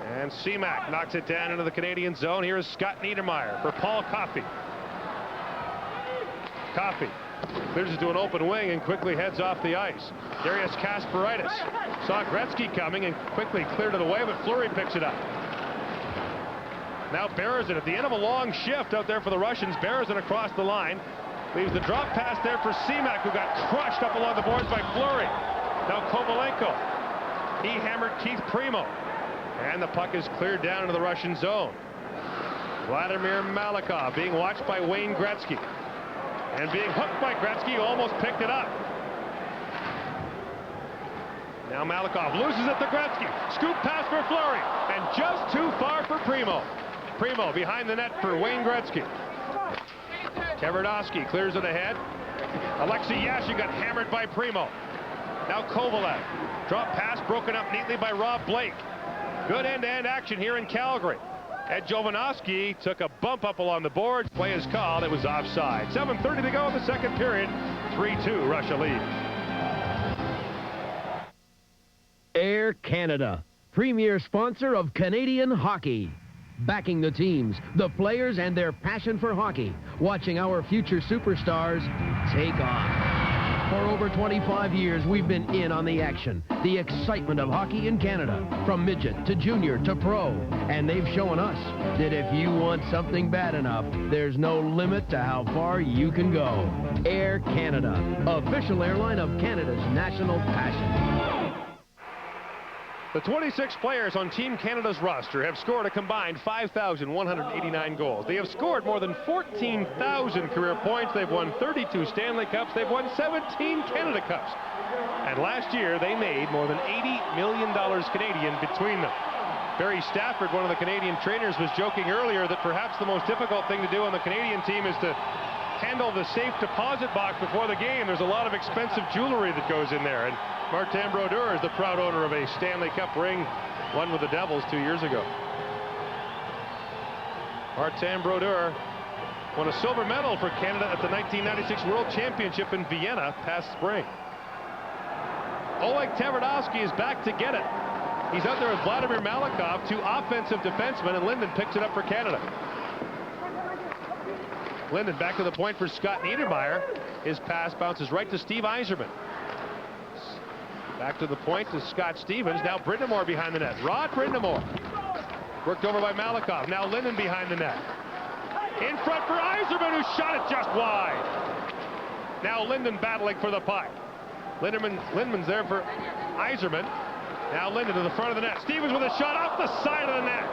And Seamak knocks it down into the Canadian zone. Here is Scott Niedermayer for Paul Coffey. Coffey clears it to an open wing and quickly heads off the ice. Darius Kasparaitis saw Gretzky coming and quickly cleared it away, but Fleury picks it up. Now Berezin at the end of a long shift out there for the Russians. Berezin across the line. Leaves the drop pass there for Seamak, who got crushed up along the boards by Fleury. Now Kovalenko. He hammered Keith Primo. And the puck is cleared down into the Russian zone. Vladimir Malikov being watched by Wayne Gretzky. And being hooked by Gretzky, who almost picked it up. Now Malikov loses it to Gretzky. Scoop pass for Fleury. And just too far for Primo. Primo behind the net for Wayne Gretzky. Tverdovsky clears it ahead. Alexei Yashin got hammered by Primo. Now Kovalev. Drop pass broken up neatly by Rob Blake. Good end-to-end action here in Calgary. Ed Jovanovski took a bump up along the boards. Play is called. It was offside. 7:30 to go in the second period. 3-2 Russia lead. Air Canada, premier sponsor of Canadian hockey. Backing the teams, the players, and their passion for hockey. Watching our future superstars take off. For over 25 years, we've been in on the action. The excitement of hockey in Canada, from midget to junior to pro. And they've shown us that if you want something bad enough, there's no limit to how far you can go. Air Canada, official airline of Canada's national passion. The 26 players on Team Canada's roster have scored a combined 5,189 goals. They have scored more than 14,000 career points. They've won 32 Stanley Cups. They've won 17 Canada Cups. And last year, they made more than $80 million Canadian between them. Barry Stafford, one of the Canadian trainers, was joking earlier that perhaps the most difficult thing to do on the Canadian team is to handle the safe deposit box before the game. There's a lot of expensive jewelry that goes in there. And Martin Brodeur is the proud owner of a Stanley Cup ring, won with the Devils 2 years ago. Martin Brodeur won a silver medal for Canada at the 1996 World Championship in Vienna past spring. Oleg Tverdovsky is back to get it. He's out there with Vladimir Malikov, two offensive defensemen, and Linden picks it up for Canada. Linden back to the point for Scott Niedermayer. His pass bounces right to Steve Yzerman. Back to the point to Scott Stevens. Now Brind'Amour behind the net. Rod Brind'Amour. Worked over by Malikov. Now Linden behind the net. In front for Yzerman, who shot it just wide. Now Linden battling for the puck. Lindman's there for Yzerman. Now Linden to the front of the net. Stevens with a shot off the side of the net.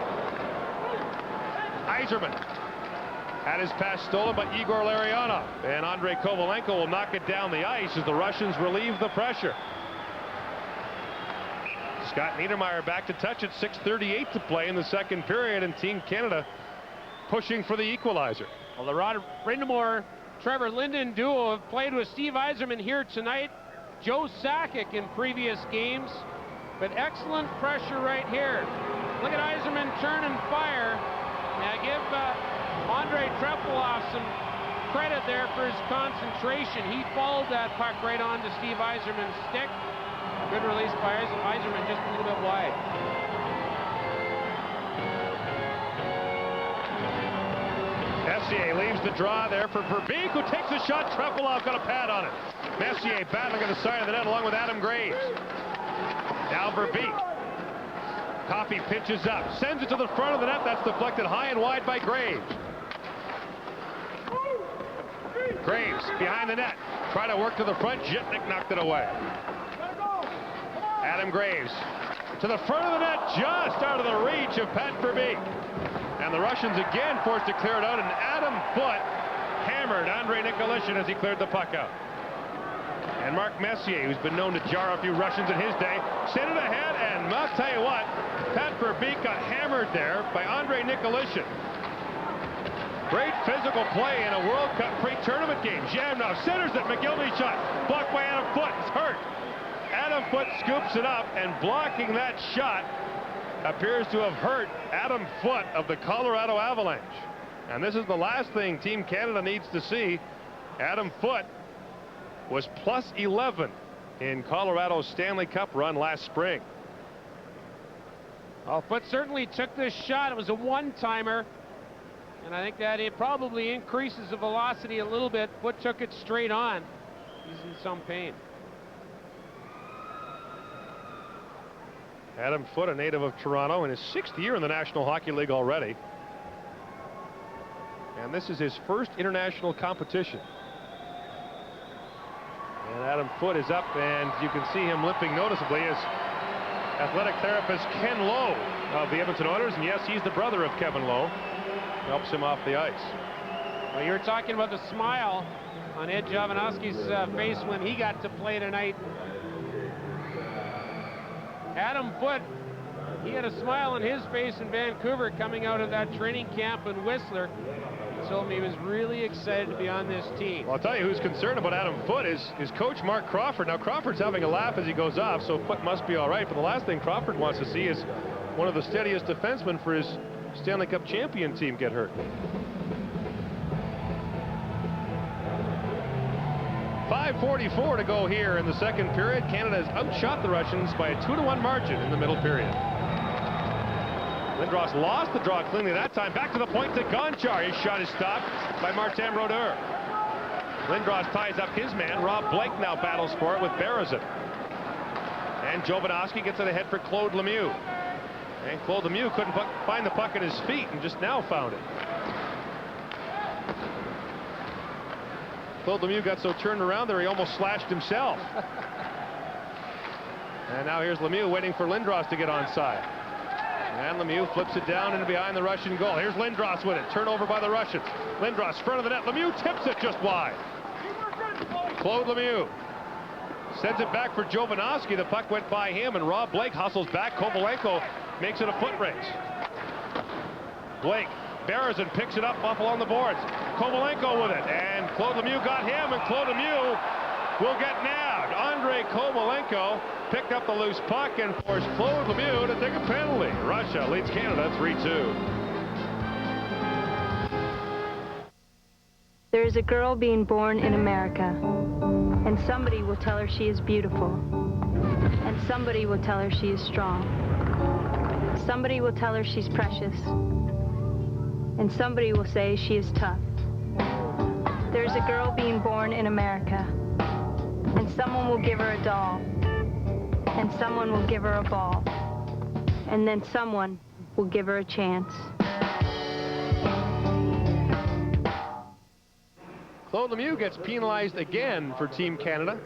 Yzerman had his pass stolen by Igor Larionov. And Andrei Kovalenko will knock it down the ice as the Russians relieve the pressure. Scott Niedermayer back to touch it. 6:38 to play in the second period, and Team Canada pushing for the equalizer. Well, the Rod Brind'Amour, Trevor Linden duo have played with Steve Yzerman here tonight. Joe Sakic in previous games, but excellent pressure right here. Look at Yzerman turn and fire. Now give Andrei Trepilov some credit there for his concentration. He followed that puck right onto Steve Yzerman's stick. Good release by Yzerman, just a little bit wide. Messier leaves the draw there for Verbeek, who takes a shot. Trepilov got a pad on it. Messier battling on the side of the net along with Adam Graves. Now Verbeek. Coffey pitches up, sends it to the front of the net. That's deflected high and wide by Graves. Graves behind the net. Try to work to the front. Jitnik knocked it away. Adam Graves to the front of the net, just out of the reach of Pat Verbeek. And the Russians again forced to clear it out, and Adam Foote hammered Andrei Nikolishin as he cleared the puck out. And Mark Messier, who's been known to jar a few Russians in his day, sent it ahead, and I'll tell you what, Pat Verbeek got hammered there by Andrei Nikolishin. Great physical play in a World Cup pre-tournament game. Zhamnov centers it, McGillney shot, blocked by Adam Foote, it's hurt. Adam Foote scoops it up, and blocking that shot appears to have hurt Adam Foote of the Colorado Avalanche. And this is the last thing Team Canada needs to see. Adam Foote was plus 11 in Colorado's Stanley Cup run last spring. Well, Foote certainly took this shot. It was a one-timer, and I think that it probably increases the velocity a little bit. Foote took it straight on. He's in some pain. Adam Foote, a native of Toronto, in his 6th year in the National Hockey League already. And this is his first international competition. And Adam Foote is up, and you can see him limping noticeably as athletic therapist Ken Lowe of the Edmonton Oilers, and yes, he's the brother of Kevin Lowe, helps him off the ice. Well, you were talking about the smile on Ed Jovanovski's face when he got to play tonight. Adam Foote, he had a smile on his face in Vancouver coming out of that training camp in Whistler. He told me he was really excited to be on this team. Well, I'll tell you who's concerned about Adam Foote is coach Mark Crawford. Now, Crawford's having a laugh as he goes off, so Foote must be all right. But the last thing Crawford wants to see is one of the steadiest defensemen for his Stanley Cup champion team get hurt. 5:44 to go here in the second period. Canada has outshot the Russians by a 2-1 margin in the middle period. Lindros lost the draw cleanly that time. Back to the point to Gonchar. His shot is stopped by Martin Brodeur. Lindros ties up his man. Rob Blake now battles for it with Berezin. And Jovanovski gets it ahead for Claude Lemieux. And Claude Lemieux couldn't find the puck at his feet and just now found it. Claude Lemieux got so turned around there he almost slashed himself. And now here's Lemieux waiting for Lindros to get onside. And Lemieux flips it down and behind the Russian goal. Here's Lindros with it. Turnover by the Russians. Lindros front of the net. Lemieux tips it just wide. Claude Lemieux sends it back for Jovanovski. The puck went by him and Rob Blake hustles back. Kovalenko makes it a foot race. Blake. Berezin picks it up off along the boards. Kovalenko with it. And Claude Lemieux got him. And Claude Lemieux will get nabbed. Andrei Kovalenko picked up the loose puck and forced Claude Lemieux to take a penalty. Russia leads Canada 3-2. There is a girl being born in America, and somebody will tell her she is beautiful, and somebody will tell her she is strong. Somebody will tell her she's precious, and somebody will say she is tough. There's a girl being born in America, and someone will give her a doll, and someone will give her a ball, and then someone will give her a chance. Claude Lemieux gets penalized again for Team Canada.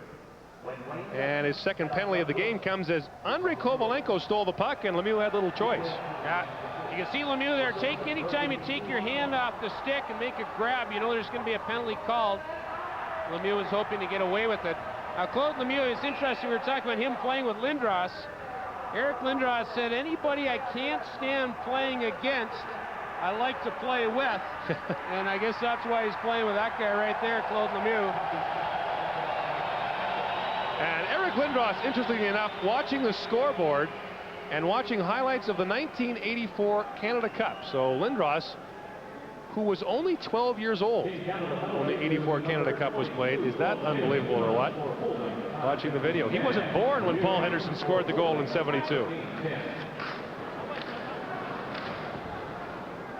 And his second penalty of the game comes as Andrei Kovalenko stole the puck and Lemieux had little choice. Yeah, you can see Lemieux there. Anytime you take your hand off the stick and make a grab, you know there's going to be a penalty called. Lemieux was hoping to get away with it. Claude Lemieux, it's interesting, we were talking about him playing with Lindros. Eric Lindros said, anybody I can't stand playing against, I like to play with. And I guess that's why he's playing with that guy right there, Claude Lemieux. And Eric Lindros, interestingly enough, watching the scoreboard and watching highlights of the 1984 Canada Cup. So Lindros, who was only 12 years old when the 84 Canada Cup was played. Is that unbelievable or what? Watching the video. He wasn't born when Paul Henderson scored the goal in '72.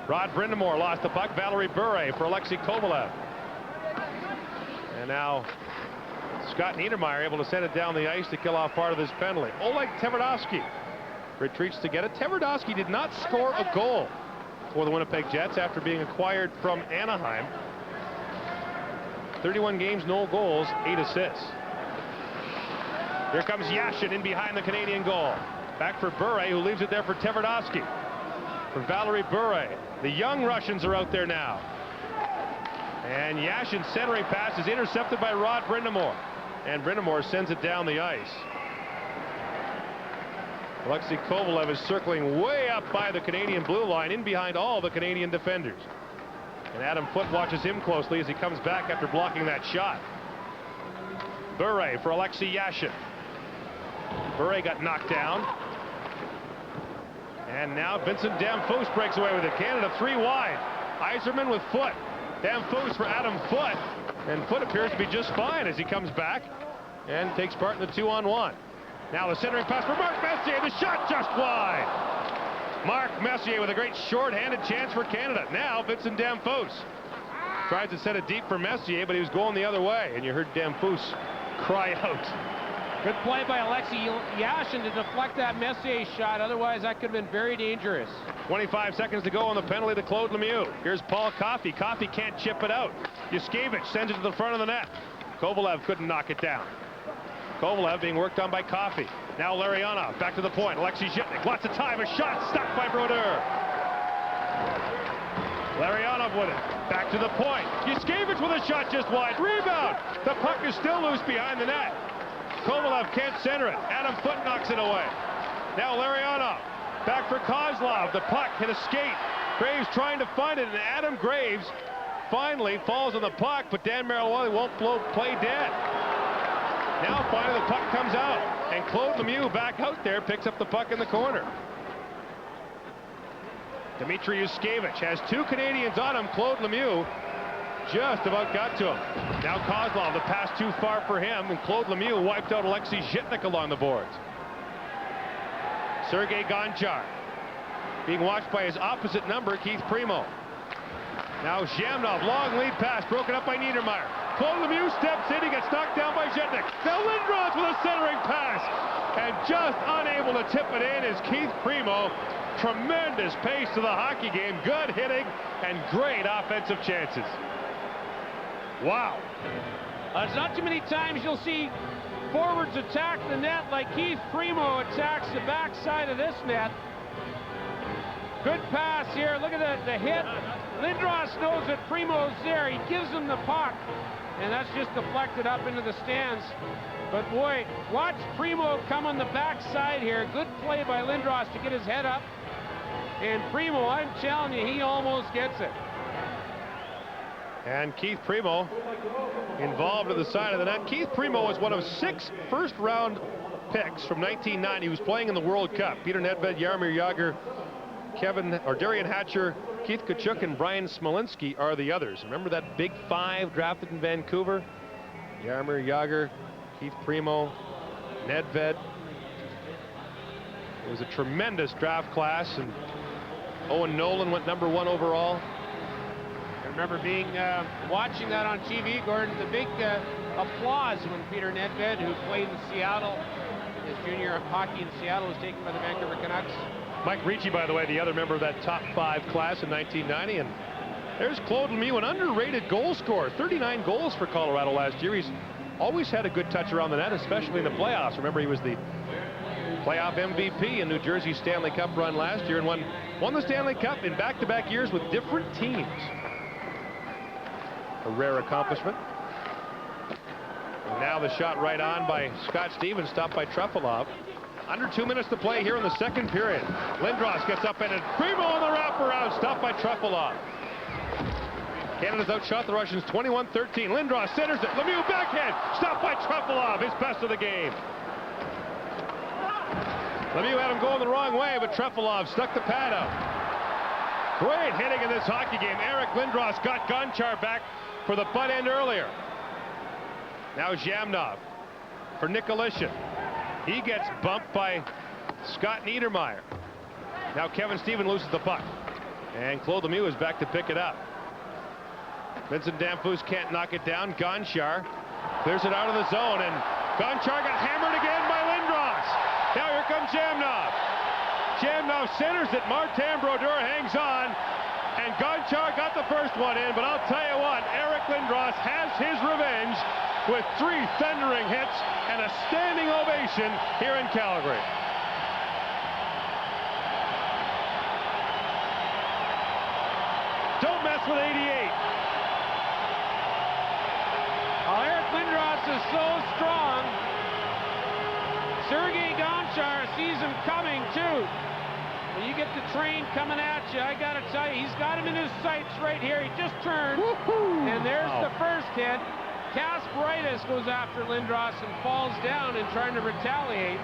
Rod Brindamore lost the puck. Valerie Bure for Alexei Kovalev. And now Scott Niedermayer able to send it down the ice to kill off part of this penalty. Oleg Tverdovsky retreats to get it. Tverdovsky did not score a goal for the Winnipeg Jets after being acquired from Anaheim. 31 games, no goals, 8 assists. Here comes Yashin in behind the Canadian goal. Back for Bure, who leaves it there for Tverdovsky. For Valerie Bure. The young Russians are out there now. And Yashin's centering pass is intercepted by Rod Brindamore. And Brindamore sends it down the ice. Alexei Kovalev is circling way up by the Canadian blue line, in behind all the Canadian defenders. And Adam Foote watches him closely as he comes back after blocking that shot. Bure for Alexei Yashin. Bure got knocked down. And now Vincent Damphousse breaks away with it. Canada 3 wide. Yzerman with Foote. Damphousse for Adam Foote. And Foote appears to be just fine as he comes back and takes part in the 2-on-1. Now the centering pass for Mark Messier. The shot just wide. Mark Messier with a great short-handed chance for Canada. Now Vincent Damphousse tries to set it deep for Messier, but he was going the other way. And you heard Damphousse cry out. Good play by Alexei Yashin to deflect that Messier shot. Otherwise, that could have been very dangerous. 25 seconds to go on the penalty to Claude Lemieux. Here's Paul Coffey. Coffey can't chip it out. Yuskevich sends it to the front of the net. Kovalev couldn't knock it down. Kovalev being worked on by Coffey. Now Larionov back to the point. Alexei Zhitnik, lots of time. A shot stuck by Brodeur. Larionov with it. Back to the point. Yuskevich with a shot just wide. Rebound. The puck is still loose behind the net. Kovalev can't center it. Adam Foote knocks it away. Now Lariano back for Kozlov. The puck hit a skate. Graves trying to find it, and Adam Graves finally falls on the puck, but Dan Marilwali won't play dead. Now finally the puck comes out, and Claude Lemieux back out there picks up the puck in the corner. Dmitry Yushkevich has two Canadians on him. Claude Lemieux just about got to him. Now Kozlov, the pass too far for him, and Claude Lemieux wiped out Alexei Zhitnik along the boards. Sergei Gonchar being watched by his opposite number, Keith Primo. Now Zhamnov, long lead pass, broken up by Niedermeyer. Claude Lemieux steps in, he gets knocked down by Zhitnik. Now Lindros with a centering pass, and just unable to tip it in is Keith Primo. Tremendous pace to the hockey game, good hitting, and great offensive chances. Wow. It's not too many times you'll see forwards attack the net like Keith Primo attacks the backside of this net. Good pass here. Look at the hit. Lindros knows that Primo's there. He gives him the puck, and that's just deflected up into the stands. But boy, watch Primo come on the backside here. Good play by Lindros to get his head up. And Primo, I'm telling you, he almost gets it. And Keith Primo involved at the side of the net. Keith Primo was one of 6 first-round picks from 1990. He was playing in the World Cup. Peter Nedved, Jaromir Jagr, Darian Hatcher, Keith Tkachuk, and Brian Smolinski are the others. Remember that big 5 drafted in Vancouver? Jaromir Jagr, Keith Primo, Nedved. It was a tremendous draft class, and Owen Nolan went #1 overall. I remember watching that on TV, Gordon, the big applause when Peter Nedved, who played in Seattle, his junior hockey in Seattle, was taken by the Vancouver Canucks. Mike Ricci, by the way, the other member of that top 5 class in 1990. And there's Claude Lemieux, an underrated goal scorer. 39 goals for Colorado last year. He's always had a good touch around the net, especially in the playoffs. Remember, he was the playoff MVP in New Jersey's Stanley Cup run last year, and won the Stanley Cup in back-to-back years with different teams. A rare accomplishment. And now the shot right on by Scott Stevens, stopped by Trefilov. Under 2 minutes to play here in the second period. Lindros gets up and Primo on the wraparound, stopped by Trefilov. Canada's outshot the Russians 21-13. Lindros centers it. Lemieux backhand, stopped by Trefilov, his best of the game. Lemieux had him going the wrong way, but Trefilov stuck the pad out. Great hitting in this hockey game. Eric Lindros got Gonchar back for the butt end earlier. Now Zhamnov for Nikolitin. He gets bumped by Scott Niedermeyer. Now Kevin Stephen loses the puck. And Claude Lemieux is back to pick it up. Vincent Damphousse can't knock it down. Gonchar clears it out of the zone, and Gonchar got hammered again by Lindros. Now here comes Zhamnov. Zhamnov centers it. Martin Brodeur hangs on, and Gonchar got the first one in, but I'll tell you what, Eric Lindros has his revenge with 3 thundering hits and a standing ovation here in Calgary. Don't mess with 88. Well, Eric Lindros is so strong. Sergei Gonchar sees him coming, too. When you get the train coming at you, I got to tell you, he's got him in his sights right here. He just turned, and there's the first hit. Kasparaitis goes after Lindros and falls down and trying to retaliate.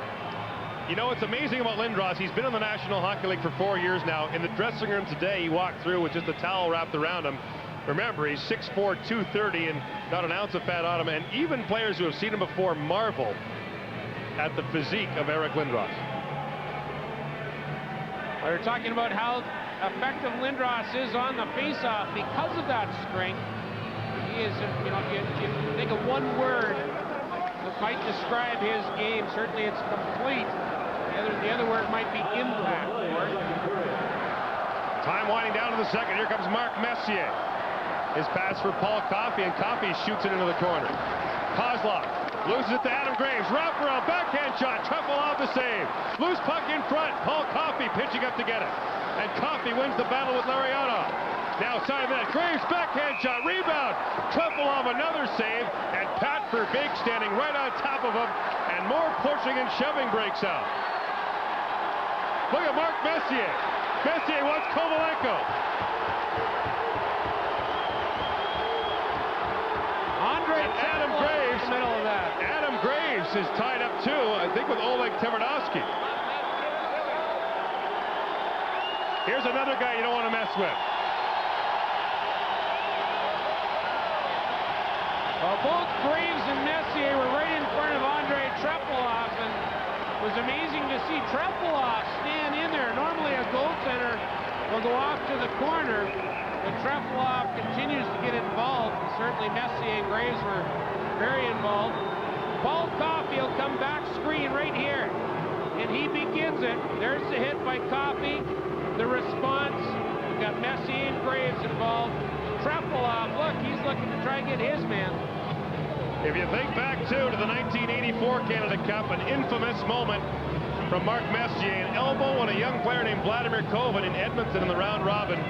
You know, what's amazing about Lindros, he's been in the National Hockey League for 4 years now. In the dressing room today, he walked through with just a towel wrapped around him. Remember, he's 6'4", 230, and not an ounce of fat on him. And even players who have seen him before marvel at the physique of Eric Lindros. We were talking about how effective Lindros is on the faceoff because of that strength. He is, you know, if you think of one word that might describe his game, certainly it's complete. The other word might be impact. Time winding down to the second. Here comes Mark Messier. His pass for Paul Coffey, and Coffey shoots it into the corner. Kozlov loses it to Adam Graves. Wraparound backhand shot. Trefilov the save. Loose puck in front. Paul Coffey pitching up to get it. And Coffey wins the battle with Lariano. Now side of that. Graves backhand shot. Rebound. Trefilov another save. And Pat Verbeek standing right on top of him. And more pushing and shoving breaks out. Look at Mark Messier. Messier wants Kovalenko. And Adam Graves, in the middle of that. Adam Graves is tied up too, I think, with Oleg Tverdovsky. Here's another guy you don't want to mess with. Well, both Graves and Messier were right in front of Andrei Trepalov, and it was amazing to see Trepalov stand in there. Normally a goaltender will go off to the corner, but Trepalov continues to get involved. Certainly Messier and Graves were very involved. Paul Coffey will come back screen right here, and he begins it. There's the hit by Coffey. The response, we've got Messier and Graves involved. Trepalov, look, he's looking to try and get his man. If you think back, too, to the 1984 Canada Cup, an infamous moment from Mark Messier, an elbow on a young player named Vladimir Kovan in Edmonton in the round robin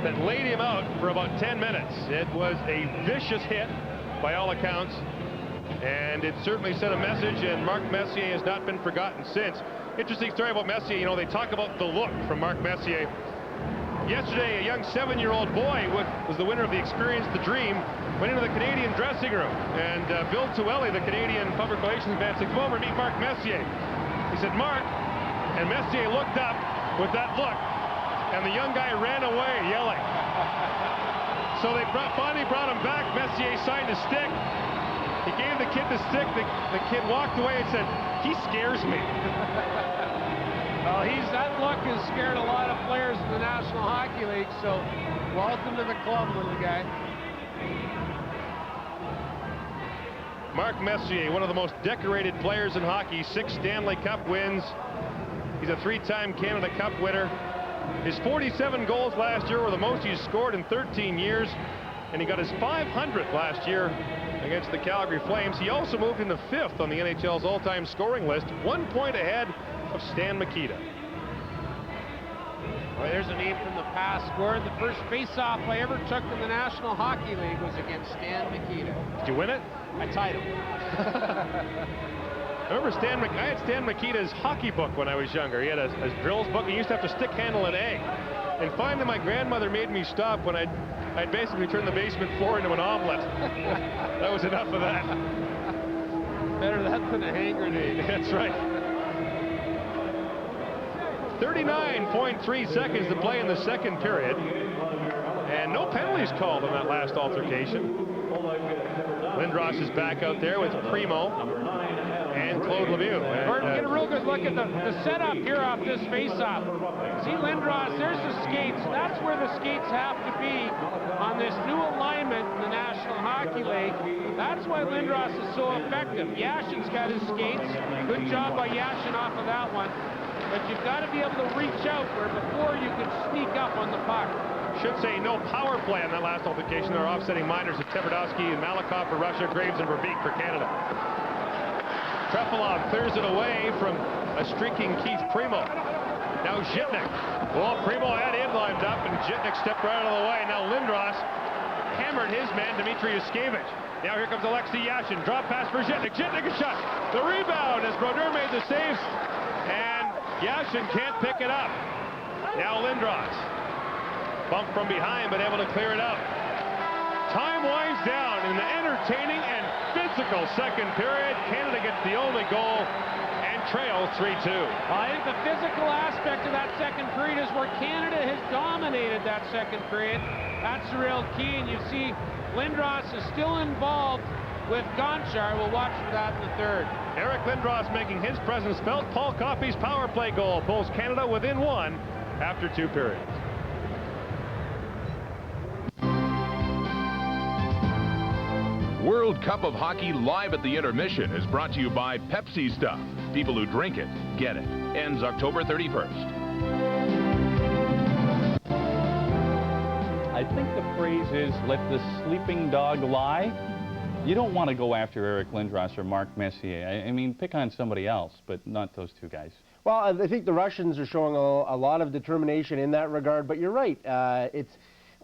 that laid him out for about 10 minutes. It was a vicious hit, by all accounts, and it certainly sent a message, and Mark Messier has not been forgotten since. Interesting story about Messier, you know, they talk about the look from Mark Messier. Yesterday, a young 7-year-old boy was the winner of the Experience the Dream, went into the Canadian dressing room, and Bill Tuelli, the Canadian Public Relations man, said, "Come over and meet Mark Messier." He said, "Mark," and Messier looked up with that look, and the young guy ran away yelling. So they finally brought him back. Messier signed a stick. He gave the kid the stick. The kid walked away and said, "He scares me." Well, that look has scared a lot of players in the National Hockey League, so welcome to the club, little guy. Mark Messier, one of the most decorated players in hockey, 6 Stanley Cup wins. He's a 3-time Canada Cup winner. His 47 goals last year were the most he's scored in 13 years, and he got his 500th last year against the Calgary Flames. He also moved into 5th on the NHL's all-time scoring list, 1 point ahead of Stan Mikita. Well, there's a name from the past. Scored the first face-off I ever took in the National Hockey League was against Stan Mikita. Did you win it? I tied him. I remember I had Stan Mikita's hockey book when I was younger. He had a drills book. He used to have to stick handle an egg. And finally, my grandmother made me stop when I'd basically turned the basement floor into an omelet. That was enough of that. Better that than a hand grenade. That's right. 39.3 seconds to play in the second period. And no penalties called in that last altercation. Lindros is back out there with Primo and Claude Lemieux. Gordon, get a real good look at the setup here off this face-off. See Lindros, there's the skates. That's where the skates have to be on this new alignment in the National Hockey League. That's why Lindros is so effective. Yashin's got his skates. Good job by Yashin off of that one. But you've got to be able to reach out where before you could sneak up on the puck. Should say no power play on that last altercation. They're offsetting minors of Tverdovsky and Malakoff for Russia, Graves and Verbeek for Canada. Trepalov clears it away from a streaking Keith Primo. Now Zhitnik. Well, Primo had him lined up, and Zhitnik stepped right out of the way. Now Lindros hammered his man, Dmitry Yuskevich. Now here comes Alexei Yashin. Drop pass for Zhitnik. Zhitnik a shot. The rebound as Brodeur made the saves, and Yashin can't pick it up. Now Lindros. Bump from behind, but able to clear it up. Time winds down in the entertaining and physical second period. Canada gets the only goal and trails 3-2. I think the physical aspect of that second period is where Canada has dominated that second period. That's the real key, and you see Lindros is still involved with Gonchar. We'll watch for that in the third. Eric Lindros making his presence felt. Paul Coffey's power play goal pulls Canada within 1 after 2 periods. World Cup of Hockey live at the intermission is brought to you by Pepsi Stuff. People who drink it, get it. Ends October 31st. I think the phrase is, let the sleeping dog lie. You don't want to go after Eric Lindros or Mark Messier. I mean, pick on somebody else, but not those two guys. Well, I think the Russians are showing a lot of determination in that regard, but you're right.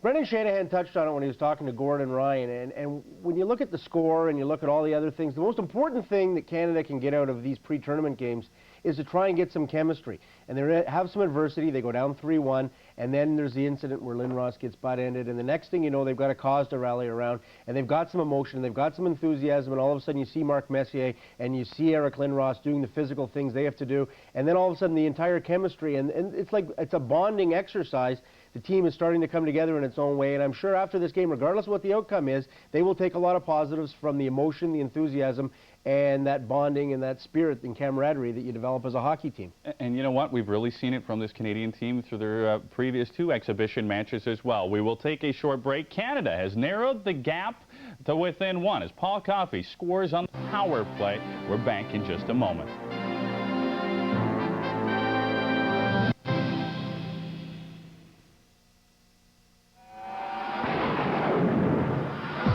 Brendan Shanahan touched on it when he was talking to Gordon Ryan, and when you look at the score and you look at all the other things, the most important thing that Canada can get out of these pre-tournament games is to try and get some chemistry. And they have some adversity. They go down 3-1, and then there's the incident where Lynn Ross gets butt-ended, and the next thing you know, they've got a cause to rally around, and they've got some emotion, they've got some enthusiasm, and all of a sudden you see Mark Messier and you see Eric Lindros doing the physical things they have to do, and then all of a sudden the entire chemistry, and it's like it's a bonding exercise. The team is starting to come together in its own way, and I'm sure after this game, regardless of what the outcome is, they will take a lot of positives from the emotion, the enthusiasm, and that bonding and that spirit and camaraderie that you develop as a hockey team. And you know what? We've really seen it from this Canadian team through their previous 2 exhibition matches as well. We will take a short break. Canada has narrowed the gap to within 1 as Paul Coffey scores on the power play. We're back in just a moment.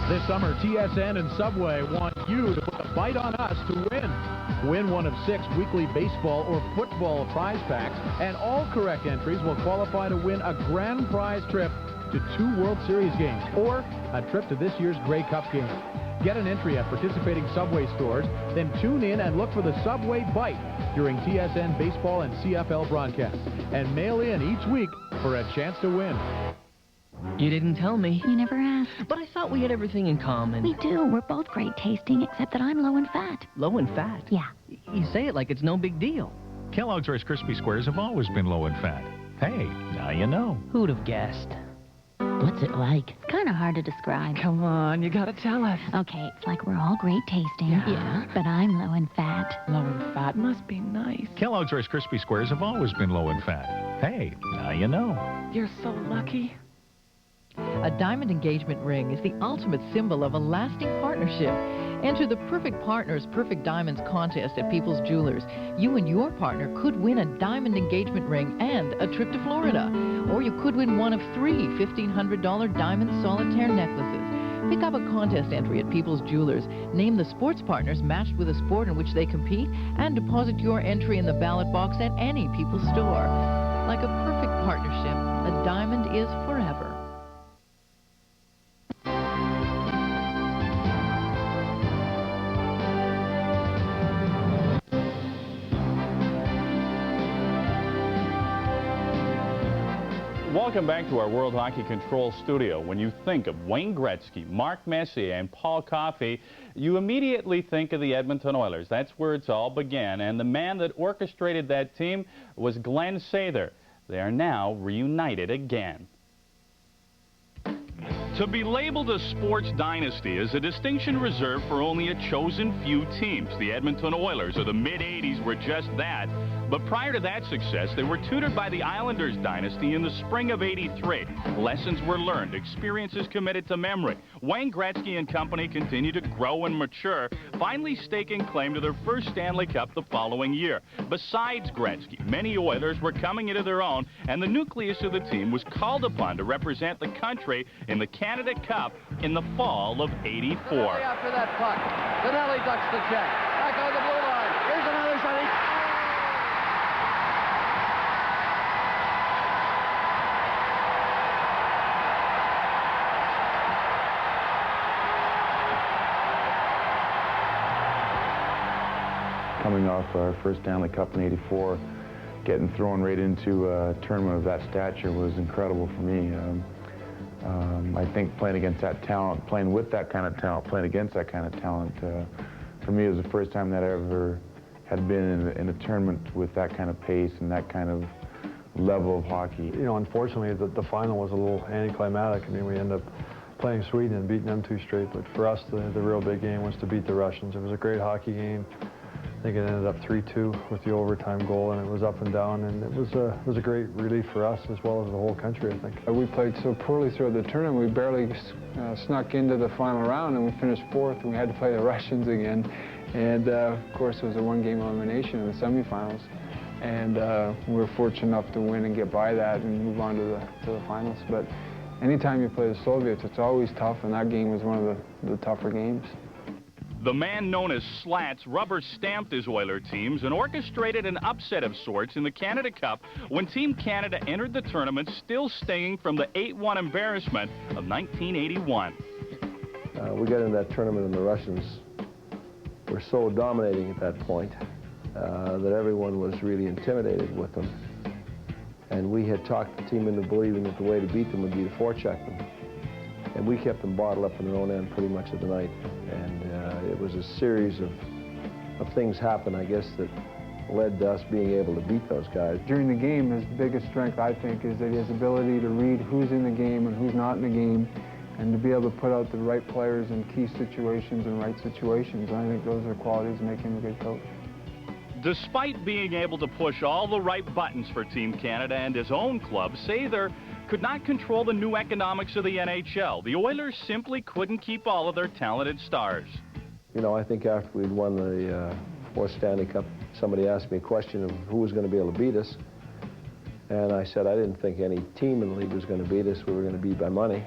This summer, TSN and Subway want you to put a bite on us to win. Win one of 6 weekly baseball or football prize packs, and all correct entries will qualify to win a grand prize trip to 2 World Series games or a trip to this year's Grey Cup game. Get an entry at participating Subway stores, then tune in and look for the Subway Bite during TSN baseball and CFL broadcasts, and mail in each week for a chance to win. You didn't tell me. You never asked. But I thought we had everything in common. We do. We're both great tasting, except that I'm low in fat. Low in fat? Yeah. You say it like it's no big deal. Kellogg's Rice Krispie Squares have always been low in fat. Hey, now you know. Who'd have guessed? What's it like? It's kind of hard to describe. Come on, you gotta tell us. Okay, it's like we're all great tasting. Yeah. But I'm low in fat. Low in fat must be nice. Kellogg's Rice Krispie Squares have always been low in fat. Hey, now you know. You're so lucky. A diamond engagement ring is the ultimate symbol of a lasting partnership. Enter the Perfect Partners Perfect Diamonds contest at People's Jewelers. You and your partner could win a diamond engagement ring and a trip to Florida. Or you could win one of 3 $1,500 diamond solitaire necklaces. Pick up a contest entry at People's Jewelers. Name the sports partners matched with a sport in which they compete, and deposit your entry in the ballot box at any People's store. Like a perfect partnership, a diamond is forever. Welcome back to our World Hockey Control studio. When you think of Wayne Gretzky, Mark Messier, and Paul Coffey, you immediately think of the Edmonton Oilers. That's where it's all began. And the man that orchestrated that team was Glenn Sather. They are now reunited again. To be labeled a sports dynasty is a distinction reserved for only a chosen few teams. The Edmonton Oilers of the mid-'80s were just that. But prior to that success, they were tutored by the Islanders dynasty in the spring of '83. Lessons were learned, experiences committed to memory. Wayne Gretzky and company continued to grow and mature, finally staking claim to their first Stanley Cup the following year. Besides Gretzky, many Oilers were coming into their own, and the nucleus of the team was called upon to represent the country in the Canada Cup in the fall of '84. After that puck, Danelli ducks the check. Back on the blue line. Here's another shot. Coming off our first Stanley Cup in '84, getting thrown right into a tournament of that stature was incredible for me. I think playing against that talent, playing with that kind of talent, playing against that kind of talent, for me it was the first time that I ever had been in a tournament with that kind of pace and that kind of level of hockey. You know, unfortunately, the final was a little anticlimactic. I mean, we ended up playing Sweden and beating them 2 straight, but for us, the real big game was to beat the Russians. It was a great hockey game. I think it ended up 3-2 with the overtime goal, and it was up and down, and it was a great relief for us as well as the whole country, I think. We played so poorly throughout the tournament, we barely snuck into the final round, and we finished 4th, and we had to play the Russians again. And of course, it was a 1-game elimination in the semifinals, and we were fortunate enough to win and get by that and move on to the finals. But anytime you play the Soviets, it's always tough, and that game was one of the tougher games. The man known as Slats rubber-stamped his Oiler teams and orchestrated an upset of sorts in the Canada Cup when Team Canada entered the tournament still stinging from the 8-1 embarrassment of 1981. We got into that tournament and the Russians were so dominating at that point. that everyone was really intimidated with them. And we had talked the team into believing that the way to beat them would be to forecheck them. And we kept them bottled up in their own end pretty much of the night. And it was a series of things happen, I guess, that led to us being able to beat those guys. During the game, his biggest strength, I think, is that he has the ability to read who's in the game and who's not in the game, and to be able to put out the right players in key situations and right situations. And I think those are qualities that make him a good coach. Despite being able to push all the right buttons for Team Canada and his own club, Sather could not control the new economics of the NHL. The Oilers simply couldn't keep all of their talented stars. You know, I think after we'd won the fourth Stanley Cup, somebody asked me a question of who was going to be able to beat us. And I said I didn't think any team in the league was going to beat us. We were going to beat by money.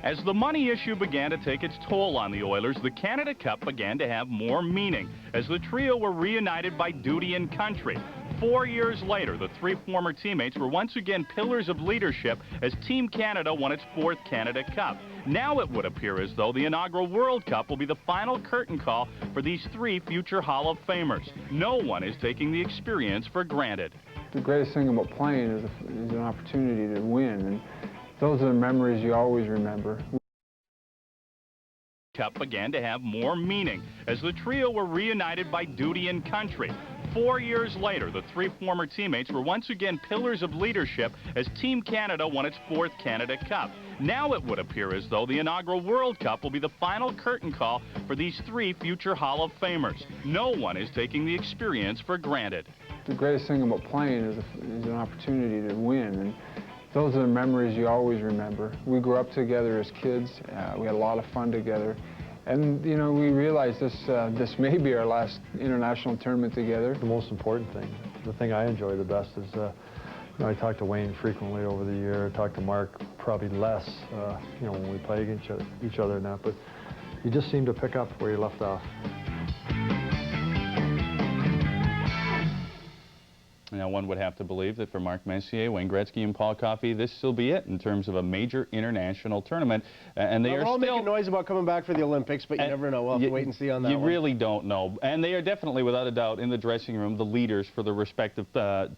As the money issue began to take its toll on the Oilers, the Canada Cup began to have more meaning as the trio were reunited by duty and country. 4 years later, the three former teammates were once again pillars of leadership as Team Canada won its fourth Canada Cup. Now it would appear as though the inaugural World Cup will be the final curtain call for these three future Hall of Famers. No one is taking the experience for granted. The greatest thing about playing is an opportunity to win, and those are the memories you always remember. Cup began to have more meaning as the trio were reunited by duty and country. 4 years later, the three former teammates were once again pillars of leadership as Team Canada won its fourth Canada Cup. Now it would appear as though the inaugural World Cup will be the final curtain call for these three future Hall of Famers. No one is taking the experience for granted. The greatest thing about playing is an opportunity to win, and those are the memories you always remember. We grew up together as kids. We had a lot of fun together. And, you know, we realized this may be our last international tournament together. The most important thing, the thing I enjoy the best is, you know, I talk to Wayne frequently over the year. I talk to Mark probably less, you know, when we play against each other and that. But you just seem to pick up where you left off. Now, one would have to believe that for Mark Messier, Wayne Gretzky, and Paul Coffey, this will be it in terms of a major international tournament. And they are all still making noise about coming back for the Olympics, but you never know. We'll have to wait and see on that You one. really don't know. And they are definitely, without a doubt, in the dressing room, the leaders for the respective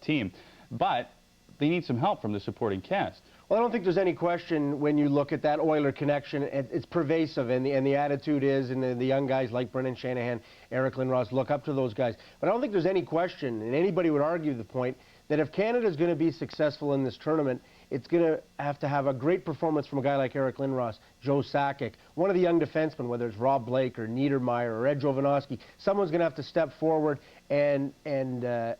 team. But they need some help from the supporting cast. Well, I don't think there's any question when you look at that Oiler connection. It's pervasive, and the attitude is, and the young guys like Brendan Shanahan, Eric Lindros, look up to those guys. But I don't think there's any question, and anybody would argue the point, that if Canada's going to be successful in this tournament, it's going to have a great performance from a guy like Eric Lindros, Joe Sakic, one of the young defensemen, whether it's Rob Blake or Niedermeyer or Ed Jovanovski. Someone's going to have to step forward and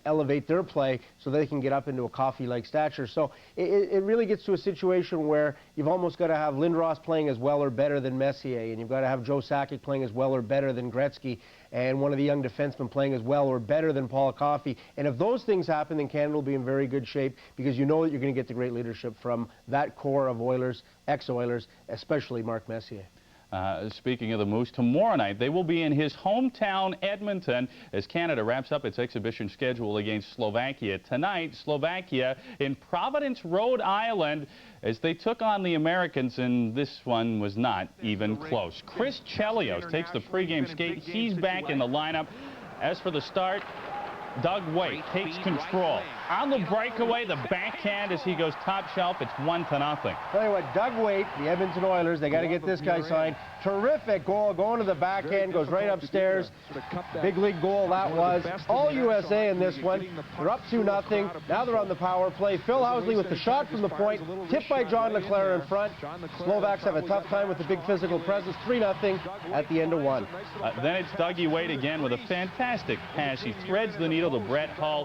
elevate their play so they can get up into a Coffey-like stature. So it really gets to a situation where you've almost got to have Lindros playing as well or better than Messier, and you've got to have Joe Sakic playing as well or better than Gretzky, and one of the young defensemen playing as well or better than Paul Coffey. And if those things happen, then Canada will be in very good shape, because you know that you're going to get the great leadership from that core of Oilers, ex-Oilers, especially Mark Messier. Speaking of the Moose, tomorrow night they will be in his hometown Edmonton as Canada wraps up its exhibition schedule against Slovakia. Tonight, Slovakia in Providence, Rhode Island, as they took on the Americans, and this one was not even close. Chris Chelios takes the pregame skate. He's back in the lineup. As for the start, Doug Waite takes control. On the breakaway, the backhand as he goes top shelf. It's 1-0. Tell you what, Doug Waite, the Edmonton Oilers, they got to get this guy signed. Terrific goal, going to the backhand, goes right upstairs. Big league goal that was. All USA in this one. They're up 2-0. Now they're on the power play. Phil Housley with the shot from the point, tipped by John LeClaire in front. Slovaks have a tough time with the big physical presence. 3-0 at the end of one. Then it's Dougie Waite again with a fantastic pass. He threads the needle to Brett Hull,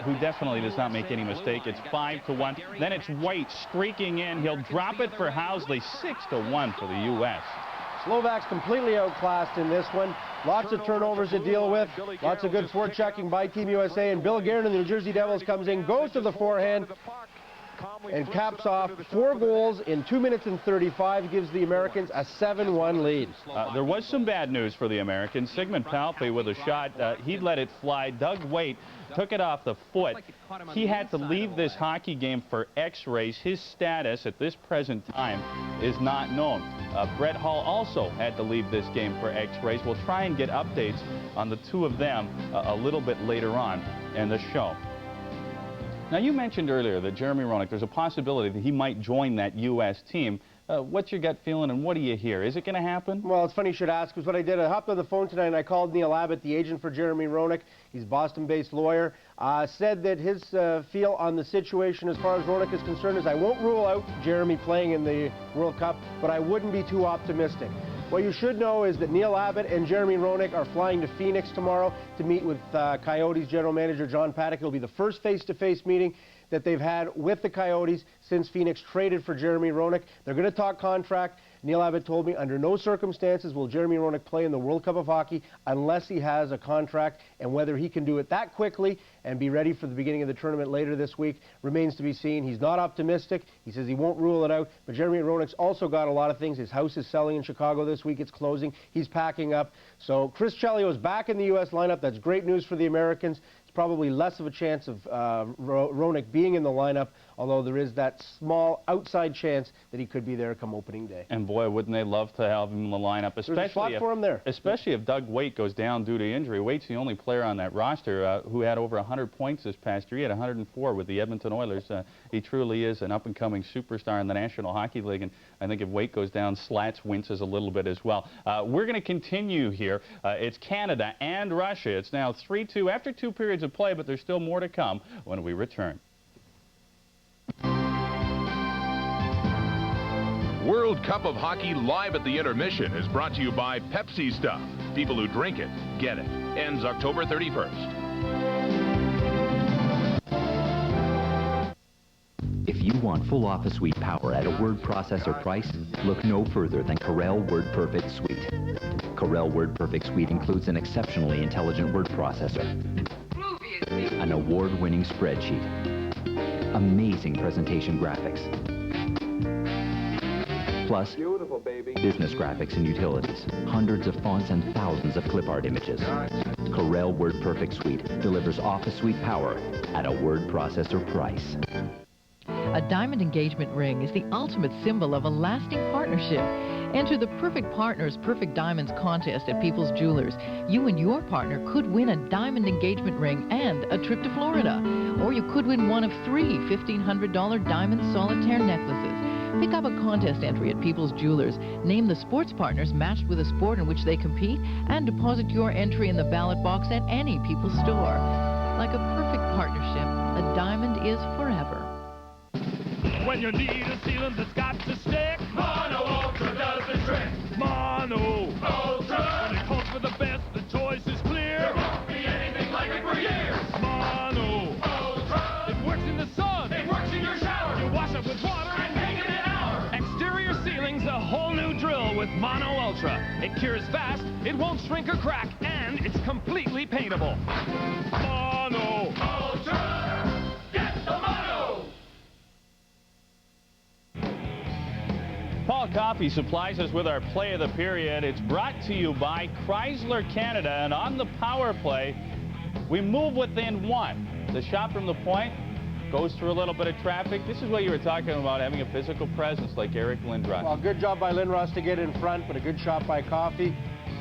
who definitely does not make any mistake. It's 5-1. Then it's Waite streaking in. He'll drop it for Housley. 6-1 for the U.S. Slovaks completely outclassed in this one. Lots of turnovers to deal with. Lots of good forechecking by Team USA. And Bill Guerin of the New Jersey Devils comes in, goes to the forehand, and caps off 4 goals in 2 minutes and 35, gives the Americans a 7-1 lead. There was some bad news for the Americans. Sigmund Palpe with a shot, he let it fly. Doug Waite took it off the foot. He had to leave this hockey game for x-rays. His status at this present time is not known. Brett Hall also had to leave this game for x-rays. We'll try and get updates on the two of them a little bit later on in the show. Now, you mentioned earlier that Jeremy Roenick, there's a possibility that he might join that U.S. team. What's your gut feeling, and what do you hear? Is it going to happen? Well, it's funny you should ask, because what I did, I hopped on the phone tonight and I called Neil Abbott, the agent for Jeremy Roenick. He's a Boston-based lawyer. Said that his feel on the situation as far as Roenick is concerned is I won't rule out Jeremy playing in the World Cup, but I wouldn't be too optimistic. What you should know is that Neil Abbott and Jeremy Roenick are flying to Phoenix tomorrow to meet with Coyotes general manager John Paddock. It'll be the first face-to-face meeting that they've had with the Coyotes since Phoenix traded for Jeremy Roenick. They're going to talk contract. Neil Abbott told me under no circumstances will Jeremy Roenick play in the World Cup of Hockey unless he has a contract, and whether he can do it that quickly and be ready for the beginning of the tournament later this week remains to be seen. He's not optimistic. He says he won't rule it out, but Jeremy Roenick's also got a lot of things. His house is selling in Chicago this week. It's closing. He's packing up. So Chris Chelios back in the U.S. lineup. That's great news for the Americans. It's probably less of a chance of Roenick being in the lineup, although there is that small outside chance that he could be there come opening day. And boy, wouldn't they love to have him in the lineup, especially if Doug Waite goes down due to injury. Waite's the only player on that roster who had over 100 points this past year. He had 104 with the Edmonton Oilers. He truly is an up-and-coming superstar in the National Hockey League, and I think if Waite goes down, Slats winces a little bit as well. We're going to continue here. It's Canada and Russia. It's now 3-2 after 2 periods of play, but there's still more to come when we return. World Cup of Hockey live at the intermission is brought to you by Pepsi Stuff. People who drink it, get it. Ends October 31st. If you want full office suite power at a word processor price, look no further than Corel WordPerfect Suite. Corel WordPerfect Suite includes an exceptionally intelligent word processor, an award-winning spreadsheet, amazing presentation graphics, plus business graphics and utilities, hundreds of fonts and thousands of clip art images. Corel WordPerfect Suite delivers office suite power at a word processor price. A diamond engagement ring is the ultimate symbol of a lasting partnership. Enter the Perfect Partners Perfect Diamonds contest at People's Jewelers. You and your partner could win a diamond engagement ring and a trip to Florida. Or you could win one of 3 $1,500 diamond solitaire necklaces. Pick up a contest entry at People's Jewelers. Name the sports partners matched with a sport in which they compete, and deposit your entry in the ballot box at any People's store. Like a perfect partnership, a diamond is forever. When you need a sealant that's got to stick, Mono Ultra does the trick. Mono Ultra. When it calls for the best, the choice is clear. There won't be anything like it for years. Mono Ultra. It works in the sun. It works in your shower. You wash up with water and make it an hour. Exterior ceiling's a whole new drill with Mono Ultra. It cures fast, it won't shrink or crack, and it's completely paintable. Mono Ultra. Get the Mono. Paul Coffey supplies us with our play of the period. It's brought to you by Chrysler Canada, and on the power play, we move within 1. The shot from the point goes through a little bit of traffic. This is what you were talking about, having a physical presence like Eric Lindros. Well, good job by Lindros to get in front, but a good shot by Coffey.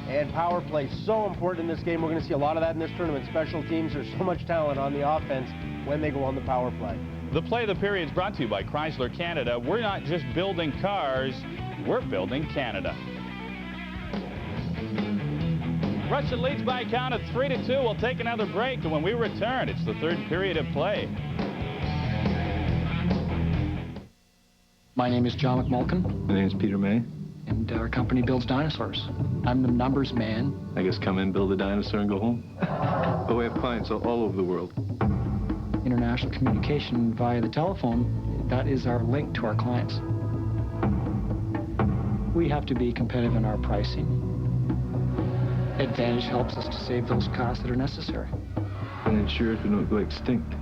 And power play, so important in this game. We're going to see a lot of that in this tournament. Special teams, there's so much talent on the offense when they go on the power play. The play of the period is brought to you by Chrysler Canada. We're not just building cars, we're building Canada. Russia leads by a count of 3-2. We'll take another break, and when we return, it's the 3rd period of play. My name is John McMulkin. My name is Peter May. And our company builds dinosaurs. I'm the numbers man. I guess come in, build a dinosaur, and go home. But we have clients all over the world. International communication via the telephone, that is our link to our clients. We have to be competitive in our pricing. Advantage helps us to save those costs that are necessary. And ensures we don't go extinct.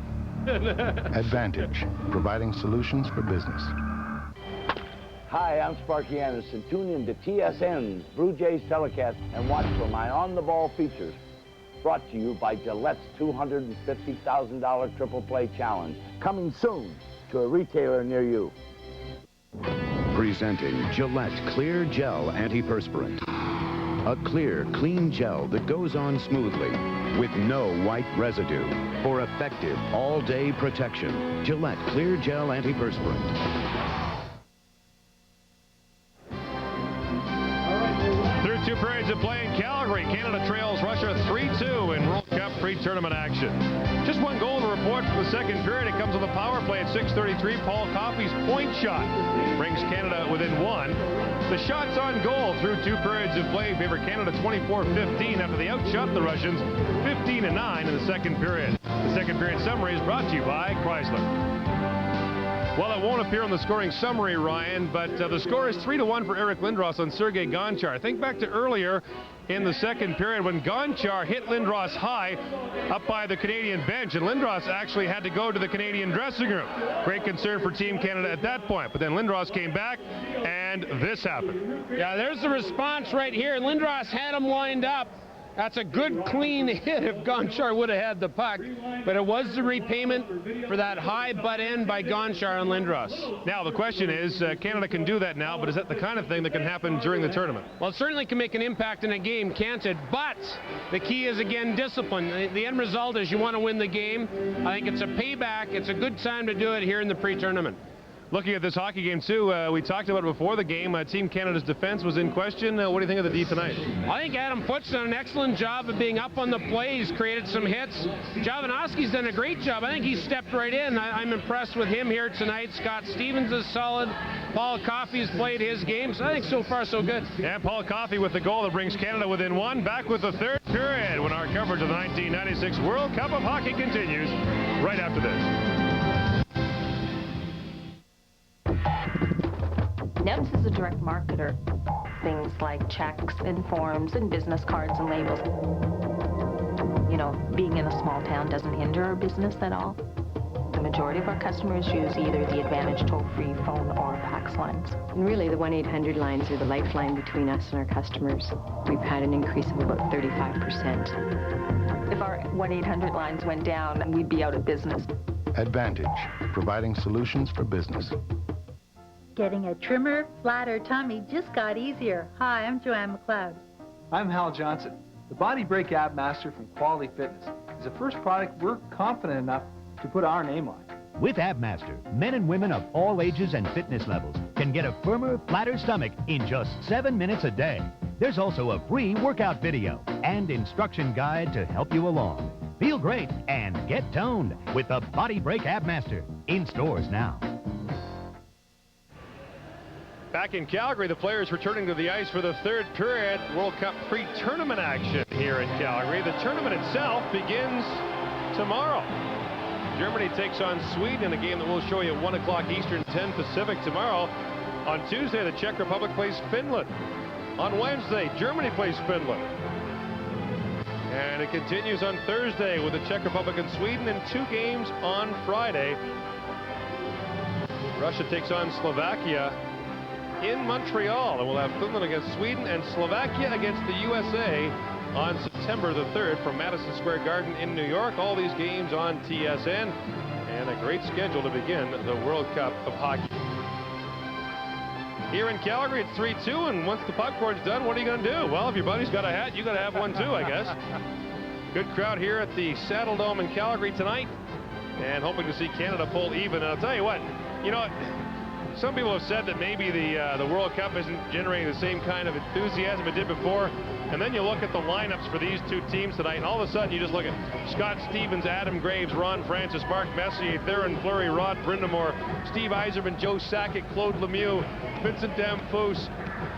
Advantage, providing solutions for business. Hi, I'm Sparky Anderson. Tune in to TSN's Blue Jays telecast and watch for my on-the-ball features. Brought to you by Gillette's $250,000 Triple Play Challenge. Coming soon to a retailer near you. Presenting Gillette Clear Gel Antiperspirant. A clear, clean gel that goes on smoothly with no white residue for effective all-day protection. Gillette Clear Gel Antiperspirant. Through 2 periods of play in Calgary, Canada trails Russia 3-2 in World Cup pre-tournament action. Just one goal to report from the second period. It comes on the power play at 6:33. Paul Coffey's point shot brings Canada within 1. The shots on goal through 2 periods of play favor Canada 24-15 after they outshot the Russians 15-9 in the second period. The second period summary is brought to you by Chrysler. Well, it won't appear on the scoring summary, Ryan, but the score is 3-1 for Eric Lindros on Sergei Gonchar. Think back to earlier in the second period when Gonchar hit Lindros high up by the Canadian bench, and Lindros actually had to go to the Canadian dressing room. Great concern for Team Canada at that point, but then Lindros came back, and this happened. Yeah, there's the response right here. Lindros had him lined up. That's a good, clean hit if Gonchar would have had the puck. But it was the repayment for that high butt end by Gonchar and Lindros. Now, the question is, Canada can do that now, but is that the kind of thing that can happen during the tournament? Well, it certainly can make an impact in a game, can't it? But the key is, again, discipline. The end result is you want to win the game. I think it's a payback. It's a good time to do it here in the pre-tournament. Looking at this hockey game, too, we talked about it before the game. Team Canada's defense was in question. What do you think of the D tonight? I think Adam Foote's done an excellent job of being up on the play. He's created some hits. Jovanovski's done a great job. I think he's stepped right in. I'm impressed with him here tonight. Scott Stevens is solid. Paul Coffey's played his game, so I think so far so good. And Paul Coffey with the goal that brings Canada within 1. Back with the third period when our coverage of the 1996 World Cup of Hockey continues right after this. NEBS is a direct marketer. Things like checks and forms and business cards and labels. You know, being in a small town doesn't hinder our business at all. The majority of our customers use either the Advantage toll-free phone or fax lines. And really, the 1-800 lines are the lifeline between us and our customers. We've had an increase of about 35%. If our 1-800 lines went down, we'd be out of business. Advantage, providing solutions for business. Getting a trimmer, flatter tummy just got easier. Hi, I'm Joanne McLeod. I'm Hal Johnson. The Body Break Ab Master from Quality Fitness is the first product we're confident enough to put our name on. With Abmaster, men and women of all ages and fitness levels can get a firmer, flatter stomach in just 7 minutes a day. There's also a free workout video and instruction guide to help you along. Feel great and get toned with the Body Break Abmaster. In stores now. Back in Calgary, the players returning to the ice for the third period. World Cup pre-tournament action here in Calgary. The tournament itself begins tomorrow. Germany takes on Sweden in a game that we'll show you at 1 o'clock Eastern, 10 Pacific tomorrow. On Tuesday, the Czech Republic plays Finland. On Wednesday, Germany plays Finland. And it continues on Thursday with the Czech Republic and Sweden, and 2 games on Friday. Russia takes on Slovakia in Montreal, and we'll have Finland against Sweden and Slovakia against the USA on September the 3rd from Madison Square Garden in New York. All these games on TSN, and a great schedule to begin the World Cup of Hockey. Here in Calgary, it's 3-2, and once the popcorn's done, what are you going to do? Well, if your buddy's got a hat, you got to have one too, I guess. Good crowd here at the Saddledome in Calgary tonight, and hoping to see Canada pull even. And I'll tell you what, you know, some people have said that maybe the World Cup isn't generating the same kind of enthusiasm it did before. And then you look at the lineups for these 2 teams tonight, and all of a sudden you just look at Scott Stevens, Adam Graves, Ron Francis, Mark Messier, Theron Fleury, Rod Brindamore, Steve Yzerman, Joe Sakic, Claude Lemieux, Vincent Damphousse,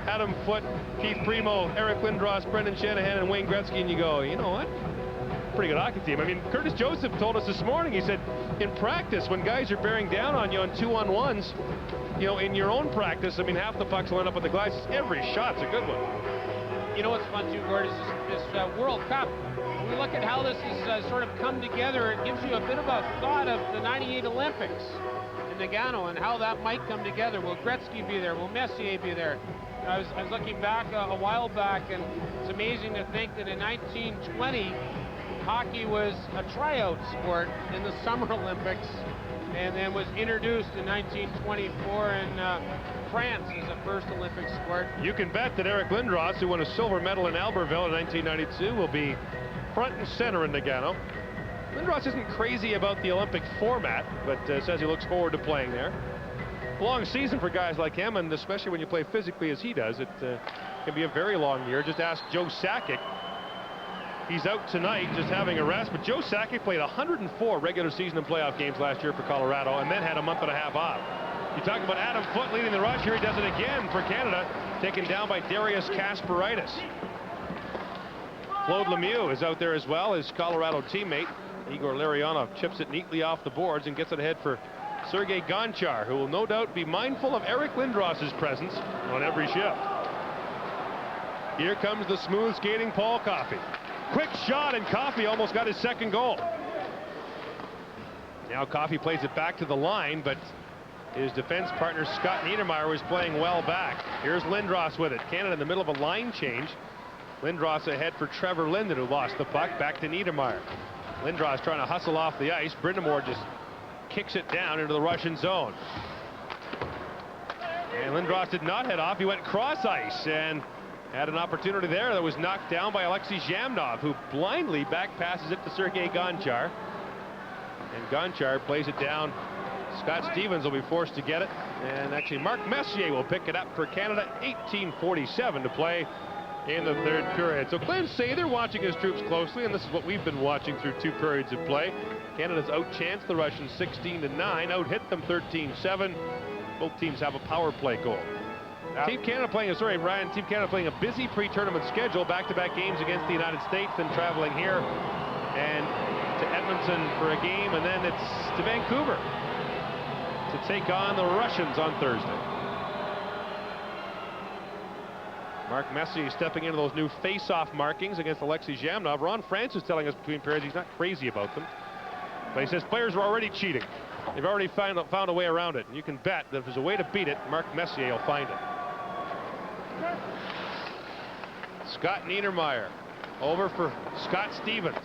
Adam Foote, Keith Primo, Eric Lindros, Brendan Shanahan, and Wayne Gretzky, and you go, you know what? Pretty good hockey team. I mean, Curtis Joseph told us this morning, he said, in practice, when guys are bearing down on you on 2-on-1s, you know, in your own practice, I mean, half the pucks line up at the glass. Every shot's a good one. You know what's fun too, Gord, is this World Cup. When we look at how this has sort of come together, it gives you a bit of a thought of the '98 Olympics in Nagano and how that might come together. Will Gretzky be there? Will Messier be there? I was looking back a while back, and it's amazing to think that in 1920, hockey was a tryout sport in the Summer Olympics. and then was introduced in 1924 in France as a first Olympic sport. You can bet that Eric Lindros, who won a silver medal in Albertville in 1992, will be front and center in Nagano. Lindros isn't crazy about the Olympic format, but says he looks forward to playing there. Long season for guys like him, and especially when you play physically as he does, it can be a very long year. Just ask Joe Sakic. He's out tonight just having a rest, but Joe Sakic played 104 regular season and playoff games last year for Colorado and then had a month and a half off. You talk about Adam Foote leading the rush. Here he does it again for Canada, taken down by Darius Kasparaitis. Claude Lemieux is out there as well, his Colorado teammate. Igor Larionov chips it neatly off the boards and gets it ahead for Sergei Gonchar, who will no doubt be mindful of Eric Lindros' presence on every shift. Here comes the smooth skating Paul Coffey. Quick shot, and Coffey almost got his second goal. Now Coffey plays it back to the line, but his defense partner Scott Niedermayer was playing well back. Here's Lindros with it. Canada in the middle of a line change. Lindros ahead for Trevor Linden, who lost the puck. Back to Niedermayer. Lindros trying to hustle off the ice. Brindamore just kicks it down into the Russian zone. And Lindros did not head off. He went cross ice and had an opportunity there that was knocked down by Alexei Zhamnov, who blindly back passes it to Sergei Gonchar. And Gonchar plays it down. Scott Stevens will be forced to get it. And actually Mark Messier will pick it up for Canada. 18:47 to play in the third period. So Glenn Sather watching his troops closely, and this is what we've been watching through 2 periods of play. Canada's outchanced the Russians 16-9, out-hit them 13-7. Both teams have a power play goal. Team Canada playing a busy pre-tournament schedule, back-to-back games against the United States, then traveling here and to Edmonton for a game, and then it's to Vancouver to take on the Russians on Thursday. Mark Messier stepping into those new face-off markings against Alexei Zhamnov. Ron France is telling us between periods he's not crazy about them, but he says players are already cheating. They've already found a way around it. And you can bet that if there's a way to beat it, Mark Messier will find it. Scott Niedermayer over for Scott Stevens.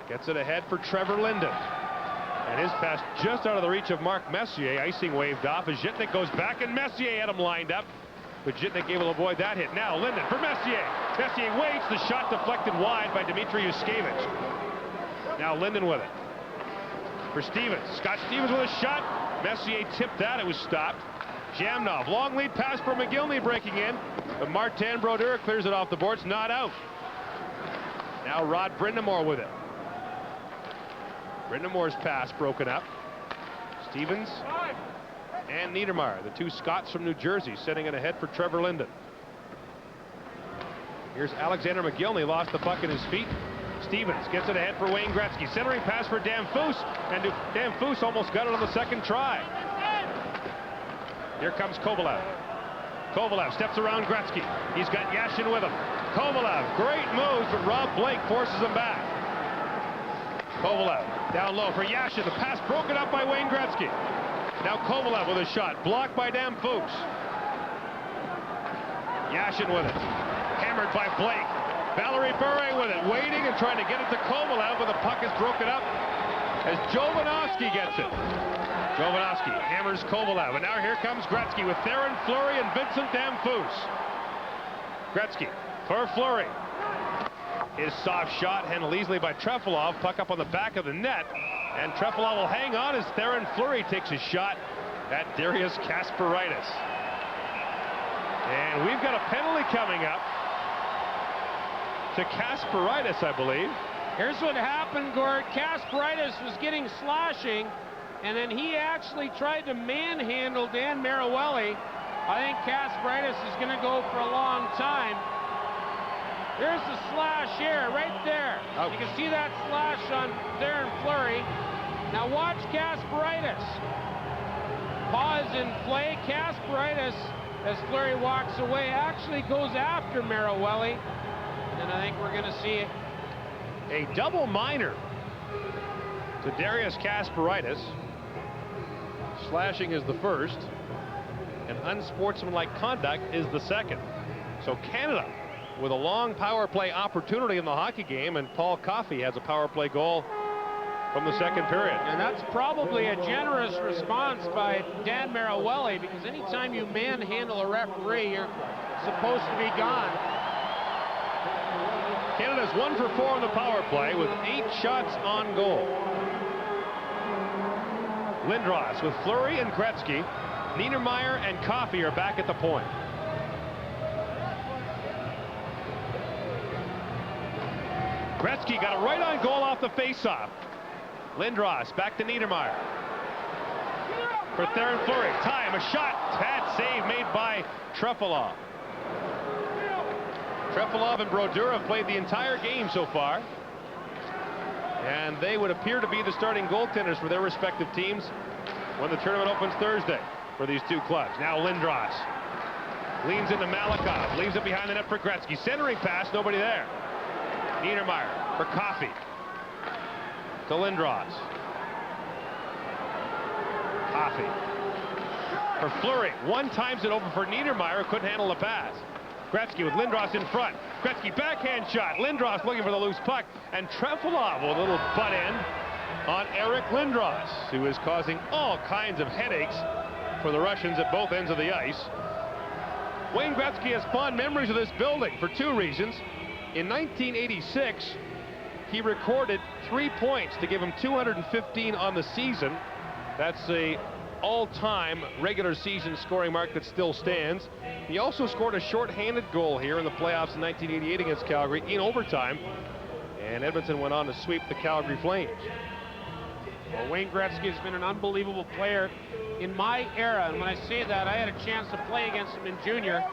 Gets it ahead for Trevor Linden. And his pass just out of the reach of Mark Messier. Icing waved off as Zhitnik goes back, and Messier had him lined up. But Zhitnik able to avoid that hit. Now Linden for Messier. Messier waits. The shot deflected wide by Dmitry Yushkevich. Now Linden with it. For Stevens. Scott Stevens with a shot. Messier tipped that. It was stopped. Zhamnov. Long lead pass for McGillney breaking in. But Martin Brodeur clears it off the boards. Not out. Now Rod Brindamore with it. Brindamore's pass broken up. Stevens and Niedermayer, the 2 Scots from New Jersey, setting it ahead for Trevor Linden. Here's Alexander McGillney, lost the puck in his feet. Stevens gets it ahead for Wayne Gretzky. Centering pass for Dan Foose, and Dan Foose almost got it on the second try. Here comes Kovalev. Kovalev steps around Gretzky. He's got Yashin with him. Kovalev, great moves, but Rob Blake forces him back. Kovalev down low for Yashin. The pass broken up by Wayne Gretzky. Now Kovalev with a shot, blocked by Dan Foose. Yashin with it, hammered by Blake. Valerie Bure with it, waiting and trying to get it to Kovalev, but the puck is broken up as Jovanovski gets it. Jovanovski hammers Kovalev, and now here comes Gretzky with Theoren Fleury and Vincent Damphousse. Gretzky for Fleury. His soft shot handled easily by Trefilov. Puck up on the back of the net, and Trefilov will hang on as Theoren Fleury takes a shot at Darius Kasparaitis. And we've got a penalty coming up to Kasparaitis, I believe. Here's what happened, Gord. Kasparaitis was getting sloshing, and then he actually tried to manhandle Dan Marawelli. I think Kasparaitis is going to go for a long time. There's the slash here, right there. Oh. You can see that slash on Theoren Fleury. Now watch Kasparaitis. Pause in play. Kasparaitis, as Fleury walks away, actually goes after Marawelli. And I think we're going to see a double minor to Darius Kasparaitis. Slashing is the first, and unsportsmanlike conduct is the second. So Canada with a long power play opportunity in the hockey game, and Paul Coffey has a power play goal from the second period. And that's probably a generous response by Dan Marawelli, because anytime you manhandle a referee, you're supposed to be gone. Canada's 1 for 4 on the power play with 8 shots on goal. Lindros with Fleury and Gretzky. Niedermeyer and Coffey are back at the point. Gretzky got a right on goal off the faceoff. Lindros back to Niedermeyer. For Theoren Fleury. Time, a shot. Bad save made by Trefilov. Trefilov and Brodeur have played the entire game so far. And they would appear to be the starting goaltenders for their respective teams when the tournament opens Thursday for these two clubs. Now Lindros leans into Malakhov, leaves it behind the net for Gretzky. Centering pass, nobody there. Niedermeyer for Coffey. To Lindros. Coffey for Fleury. One times it over for Niedermeyer, couldn't handle the pass. Gretzky with Lindros in front. Gretzky backhand shot. Lindros looking for the loose puck. And Trefilov with a little butt end on Eric Lindros, who is causing all kinds of headaches for the Russians at both ends of the ice. Wayne Gretzky has fond memories of this building for 2 reasons. In 1986, he recorded 3 points to give him 215 on the season. That's a all-time regular season scoring mark that still stands. He also scored a short-handed goal here in the playoffs in 1988 against Calgary in overtime, and Edmonton went on to sweep the Calgary Flames. Well, Wayne Gretzky has been an unbelievable player in my era, and when I say that, I had a chance to play against him in junior,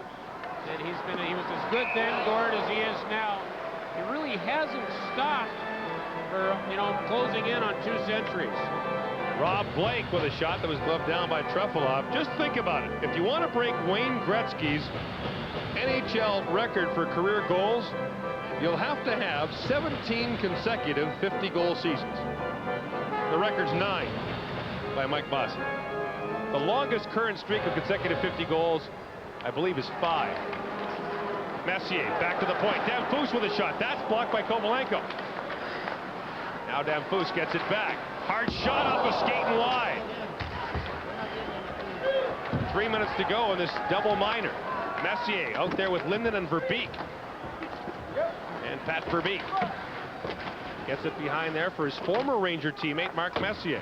and he was as good then, Gord, as he is now. He really hasn't stopped for, closing in on 2 centuries. Rob Blake with a shot that was gloved down by Trefilov. Just think about it. If you want to break Wayne Gretzky's NHL record for career goals, you'll have to have 17 consecutive 50-goal seasons. The record's 9 by Mike Bossy. The longest current streak of consecutive 50 goals, I believe, is 5. Messier back to the point. Damphousse with a shot. That's blocked by Kovalenko. Now Damphousse gets it back. Hard shot off a skating line. 3 minutes to go in this double minor. Messier out there with Linden and Verbeek. And Pat Verbeek gets it behind there for his former Ranger teammate Mark Messier.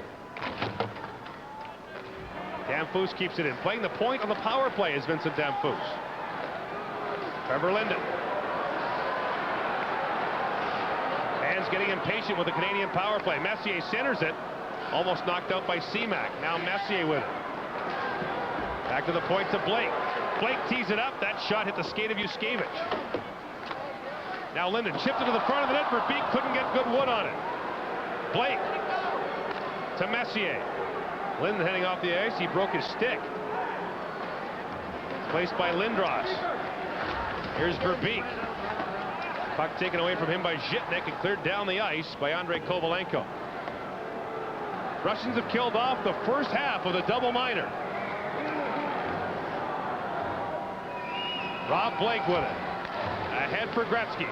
Damphousse keeps it in. Playing the point on the power play is Vincent Damphousse. Trevor Linden. Fans getting impatient with the Canadian power play. Messier centers it. Almost knocked out by Seamak. Now Messier with it. Back to the point to Blake. Blake tees it up. That shot hit the skate of Yuskevich. Now Linden chipped it to the front of the net. Verbeek couldn't get good wood on it. Blake to Messier. Linden heading off the ice. He broke his stick. Placed by Lindros. Here's Verbeek. Puck taken away from him by Zhitnik and cleared down the ice by Andrei Kovalenko. Russians have killed off the first half of the double minor. Rob Blake with it. Ahead for Gretzky.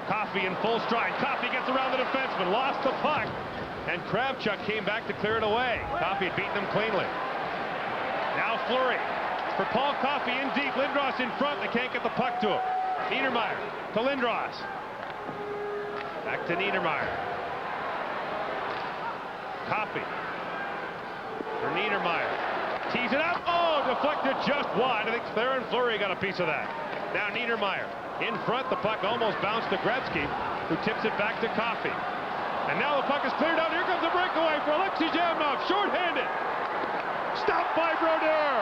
Coffey in full stride. Coffey gets around the defenseman. Lost the puck. And Kravchuk came back to clear it away. Coffey had beaten him cleanly. Now Fleury for Paul Coffey in deep. Lindros in front. They can't get the puck to him. Niedermeyer to Lindros. Back to Niedermeyer. Coffey for Niedermeyer. Tees it up. Oh, deflected just wide. I think Theoren Fleury got a piece of that. Now Niedermeyer in front. The puck almost bounced to Gretzky, who tips it back to Coffey. And now the puck is cleared out. Here comes a breakaway for Alexei Zhamnov. Short-handed. Stopped by Brodeur.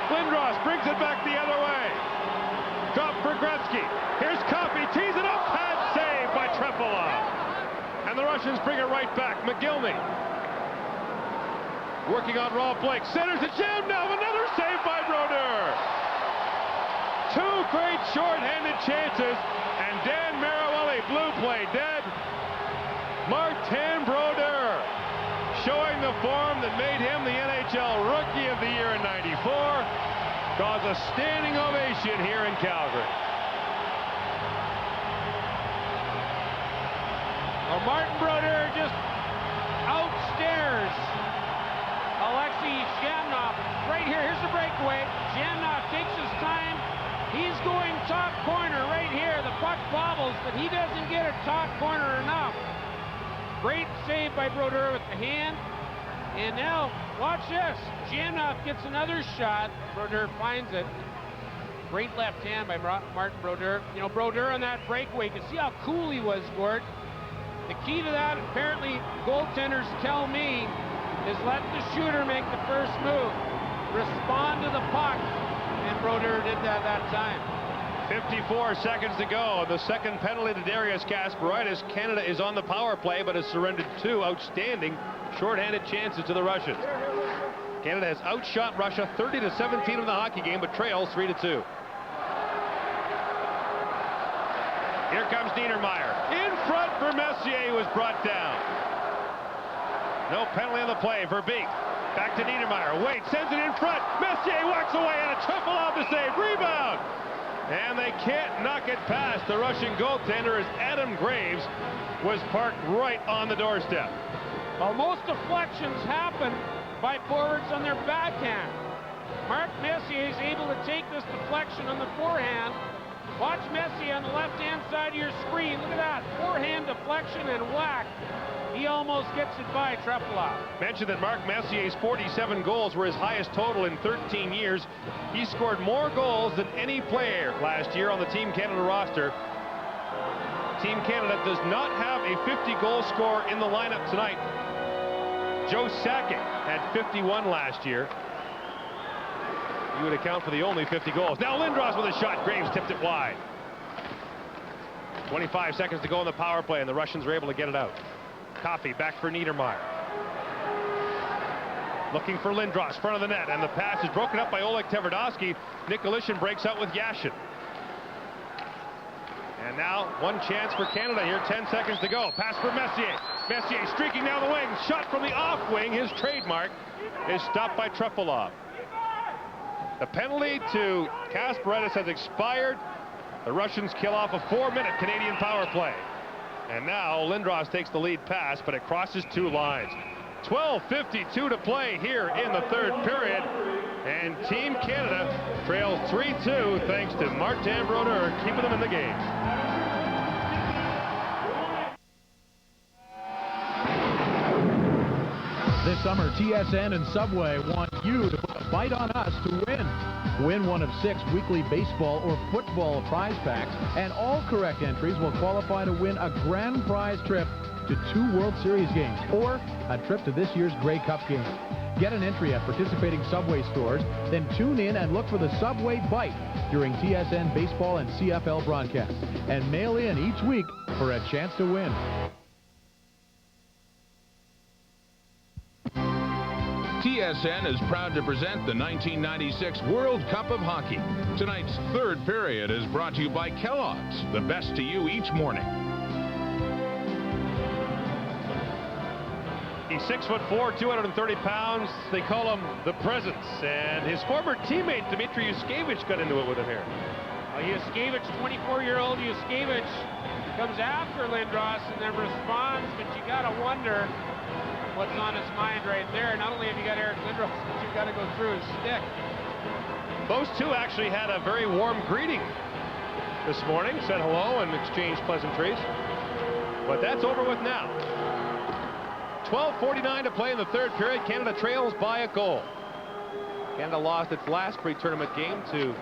Lindros brings it back the other way. Drop for Gretzky. Here's Coffey. Tees it up. Bad save by Trefilov. And the Russians bring it right back. McGillney working on Rob Blake. Centers it. Zhamnov. Another save by Brodeur. 2 great short-handed chances. And Dan Marawelli, blue play dead. Martin Brodeur showing the form that made him the NHL Rookie of the Year in '94. Caused a standing ovation here in Calgary. Martin Brodeur just outstares Alexei Zhamnov. Right here, here's the breakaway. Zhamnov takes his time. He's going top corner right here. The puck bobbles, but he doesn't get it top corner enough. Great save by Brodeur with the hand. And now, watch this. Zhamnov gets another shot. Brodeur finds it. Great left hand by Martin Brodeur. You know, Brodeur on that breakaway, you can see how cool he was, Gord. The key to that, apparently, goaltenders tell me, is let the shooter make the first move. Respond to the puck. And Brodeur did that time. 54 seconds to go. The second penalty to Darius Kasparaitis. Canada is on the power play, but has surrendered 2 outstanding shorthanded chances to the Russians. Canada has outshot Russia 30-17 in the hockey game, but trails 3-2. Here comes Niedermeyer. In front for Messier, who was brought down. No penalty on the play. Verbeek. Back to Niedermeyer. Wait, sends it in front. Messier walks away and a triple off the save. Rebound. And they can't knock it past the Russian goaltender as Adam Graves was parked right on the doorstep. Well, most deflections happen by forwards on their backhand. Mark Messier is able to take this deflection on the forehand. Watch Messier on the left-hand side of your screen. Look at that. Forehand deflection and whack. He almost gets it by Trepalov. Mentioned that Mark Messier's 47 goals were his highest total in 13 years. He scored more goals than any player last year on the Team Canada roster. Team Canada does not have a 50-goal scorer in the lineup tonight. Joe Sakic had 51 last year. You would account for the only 50 goals. Now Lindros with a shot. Graves tipped it wide. 25 seconds to go in the power play, and the Russians are able to get it out. Coffey back for Niedermeyer. Looking for Lindros, front of the net, and the pass is broken up by Oleg Tverdovsky. Nicolishin breaks out with Yashin. And now one chance for Canada here, 10 seconds to go. Pass for Messier. Messier streaking down the wing. Shot from the off wing, his trademark, is stopped by Trepalov. The penalty to Kasparaitis has expired. The Russians kill off a 4-minute Canadian power play. And now Lindros takes the lead pass, but it crosses 2 lines. 12:52 to play here in the third period. And Team Canada trails 3-2 thanks to Martin Brodeur keeping them in the game. This summer, TSN and Subway want you to put a bite on us to win. Win one of 6 weekly baseball or football prize packs, and all correct entries will qualify to win a grand prize trip to 2 World Series games or a trip to this year's Grey Cup game. Get an entry at participating Subway stores, then tune in and look for the Subway Bite during TSN baseball and CFL broadcasts, and mail in each week for a chance to win. TSN is proud to present the 1996 World Cup of Hockey. Tonight's third period is brought to you by Kellogg's, the best to you each morning. He's 6'4", 230 pounds. They call him the Presence. And his former teammate, Dmitry Yuskevich, got into it with him here. Yuskevich, 24-year-old Yuskevich, comes after Lindros and then responds, but you got to wonder what's on his mind right there. Not only have you got Eric Lindros, but you've got to go through his stick. Those two actually had a very warm greeting this morning, said hello and exchanged pleasantries. But that's over with now. 12:49 to play in the third period. Canada trails by a goal. Canada lost its last pre-tournament game to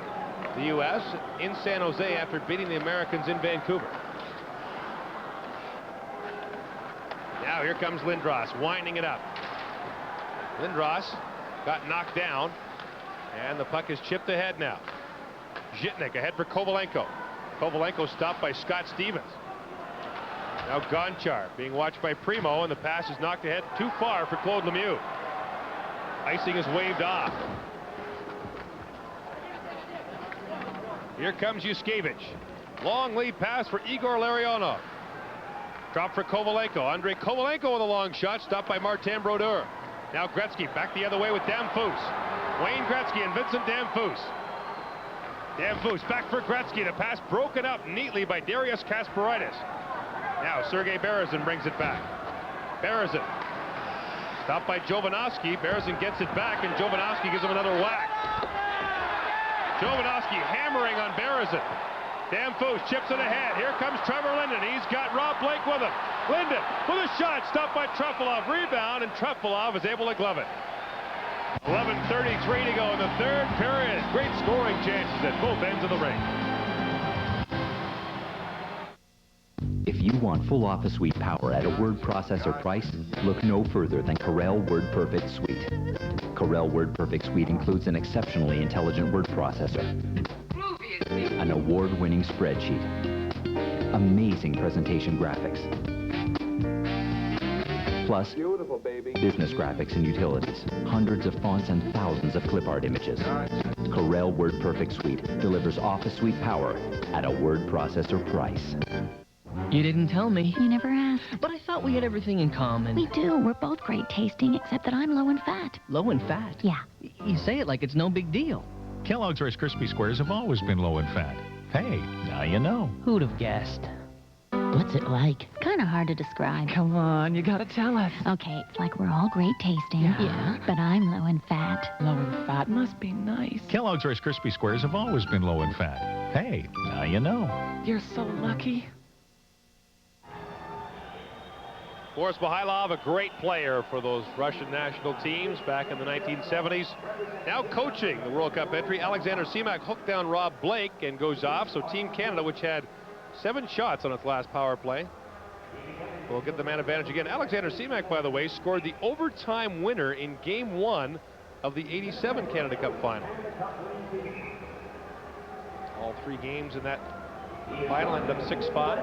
the U.S. in San Jose after beating the Americans in Vancouver. Now here comes Lindros, winding it up. Lindros got knocked down, and the puck is chipped ahead now. Zhitnik ahead for Kovalenko. Kovalenko stopped by Scott Stevens. Now Gonchar being watched by Primo, and the pass is knocked ahead too far for Claude Lemieux. Icing is waved off. Here comes Yuskevich. Long lead pass for Igor Larionov. Drop for Kovalenko. Andrei Kovalenko with a long shot, stopped by Martin Brodeur. Now Gretzky back the other way with Damphousse. Wayne Gretzky and Vincent Damphousse. Damphousse back for Gretzky. The pass broken up neatly by Darius Kasparaitis. Now Sergei Berezin brings it back. Berezin. Stopped by Jovanovski. Berezin gets it back, and Jovanovski gives him another whack. Jovanovski hammering on Berezin. Damphousse chips it ahead. Here comes Trevor Linden. He's got Rob Blake with him. Linden with a shot. Stopped by Trefilov. Rebound, and Trefilov is able to glove it. 11:33 to go in the third period. Great scoring chances at both ends of the ring. If you want full office suite power at a word processor price, look no further than Corel WordPerfect Suite. Corel WordPerfect Suite includes an exceptionally intelligent word processor, an award-winning spreadsheet, amazing presentation graphics, plus Beautiful, baby. business graphics and utilities, hundreds of fonts and thousands of clip art images. Corel WordPerfect Suite delivers office suite power at a word processor price. You didn't tell me. You never asked. But I thought we had everything in common. We do. We're both great tasting, except that I'm low in fat. Low in fat? Yeah. You say it like it's no big deal. Kellogg's Rice Krispie Squares have always been low in fat. Hey, now you know. Who'd have guessed? What's it like? Kind of hard to describe. Come on, you gotta tell us. Okay, it's like we're all great tasting. Yeah. But I'm low in fat. Low in fat must be nice. Kellogg's Rice Krispie Squares have always been low in fat. Hey, now you know. You're so lucky. Boris Mihailov, a great player for those Russian national teams back in the 1970s. Now coaching the World Cup entry. Alexander Semak hooked down Rob Blake and goes off. So Team Canada, which had 7 shots on its last power play, will get the man advantage again. Alexander Semak, by the way, scored the overtime winner in Game 1 of the '87 Canada Cup final. All 3 games in that final ended up 6-5.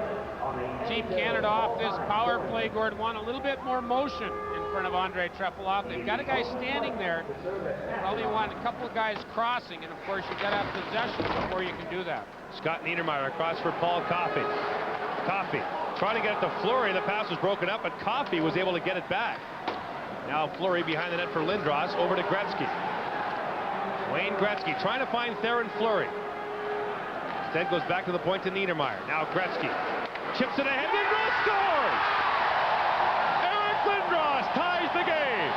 Team Canada off this power play, Gordon, want a little bit more motion in front of Andrei Trefilov. They've got a guy standing there. They probably want a couple of guys crossing, and of course you got to have possession before you can do that. Scott Niedermayer across for Paul Coffey. Coffey trying to get it to Fleury. The pass was broken up, but Coffey was able to get it back. Now Fleury behind the net for Lindros. Over to Gretzky. Wayne Gretzky trying to find Theoren Fleury. Instead goes back to the point to Niedermayer. Now Gretzky chips it ahead. Lindros scores! Eric Lindros ties the game.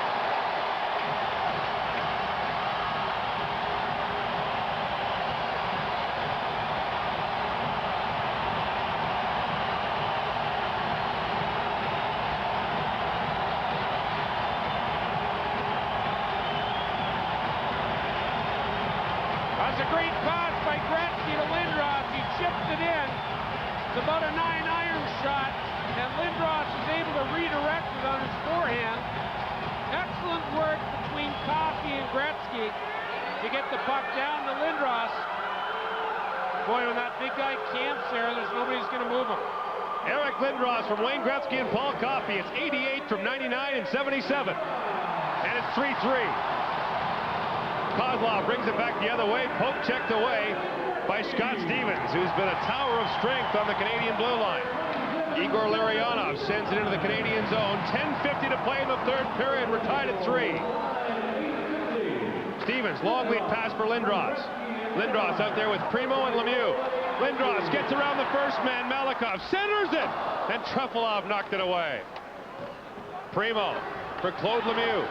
That's a great pass by Gretzky to Lindros. He chipped it in. It's about a 9-iron shot, and Lindros is able to redirect it on his forehand. Excellent work between Coffey and Gretzky to get the puck down to Lindros. Boy, when that big guy camps there, there's nobody who's going to move him. Eric Lindros from Wayne Gretzky and Paul Coffey. It's 88 from 99 and 77. And it's 3-3. Kozlov brings it back the other way. Poke checked away by Scott Stevens, who's been a tower of strength on the Canadian blue line. Igor Larionov sends it into the Canadian zone. 10:50 to play in the third period. We're tied at 3. Stevens, long lead pass for Lindros. Lindros out there with Primo and Lemieux. Lindros gets around the first man, Malikov centers it, and Trefilov knocked it away. Primo for Claude Lemieux.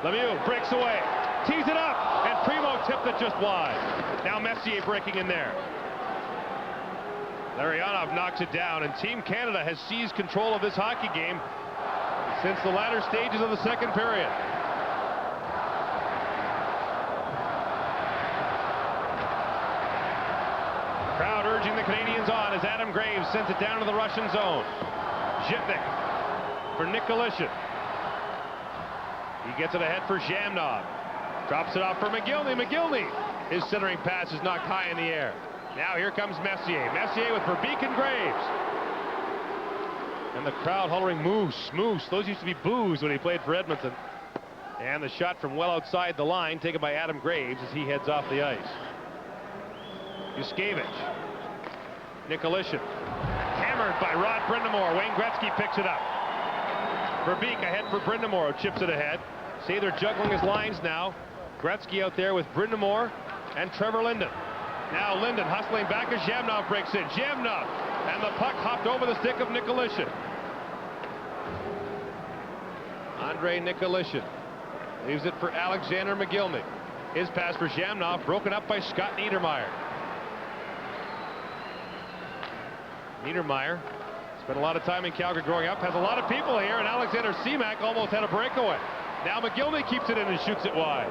Lemieux breaks away, tees it up, and Primo tipped it just wide. Now Messier breaking in there. Larionov knocks it down, and Team Canada has seized control of this hockey game since the latter stages of the second period. Crowd urging the Canadians on as Adam Graves sends it down to the Russian zone. Zhitnik for Nikolishin. He gets it ahead for Zhamnov. Drops it off for McGillney. McGillney, his centering pass is knocked high in the air. Now here comes Messier. Messier with Verbeek and Graves. And the crowd hollering Moose, Moose. Those used to be boos when he played for Edmonton. And the shot from well outside the line taken by Adam Graves as he heads off the ice. Yuskevich. Nikolishin. Hammered by Rod Brindamore. Wayne Gretzky picks it up. Verbeek ahead for Brindamore, chips it ahead. See, they're juggling his lines now. Gretzky out there with Brindamore and Trevor Linden. Now Linden hustling back as Zhamnov breaks in. Zhamnov, and and the puck hopped over the stick of Nikolishin. Andrei Nikolishin leaves it for Alexander McGillney. His pass for Zhamnov, broken up by Scott Niedermayer. Niedermayer spent a lot of time in Calgary growing up, has a lot of people here, and Alexander Semak almost had a breakaway. Now McGillney keeps it in and shoots it wide.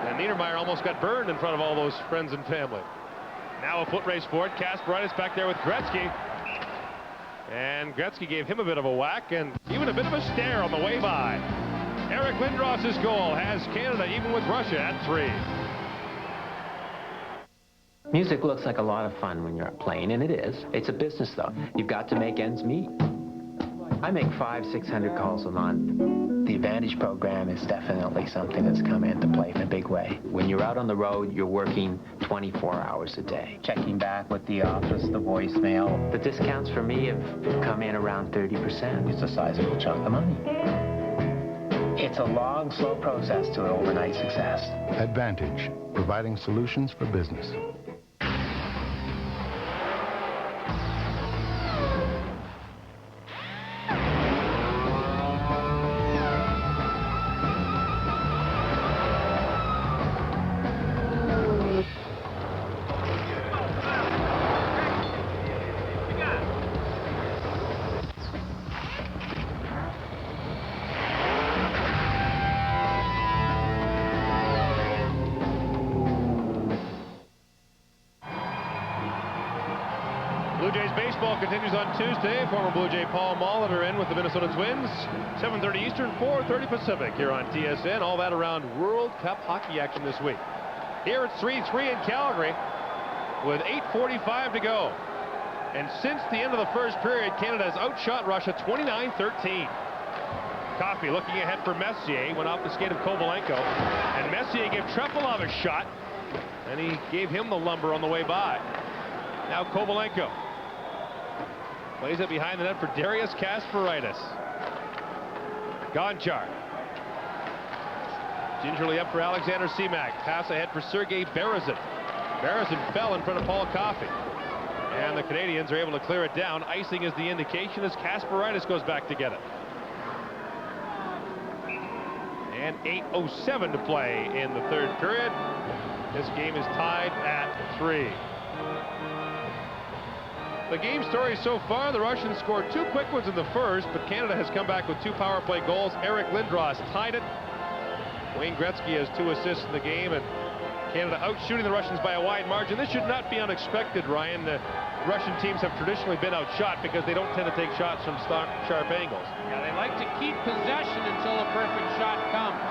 And Niedermayer almost got burned in front of all those friends and family. Now a foot race for it. Kasparaitis back there with Gretzky. And Gretzky gave him a bit of a whack and even a bit of a stare on the way by. Eric Lindros's goal has Canada even with Russia at 3. Music looks like a lot of fun when you're playing, and it is. It's a business, though. You've got to make ends meet. I make 500-600 calls a month. The Advantage program is definitely something that's come into play in a big way. When you're out on the road, you're working 24 hours a day. Checking back with the office, the voicemail. The discounts for me have come in around 30%. It's a sizable chunk of money. It's a long, slow process to an overnight success. Advantage, providing solutions for business. Blue Jays baseball continues on Tuesday. Former Blue Jay Paul Molitor in with the Minnesota Twins. 7:30 Eastern, 4:30 Pacific here on TSN. All that around World Cup hockey action this week. Here it's 3-3 in Calgary with 8:45 to go. And since the end of the first period, Canada has outshot Russia 29-13. Coffey looking ahead for Messier. Went off the skate of Kovalenko. And Messier gave Trefilov a shot. And he gave him the lumber on the way by. Now Kovalenko plays it behind the net for Darius Kasparaitis. Gonchar gingerly up for Alexander Semak. Pass ahead for Sergei Berezin. Berezin fell in front of Paul Coffey. And the Canadians are able to clear it down. Icing is the indication as Kasparaitis goes back to get it. And 8:07 to play in the third period. This game is tied at 3. The game story so far, the Russians scored 2 quick ones in the first, but Canada has come back with 2 power play goals. Eric Lindros tied it. Wayne Gretzky has 2 assists in the game, and Canada out shooting the Russians by a wide margin. This should not be unexpected, Ryan. The Russian teams have traditionally been outshot because they don't tend to take shots from sharp angles. Yeah, they like to keep possession until a perfect shot comes.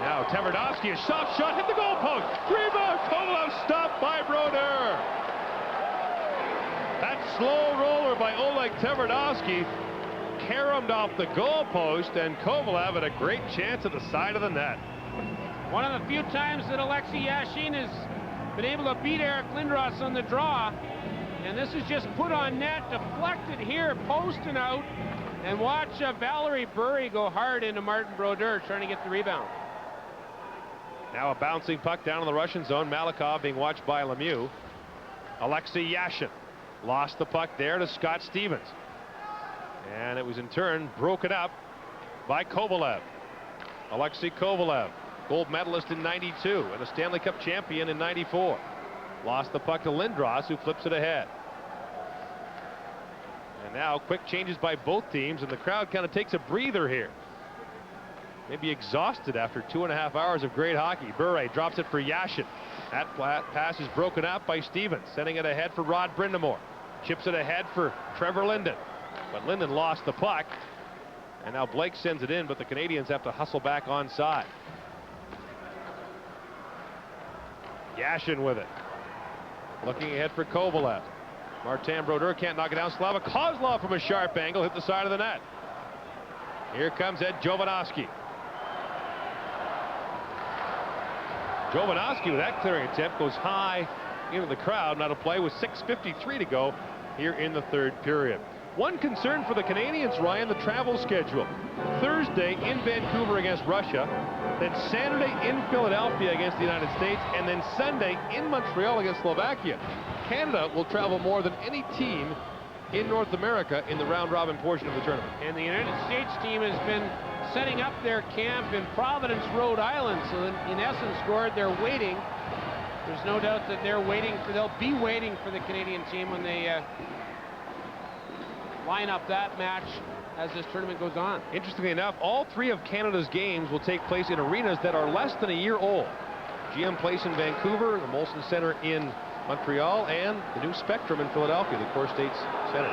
Now Tverdovsky, a soft shot, hit the goalpost. Rebound, Kovalev stopped by Brodeur. That slow roller by Oleg Tverdovsky caromed off the goalpost, and Kovalev had a great chance at the side of the net. One of the few times that Alexei Yashin has been able to beat Eric Lindros on the draw. And this is just put on net, deflected here, post and out. And watch Valerie Burry go hard into Martin Brodeur trying to get the rebound. Now a bouncing puck down in the Russian zone. Malikov being watched by Lemieux. Alexei Yashin lost the puck there to Scott Stevens. And it was in turn broken up by Kovalev. Alexei Kovalev, gold medalist in '92 and a Stanley Cup champion in '94. Lost the puck to Lindros, who flips it ahead. And now quick changes by both teams, and the crowd kind of takes a breather here. Maybe exhausted after 2.5 hours of great hockey. Bure drops it for Yashin. That pass is broken up by Stevens, sending it ahead for Rod Brindamore. Chips it ahead for Trevor Linden. But Linden lost the puck. And now Blake sends it in, but the Canadians have to hustle back onside. Yashin with it. Looking ahead for Kovalev. Martin Brodeur can't knock it down. Slava Kozlov from a sharp angle hit the side of the net. Here comes Ed Jovanovski. Jovanovski with that clearing attempt goes high into the crowd. Now to play with 6:53 to go here in the third period. One concern for the Canadians, Ryan, the travel schedule. Thursday in Vancouver against Russia, then Saturday in Philadelphia against the United States, and then Sunday in Montreal against Slovakia. Canada will travel more than any team in North America in the round-robin portion of the tournament. And the United States team has been setting up their camp in Providence, Rhode Island. So in essence, Gord, they're waiting. There's no doubt that they'll be waiting for the Canadian team when they line up that match as this tournament goes on. Interestingly enough, all 3 of Canada's games will take place in arenas that are less than a year old. GM Place in Vancouver, the Molson Center in Montreal, and the new Spectrum in Philadelphia, the Core States Center.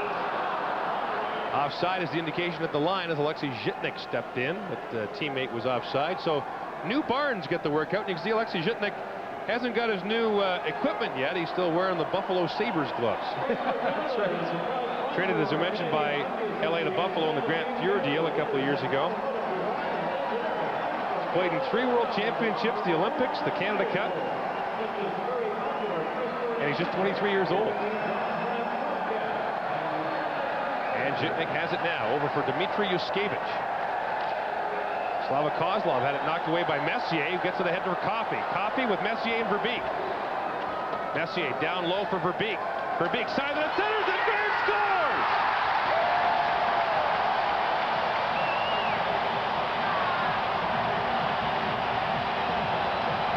Offside is the indication at the line as Alexei Zhitnik stepped in, but the teammate was offside. So new Barnes get the workout, and you can see Alexei Zhitnik hasn't got his new equipment yet. He's still wearing the Buffalo Sabres gloves. That's right. Traded, as I mentioned, by LA to Buffalo in the Grant Fuhr deal a couple of years ago. He's played in 3 World Championships, the Olympics, the Canada Cup. And he's just 23 years old. And Zhitnik has it now, over for Dmitry Yushkevich. Slava Kozlov had it knocked away by Messier, who gets it ahead for Coffey. Coffey with Messier and Verbeek. Messier down low for Verbeek. Verbeek side of the centers, and Graves scores!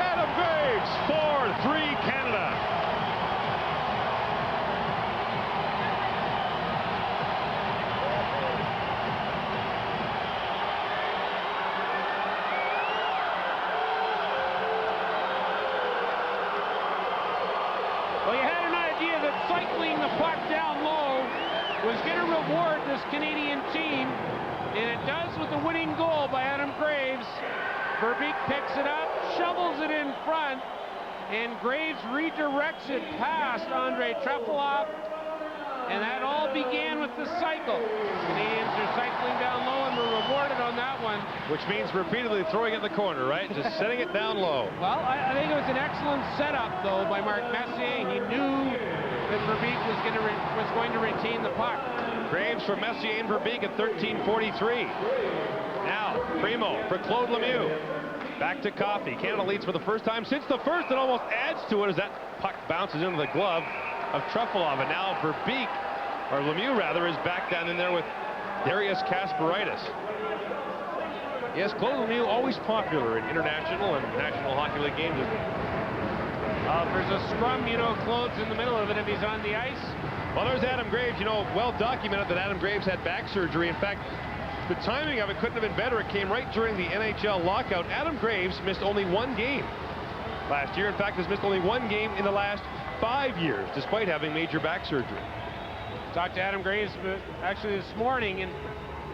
Adam Graves, 4-3 Canada. Well, you had an idea that cycling the puck down low was going to reward this Canadian team, and it does with the winning goal by Adam Graves. Verbeek picks it up, shovels it in front, and Graves redirects it past Andrei Trefilov, and that all began with the cycle. Canadians are cycling down low and were rewarded on that one. Which means repeatedly throwing it in the corner, right? Just setting it down low. Well, I think it was an excellent setup, though, by Mark Messier. He knew that Verbeek was going to retain the puck. Graves for Messier and Verbeek at 13:43. Now, Primo for Claude Lemieux. Back to Coffey. Canada leads for the first time since the first, and almost adds to it as that puck bounces into the glove of Trefilov. And now Verbeek, or Lemieux rather, is back down in there with Darius Kasparaitis. Yes, Claude Lemieux always popular in international and National Hockey League games. If there's a scrum, you know, Claude's in the middle of it if he's on the ice. Well, there's Adam Graves. You know, well documented that Adam Graves had back surgery. In fact, the timing of it couldn't have been better. It came right during the NHL lockout. Adam Graves missed only 1 game last year. In fact, has missed only 1 game in the last 5 years, despite having major back surgery. Talked to Adam Graves actually this morning, and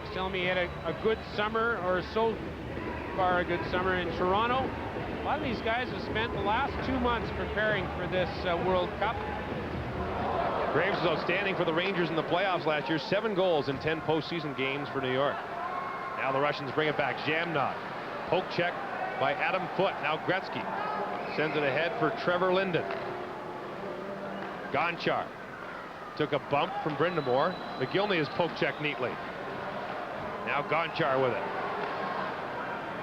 he's telling me he had a good summer, or so far a good summer in Toronto. A lot of these guys have spent the last 2 months preparing for this World Cup. Graves was outstanding for the Rangers in the playoffs last year. 7 goals in 10 postseason games for New York. Now the Russians bring it back. Zhamnov. Poke check by Adam Foote. Now Gretzky sends it ahead for Trevor Linden. Gonchar took a bump from Brindamore. McGillney has poke checked neatly. Now Gonchar with it.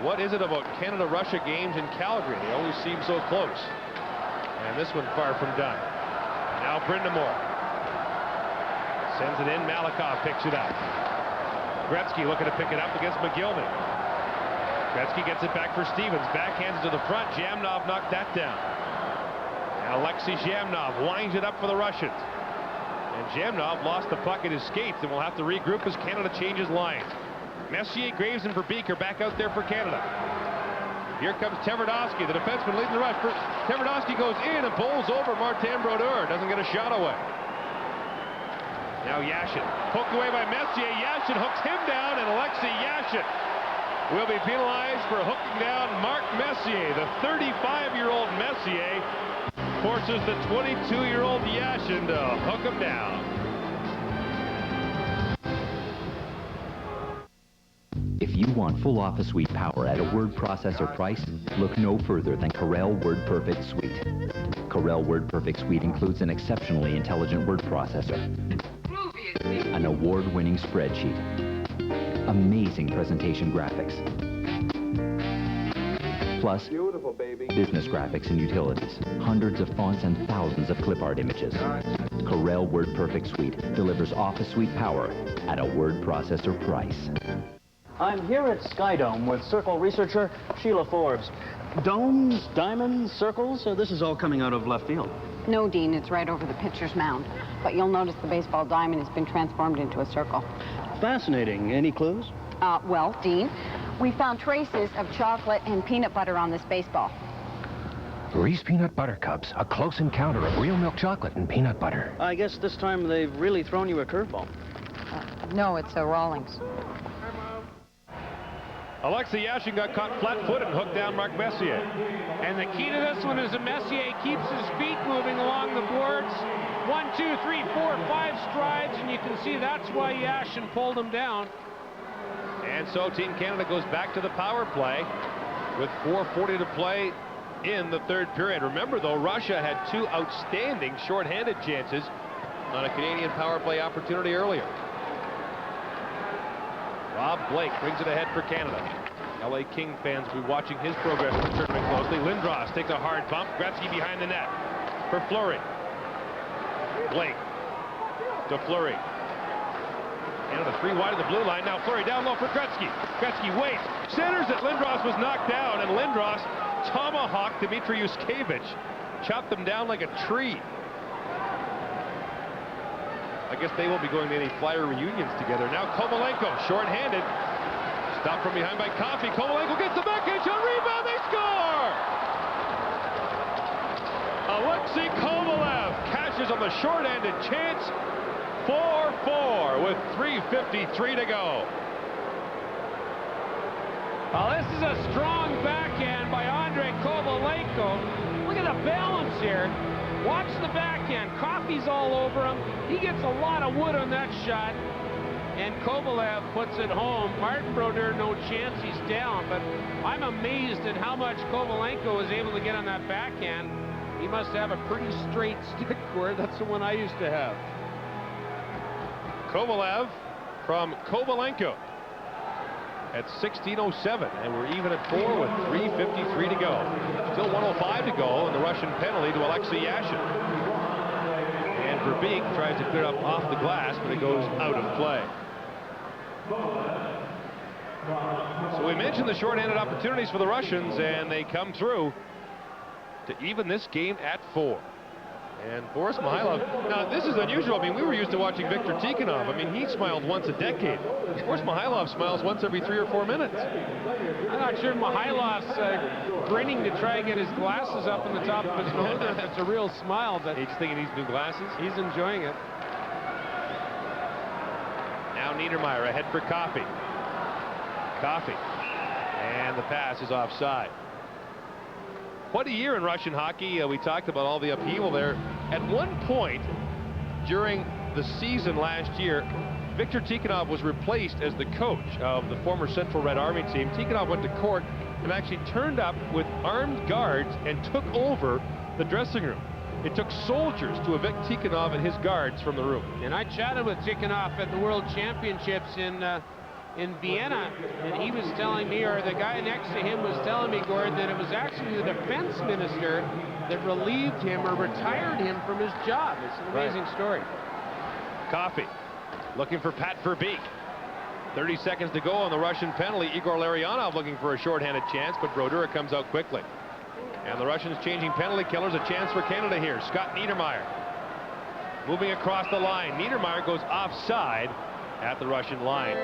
What is it about Canada-Russia games in Calgary? They always seem so close. And this one far from done. Now Brindamore sends it in. Malakoff picks it up. Gretzky looking to pick it up against McGillney. Gretzky gets it back for Stevens. Backhands to the front. Zhamnov knocked that down. And Alexei Zhamnov winds it up for the Russians. And Zhamnov lost the puck at his skates and will have to regroup as Canada changes lines. Messier, Graves, and Verbeek are back out there for Canada. Here comes Tverdovsky, the defenseman leading the rush. Tverdovsky goes in and pulls over Martin Brodeur. Doesn't get a shot away. Now Yashin, poked away by Messier. Yashin hooks him down, and Alexei Yashin will be penalized for hooking down Mark Messier. The 35-year-old Messier forces the 22-year-old Yashin to hook him down. If you want full office suite power at a word processor price, look no further than Corel WordPerfect Suite. Corel WordPerfect Suite includes an exceptionally intelligent word processor, an award-winning spreadsheet, amazing presentation graphics, Plus, Beautiful, baby. business graphics and utilities, hundreds of fonts and thousands of clip art images. Corel WordPerfect Suite delivers office suite power at a word processor price. I'm here at Skydome with Circle researcher Sheila Forbes. Domes, diamonds, circles, this is all coming out of left field. No, Dean, it's right over the pitcher's mound. But you'll notice the baseball diamond has been transformed into a circle. Fascinating. Any clues? Well, Dean, we found traces of chocolate and peanut butter on this baseball. Reese Peanut Butter Cups, a close encounter of real milk chocolate and peanut butter. I guess this time they've really thrown you a curveball. No, it's a Rawlings. Alexei Yashin got caught flat-footed and hooked down Mark Messier. And the key to this one is that Messier keeps his feet moving along the boards. 1, 2, 3, 4, 5 strides, and you can see that's why Yashin pulled him down. And so Team Canada goes back to the power play with 4:40 to play in the third period. Remember, though, Russia had 2 outstanding shorthanded chances on a Canadian power play opportunity earlier. Rob Blake brings it ahead for Canada. LA King fans will be watching his progress in the tournament closely. Lindros takes a hard bump. Gretzky behind the net for Fleury. Blake to Fleury. Canada 3 wide of the blue line. Now Fleury down low for Gretzky. Gretzky waits. Centers it. Lindros was knocked down, and Lindros tomahawked Dmitry Yushkevich. Chopped them down like a tree. I guess they won't be going to any Flyer reunions together. Now Kovalenko, short-handed. Stopped from behind by Coffey. Kovalenko gets the backhand shot. Rebound, they score! Alexei Kovalev cashes on the short-handed chance. 4-4 with 3:53 to go. Well, this is a strong backhand by Andrei Kovalenko. Look at the balance here. Watch the backhand. Coffey's all over him. He gets a lot of wood on that shot. And Kovalev puts it home. Martin Brodeur, no chance, he's down. But I'm amazed at how much Kovalenko was able to get on that backhand. He must have a pretty straight stick cord. That's the one I used to have. Kovalev from Kovalenko at 16:07, and we're even at 4 with 3:53 to go. Still 1:05 to go, and the Russian penalty to Alexei Yashin. And Verbeek tries to clear it up off the glass, but it goes out of play. So we mentioned the shorthanded opportunities for the Russians, and they come through to even this game at 4. And Boris Mikhailov, now this is unusual. I mean, we were used to watching Viktor Tikhonov. I mean, he smiled once a decade. Boris Mikhailov smiles once every 3 or 4 minutes. I'm not sure Mihailov's grinning to try and get his glasses up on the top of his nose. It's a real smile, but he's thinking he needs new glasses. He's enjoying it. Now Niedermeyer ahead for Coffey. Coffey. And the pass is offside. What a year in Russian hockey. We talked about all the upheaval there. At one point during the season last year, Viktor Tikhonov was replaced as the coach of the former Central Red Army team. Tikhonov went to court and actually turned up with armed guards and took over the dressing room. It took soldiers to evict Tikhonov and his guards from the room. And I chatted with Tikhonov at the World Championships in Vienna, and he was telling me, or the guy next to him was telling me, Gord, that it was actually the defense minister that relieved him or retired him from his job. It's an amazing story. Coffey looking for Pat Verbeek. 30 seconds to go on the Russian penalty. Igor Larionov looking for a shorthanded chance, but Brodeur comes out quickly. And the Russians changing penalty killers. A chance for Canada here. Scott Niedermeyer moving across the line. Niedermeyer goes offside at the Russian line.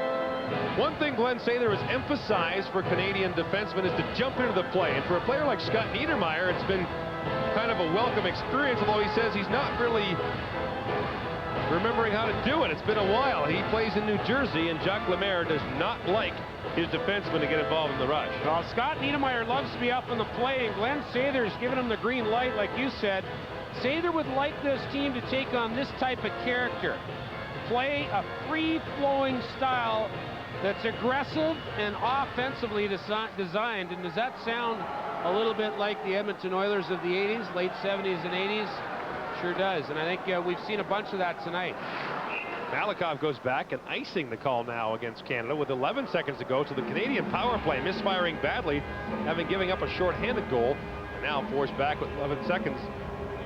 One thing Glenn Sather has emphasized for Canadian defensemen is to jump into the play. And for a player like Scott Niedermeyer, it's been kind of a welcome experience, although he says he's not really remembering how to do it. It's been a while. He plays in New Jersey, and Jacques Lemaire does not like his defensemen to get involved in the rush. Well, Scott Niedermeyer loves to be up in the play, and Glenn Sather's giving him the green light, like you said. Sather would like this team to take on this type of character. Play a free-flowing style that's aggressive and offensively designed. And does that sound a little bit like the Edmonton Oilers of the 80s, late 70s and 80s? Sure does. And I think we've seen a bunch of that tonight. Malakoff goes back and icing the call now against Canada with 11 seconds to go. So the Canadian power play misfiring badly, having given up a short-handed goal, and now forced back with 11 seconds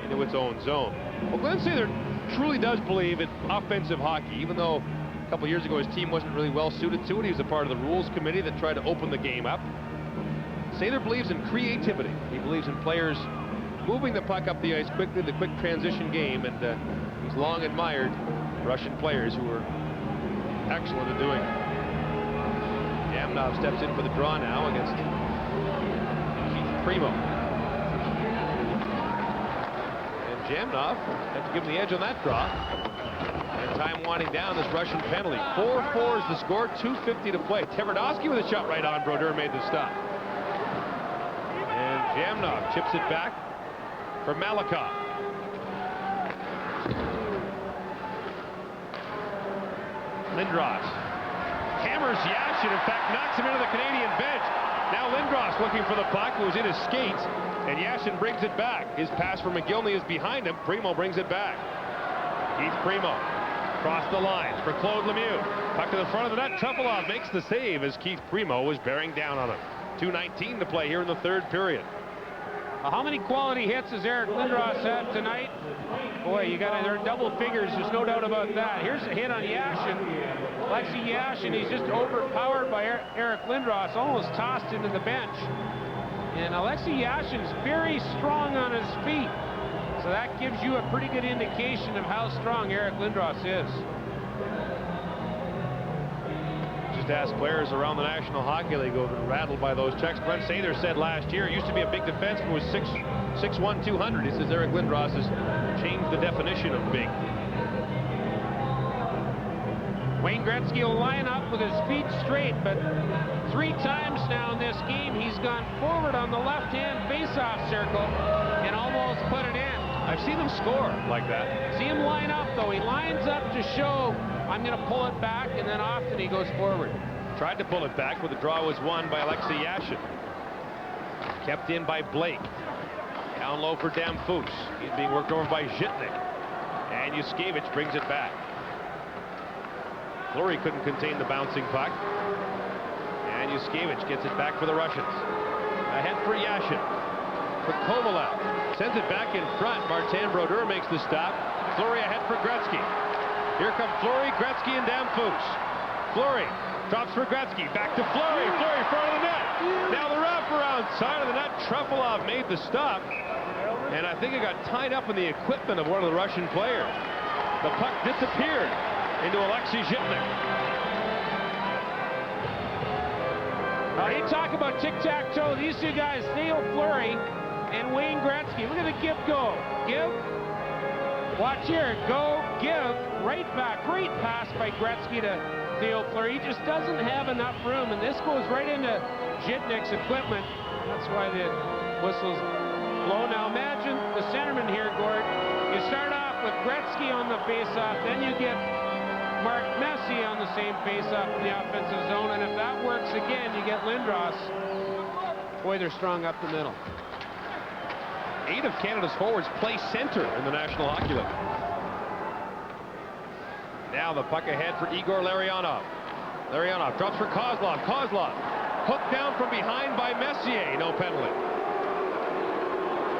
into its own zone. Well, Glenn Sather truly does believe in offensive hockey, even though a couple years ago his team wasn't really well suited to it. He was a part of the rules committee that tried to open the game up. Sather believes in creativity. He believes in players moving the puck up the ice quickly, the quick transition game, and he's long admired Russian players who are excellent at doing it. Yamnov steps in for the draw now against Keith Primo. And Yamnov had to give him the edge on that draw. And time winding down this Russian penalty. 4-4 is the score, 2:50 to play. Tverdovsky with a shot right on. Brodeur made the stop. And Yamnov chips it back for Malakoff. Lindros hammers Yashin, in fact knocks him into the Canadian bench. Now Lindros looking for the puck, who was in his skates, and Yashin brings it back. His pass for McGillney is behind him. Primo brings it back. Keith Primo across the lines for Claude Lemieux. Puck to the front of the net. Trefilov makes the save as Keith Primo was bearing down on him. 2:19 to play here in the third period. How many quality hits has Eric Lindros had tonight? Boy, you got they're double figures. There's no doubt about that. Here's a hit on Yashin. Alexei Yashin, he's just overpowered by Eric Lindros, almost tossed into the bench. And Alexei Yashin's very strong on his feet. So that gives you a pretty good indication of how strong Eric Lindros is. Just ask players around the National Hockey League who have been rattled by those checks. Brent Sather said last year, it used to be a big defenseman, was 6'1", 200. He says Eric Lindros has changed the definition of big. Wayne Gretzky will line up with his feet straight, but 3 times now in this game he's gone forward on the left-hand face-off circle and almost put it in. I've seen him score like that. See him line up, though. He lines up to show I'm going to pull it back, and then often he goes forward. Tried to pull it back, but the draw was won by Alexei Yashin. Kept in by Blake. Down low for Damphus. He's being worked over by Zhitnik. And Yuskevich brings it back. Fleury couldn't contain the bouncing puck. And Yuskevich gets it back for the Russians. Ahead for Yashin. For Kovalev. Sends it back in front. Martin Brodeur makes the stop. Fleury ahead for Gretzky. Here come Fleury, Gretzky, and Damphus. Fleury drops for Gretzky. Back to Fleury. Fleury front of the net. Now the wraparound side of the net. Trefilov made the stop. And I think it got tied up in the equipment of one of the Russian players. The puck disappeared into Alexei Zhitnik. Now you talk about tic-tac-toe. These two guys, Theo Fleury and Wayne Gretzky. Look at the give go. Give. Watch here. Go. Give. Right back. Great pass by Gretzky to Theo Fleury. He just doesn't have enough room, and this goes right into Zhitnik's equipment. That's why the whistle's blown. Now imagine the centerman here, Gord. You start off with Gretzky on the faceoff, then you get Mark Messier on the same faceoff in the offensive zone, and if that works again, you get Lindros. Boy, they're strong up the middle. 8 of Canada's forwards play center in the National Hockey League. Now the puck ahead for Igor Larionov. Larionov drops for Kozlov. Kozlov hooked down from behind by Messier. No penalty.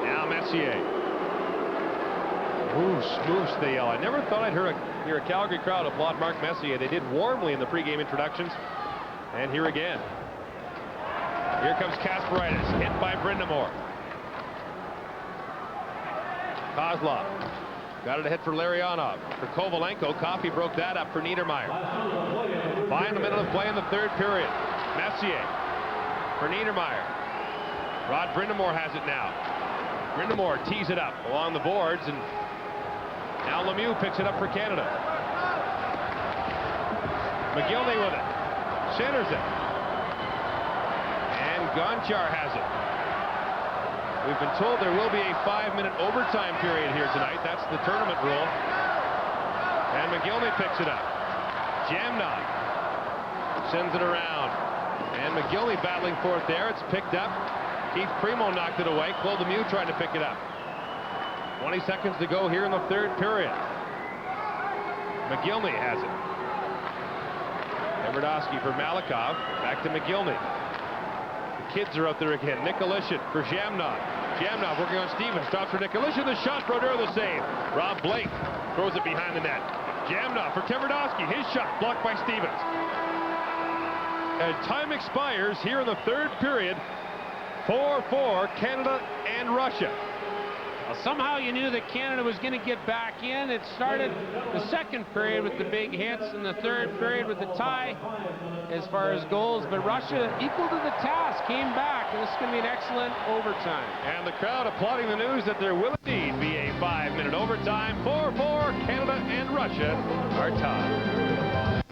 Now Messier. Moose, moose, they yell. I never thought I'd hear a Calgary crowd applaud Mark Messier. They did warmly in the pregame introductions. And here again. Here comes Kasparaitis, hit by Brindamore. Kozlov got it ahead for Larionov. For Kovalenko, Coffey broke that up for Niedermeyer. By in the middle of play in the third period. Messier for Niedermeyer. Rod Brindamore has it now. Brindamore tees it up along the boards, and now Lemieux picks it up for Canada. McGillney with it. Centers it. And Gonchar has it. We've been told there will be a 5-minute overtime period here tonight. That's the tournament rule. And McGillney picks it up. Jamnok sends it around. And McGillney battling for it there. It's picked up. Keith Primo knocked it away. Claude Lemieux trying to pick it up. 20 seconds to go here in the third period. McGillney has it. Tverdovsky for Malikov. Back to McGillney. The kids are out there again. Nikolishin for Zhamnov. Zhamnov working on Stevens. Stops for Nikolishin. The shot. Brodeur the save. Rob Blake throws it behind the net. Zhamnov for Tverdovsky. His shot blocked by Stevens. And time expires here in the third period. 4-4, Canada and Russia. Well, somehow you knew that Canada was going to get back in. It started the second period with the big hits and the third period with the tie as far as goals. But Russia, equal to the task, came back. And this is going to be an excellent overtime. And the crowd applauding the news that there will indeed be a 5-minute overtime. 4-4, Canada and Russia are tied.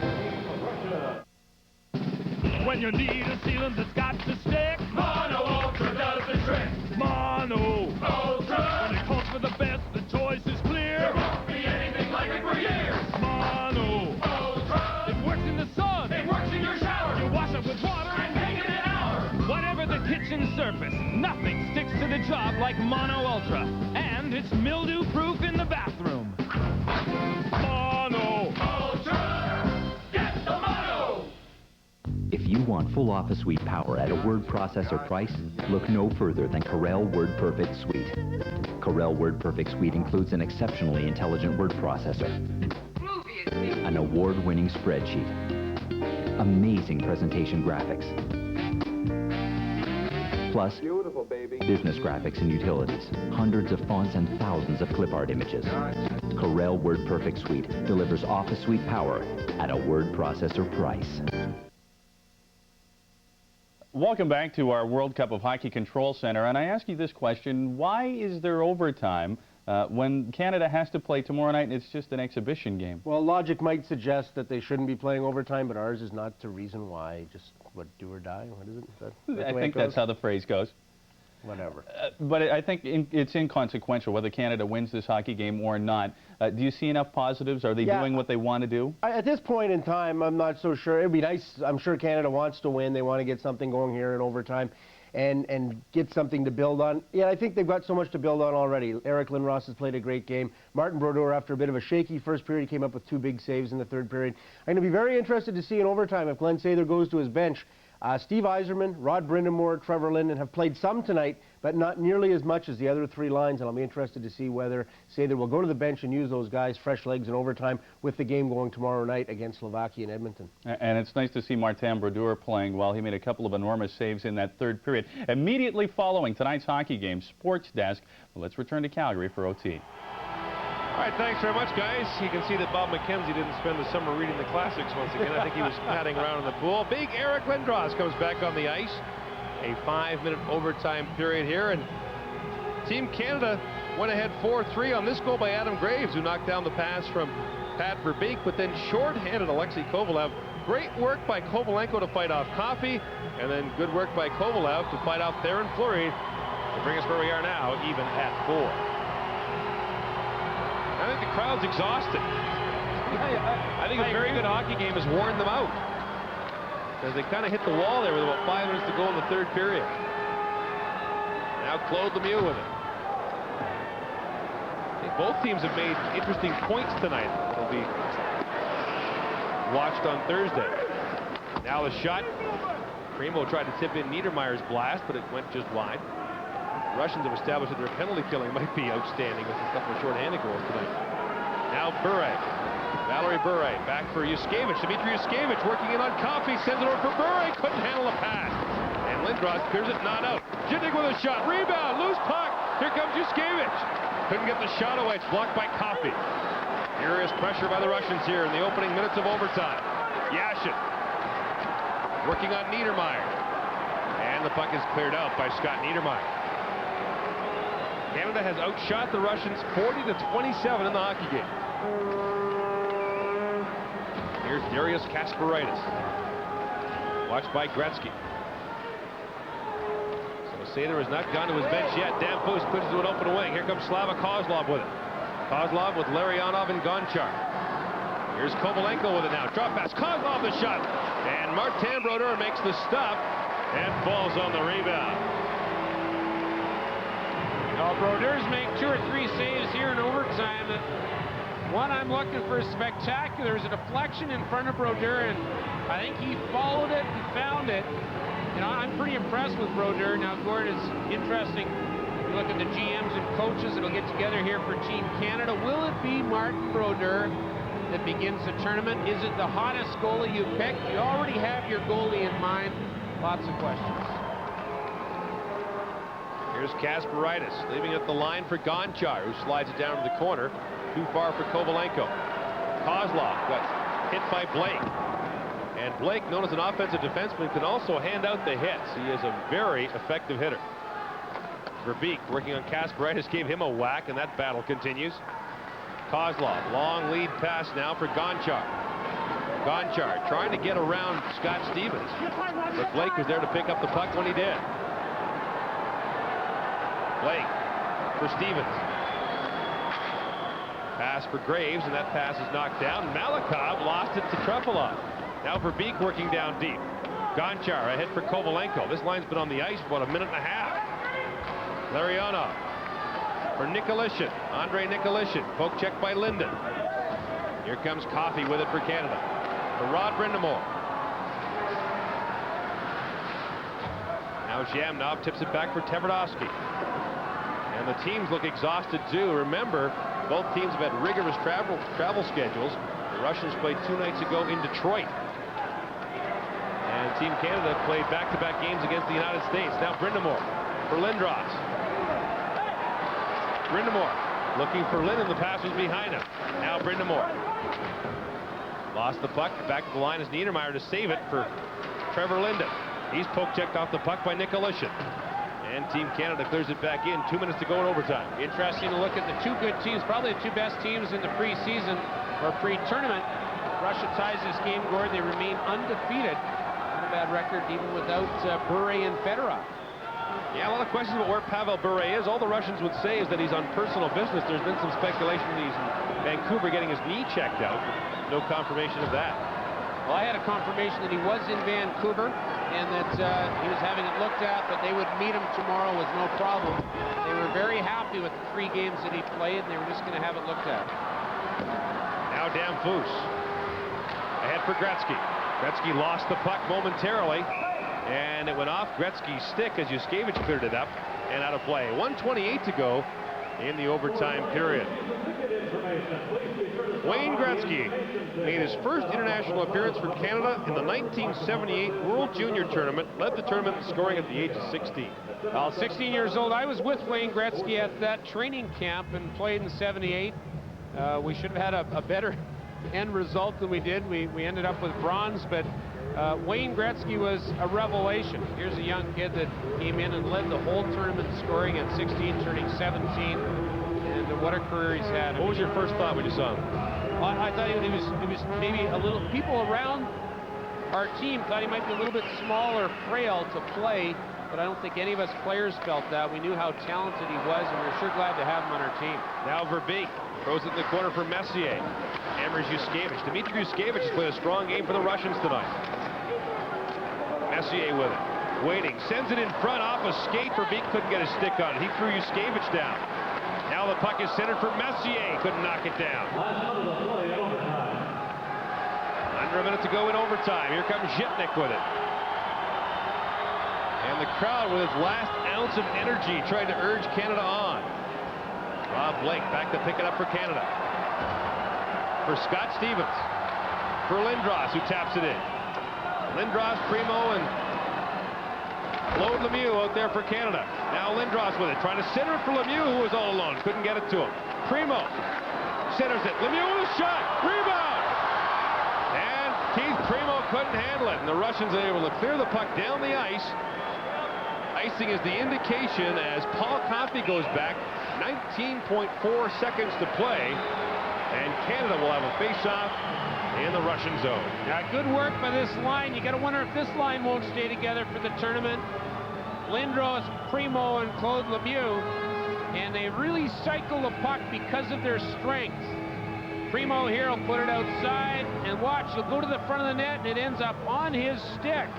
When you need a sealant that's got to stick, Mono Ultra does the trick. Mono Ultra. When it calls for the best, the choice is clear. There won't be anything like it for years. Mono Ultra. It works in the sun. It works in your shower. You wash up with water and make it an hour. Whatever the kitchen surface, nothing sticks to the job like Mono Ultra. And it's mildew-proof in the bathroom. Mono Ultra. Get the Mono. If you want full office suite power at a word processor price, look no further than Corel Word Perfect Suite. Corel Word Perfect Suite includes an exceptionally intelligent word processor, an award-winning spreadsheet, amazing presentation graphics, plus business graphics and utilities, hundreds of fonts and thousands of clip art images. Corel Word Perfect Suite delivers office suite power at a word processor price. Welcome back to our World Cup of Hockey Control Center, and I ask you this question: why is there overtime when Canada has to play tomorrow night and it's just an exhibition game? Well, logic might suggest that they shouldn't be playing overtime, but ours is not the reason why. Just, what, do or die? What is it? I think that's how the phrase goes. Whatever. But I think it's inconsequential whether Canada wins this hockey game or not. Do you see enough positives? Are they doing what they want to do? At this point in time, I'm not so sure. It'd be nice. I'm sure Canada wants to win. They want to get something going here in overtime and get something to build on. Yeah, I think they've got so much to build on already. Eric Lindros has played a great game. Martin Brodeur, after a bit of a shaky first period, came up with 2 big saves in the third period. I'm going to be very interested to see in overtime if Glenn Sather goes to his bench. Steve Yzerman, Rod Brindamore, Trevor Linden have played some tonight, but not nearly as much as the other 3 lines, and I'll be interested to see whether Sather will go to the bench and use those guys, fresh legs in overtime, with the game going tomorrow night against Slovakia in Edmonton. And it's nice to see Martin Brodeur playing well. He made a couple of enormous saves in that third period. Immediately following tonight's hockey game, Sports Desk. Well, let's return to Calgary for OT. All right, thanks very much, guys. You can see that Bob McKenzie didn't spend the summer reading the classics once again. I think he was padding around in the pool. Big Eric Lindros comes back on the ice. A 5-minute overtime period here, and Team Canada went ahead 4-3 on this goal by Adam Graves, who knocked down the pass from Pat Verbeek, but then short-handed Alexei Kovalev. Great work by Kovalenko to fight off Coffey, and then good work by Kovalev to fight off Theron Fleury to bring us where we are now, even at 4. I think the crowd's exhausted. I think a very good hockey game has worn them out, because they kind of hit the wall there with about 5 minutes to go in the third period. Now Claude Lemieux with it. I think both teams have made interesting points tonight that will be watched on Thursday. Now the shot. Primo tried to tip in Niedermayer's blast, but it went just wide. Russians have established that their penalty killing might be outstanding with a couple of short-handed goals tonight. Now Bure. Valerie Bure back for Yuskevich. Dmitry Yuskevich working in on Coffey. Sends it over for Bure. Couldn't handle the pass. And Lindros clears it, not out. Jitnik with a shot. Rebound. Loose puck. Here comes Yuskevich. Couldn't get the shot away. It's blocked by Coffey. Furious pressure by the Russians here in the opening minutes of overtime. Yashin working on Niedermayer. And the puck is cleared out by Scott Niedermayer. Canada has outshot the Russians 40-27 in the hockey game. Here's Darius Kasparaitis, watched by Gretzky. So Sather has not gone to his bench yet. Dan Post pushes to an open wing. Here comes Slava Kozlov with it. Kozlov with Larionov and Gonchar. Here's Kovalenko with it now. Drop pass. Kozlov the shot. And Martin Brodeur makes the stop and falls on the rebound. Brodeur's make 2 or 3 saves here in overtime that One I'm looking for is spectacular. There's a deflection in front of Brodeur, and I think he followed it and found it. You know, I'm pretty impressed with Brodeur. Now, Gord, is interesting. You look at the GMs and coaches that'll get together here for Team Canada. Will it be Martin Brodeur that begins the tournament? Is it the hottest goalie you pick? You already have your goalie in mind. Lots of questions. Here's Kasparaitis leaving at the line for Gonchar, who slides it down to the corner. Too far for Kovalenko. Kozlov got hit by Blake. And Blake, known as an offensive defenseman, can also hand out the hits. He is a very effective hitter. Verbeek working on Kasparaitis, gave him a whack, and that battle continues. Kozlov, long lead pass now for Gonchar. Gonchar trying to get around Scott Stevens, but Blake was there to pick up the puck when he did. Blake for Stevens. Pass for Graves, and that pass is knocked down. Malikov lost it to Trefilov. Now Verbeek working down deep. Gonchar ahead for Kovalenko. This line's been on the ice for about a minute and a half. Larionov for Nicolishin. Andre Nicolishin. Poke check by Linden. Here comes Coffey with it for Canada. For Rod Brindamore. Now Zhamnov tips it back for Tverdovsky. And the teams look exhausted too. Remember, both teams have had rigorous travel schedules. The Russians played 2 nights ago in Detroit. And Team Canada played back-to-back games against the United States. Now Brindamore for Lindros. Brindamore looking for Linden. The pass was behind him. Now Brindamore. Lost the puck. Back to the line is Niedermeyer to save it for Trevor Linden. He's poke-checked off the puck by Nicolishin. And Team Canada clears it back in. 2 minutes to go in overtime. Interesting to look at the two good teams, probably the two best teams in the preseason or pre-tournament. Russia ties this game, Gord. They remain undefeated. Not a bad record even without Bure and Fedorov. Yeah, a lot of questions about where Pavel Bure is. All the Russians would say is that he's on personal business. There's been some speculation that he's in Vancouver getting his knee checked out. No confirmation of that. Well, I had a confirmation that he was in Vancouver and that he was having it looked at, but they would meet him tomorrow with no problem. They were very happy with the 3 games that he played, and they were just going to have it looked at. Now Damphus ahead for Gretzky. Gretzky lost the puck momentarily, and it went off Gretzky's stick as Yuskevich cleared it up and out of play. 1:28 to go in the overtime period. Wayne Gretzky made his first international appearance for Canada in the 1978 World Junior Tournament, led the tournament in scoring at the age of 16. Well, 16 years old, I was with Wayne Gretzky at that training camp and played in '78. We should have had a better end result than we did. We ended up with bronze, but Wayne Gretzky was a revelation. Here's a young kid that came in and led the whole tournament scoring at 16, turning 17. And what a career he's had. What was your first thought when you saw him? Well, I thought he was maybe a little, people around our team thought he might be a little bit small or frail to play, but I don't think any of us players felt that. We knew how talented he was, and we're sure glad to have him on our team. Now Verbeek throws it in the corner for Messier. Hammers Yuskevich. Dmitry Yuskevich has played a strong game for the Russians tonight. Messier with it. Waiting. Sends it in front off a skate. Verbeek couldn't get his stick on it. He threw Yuskevich down. Now the puck is centered for Messier. Couldn't knock it down. Under a minute to go in overtime. Here comes Zhitnik with it. And the crowd with its last ounce of energy trying to urge Canada on. Rob Blake back to pick it up for Canada. For Scott Stevens. For Lindros, who taps it in. Lindros, Primo, and Claude Lemieux out there for Canada. Now Lindros with it, trying to center it for Lemieux, who was all alone. Couldn't get it to him. Primo centers it. Lemieux with a shot. Rebound! And Keith Primo couldn't handle it. And the Russians are able to clear the puck down the ice. Icing is the indication as Paul Coffey goes back. 19.4 seconds to play. And Canada will have a face-off in the Russian zone. Yeah, good work by this line. You got to wonder if this line won't stay together for the tournament. Lindros, Primo, and Claude Lemieux, and they really cycle the puck because of their strength. Primo here will put it outside, and watch, he'll go to the front of the net, and it ends up on his stick.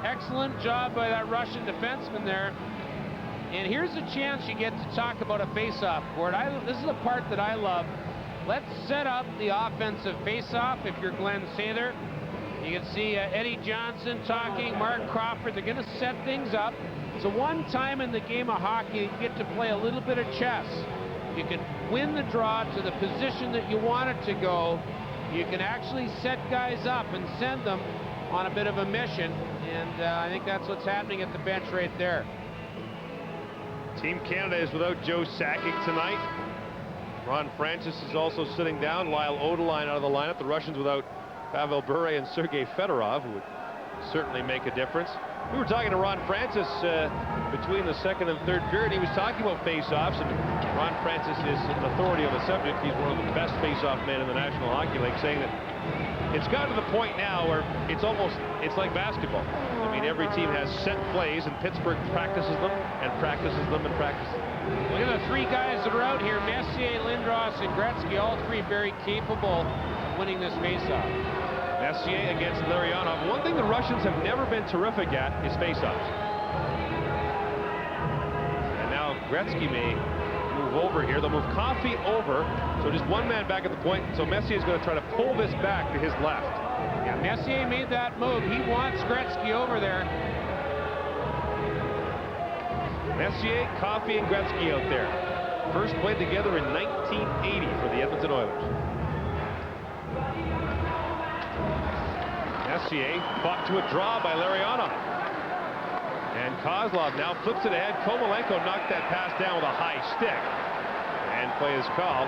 Excellent job by that Russian defenseman there. And here's a chance you get to talk about a face-off, Gord. This is the part that I love. let's set up the offensive face-off. If you're Glenn Sather, you can see Eddie Johnson talking, Mark Crawford. They're going to set things up. So one time in the game of hockey, you get to play a little bit of chess. You can win the draw to the position that you want it to go. You can actually set guys up and send them on a bit of a mission. And I think that's what's happening at the bench right there. Team Canada is without Joe Sakic tonight. Ron Francis is also sitting down. Lyle Odeline out of the lineup. The Russians without Pavel Bure and Sergei Fedorov, who would certainly make a difference. We were talking to Ron Francis between the second and third period. He was talking about face-offs, and Ron Francis is an authority on the subject. He's one of the best face-off men in the National Hockey League, saying that it's gotten to the point now where it's like basketball. I mean, every team has set plays, and Pittsburgh practices them and practices them and practices them. Look at the three guys that are out here, Messier, Lindros, and Gretzky, all three very capable of winning this face-off. Messier against Larionov. One thing the Russians have never been terrific at is face-offs. And now Gretzky may move over here. They'll move Coffey over, so just one man back at the point. So Messier is going to try to pull this back to his left. Yeah, Messier made that move. He wants Gretzky over there. Messier, Coffey, and Gretzky out there. First played together in 1980 for the Edmonton Oilers. Messier fought to a draw by Larionov. And Kozlov now flips it ahead. Komalenko knocked that pass down with a high stick. And play is called.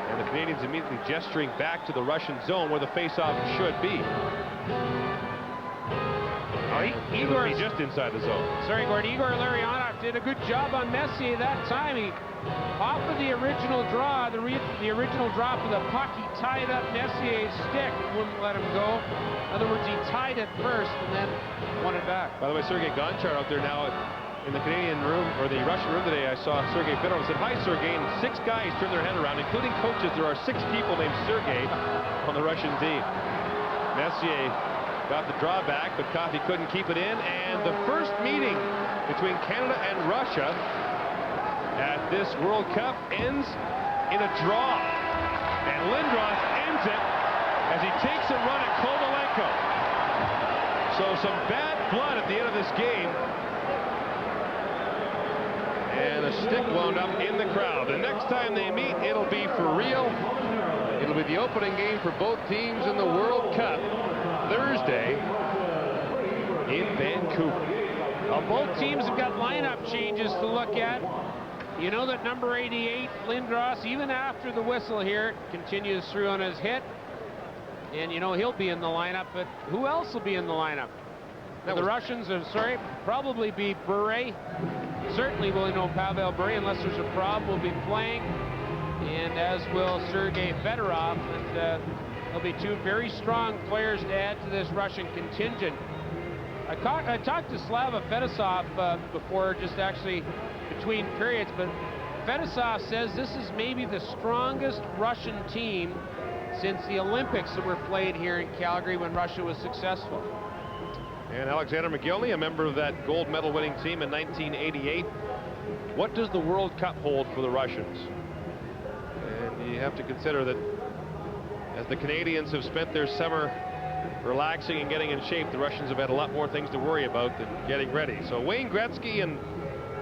And the Canadians immediately gesturing back to the Russian zone where the faceoff should be. Igor be just inside the zone. Sorry, Gord. Igor Larionov did a good job on Messier that time. He, off of the original draw, the original drop of the puck, he tied up Messier's stick and wouldn't let him go. In other words, he tied it first and then won it back. By the way, Sergei Gonchar out there now in the Canadian room, or the Russian room today. I saw Sergei Fedorov and said, "Hi, Sergei," and 6 guys turned their head around, including coaches. There are 6 people named Sergei on the Russian team. Messier got the draw back, but Coffey couldn't keep it in, and the first meeting between Canada and Russia at this World Cup ends in a draw. And Lindros ends it as he takes a run at Kovalenko. So some bad blood at the end of this game. And a stick wound up in the crowd. The next time they meet, it'll be for real. It'll be the opening game for both teams in the World Cup Thursday in Vancouver. Well, both teams have got lineup changes to look at. You know that number 88, Lindros, even after the whistle here, continues through on his hit. And you know he'll be in the lineup, but who else will be in the lineup? The Russians are, probably be Bure. Certainly will know Pavel Bure, unless there's a problem, will be playing. And as will Sergei Fedorov. And there'll be 2 very strong players to add to this Russian contingent. I talked to Slava Fedosov before, just actually between periods, but Fedosov says this is maybe the strongest Russian team since the Olympics that were played here in Calgary when Russia was successful. And Alexander Mogilny, a member of that gold medal winning team in 1988. What does the World Cup hold for the Russians? And you have to consider that as the Canadians have spent their summer relaxing and getting in shape, the Russians have had a lot more things to worry about than getting ready. So Wayne Gretzky and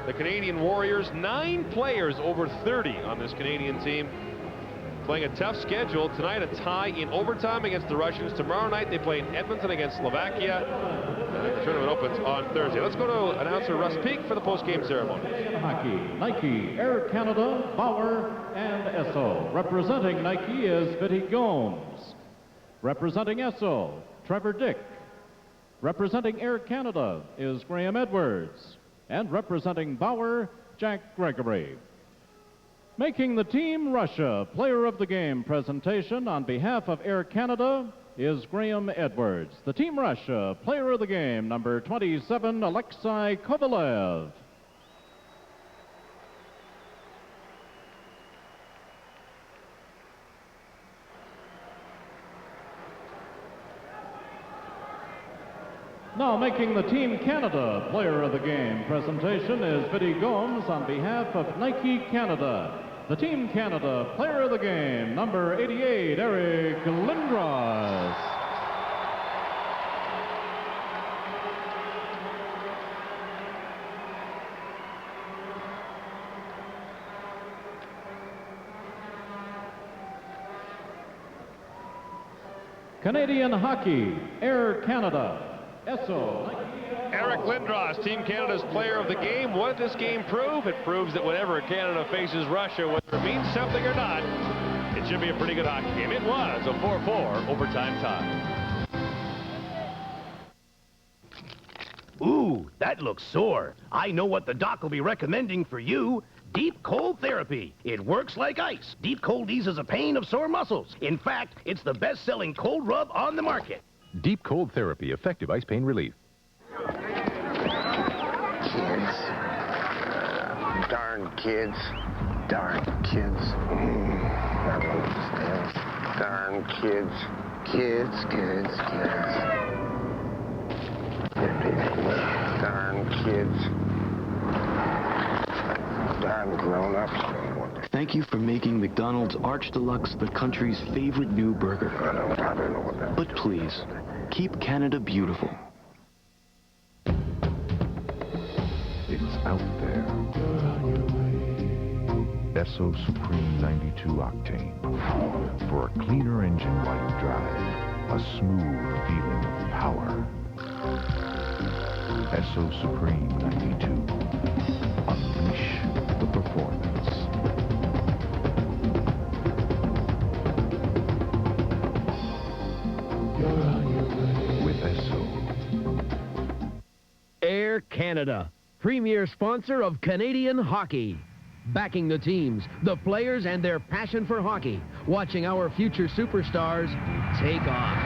the Canadian Warriors, 9 players over 30 on this Canadian team, playing a tough schedule. Tonight, a tie in overtime against the Russians. Tomorrow night, they play in Edmonton against Slovakia. And the tournament opens on Thursday. Let's go to announcer Russ Peak for the post-game ceremony. Hockey, Nike, Air Canada, Bauer, and Esso. Representing Nike is Vinny Gomes. Representing Esso, Trevor Dick. Representing Air Canada is Graham Edwards. And representing Bauer, Jack Gregory. Making the Team Russia Player of the Game presentation on behalf of Air Canada is Graham Edwards. The Team Russia Player of the Game, number 27, Alexei Kovalev. Now making the Team Canada Player of the Game presentation is Vinny Gomes on behalf of Nike Canada. the Team Canada Player of the Game, number 88, Eric Lindros. Canadian Hockey, Air Canada, Esso. Eric Lindros, Team Canada's Player of the Game. What did this game prove? It proves that whenever Canada faces Russia, whether it means something or not, it should be a pretty good hockey game. It was a 4-4 overtime tie. Ooh, that looks sore. I know what the doc will be recommending for you. Deep cold therapy. It works like ice. Deep cold eases a pain of sore muscles. In fact, it's the best-selling cold rub on the market. Deep cold therapy, effective ice pain relief. Kids. Darn kids. Darn kids. I don't understand. Darn kids. Kids. Darn kids. Darn grown-ups. Thank you for making McDonald's Arch Deluxe the country's favorite new burger. I don't know what that But please, keep Canada beautiful. It's out there. Esso Supreme 92 Octane. For a cleaner engine while you drive. A smooth feeling of power. Esso Supreme 92. Unleash the performance. With Esso. Air Canada, premier sponsor of Canadian hockey. Backing the teams, the players, and their passion for hockey. Watching our future superstars take off.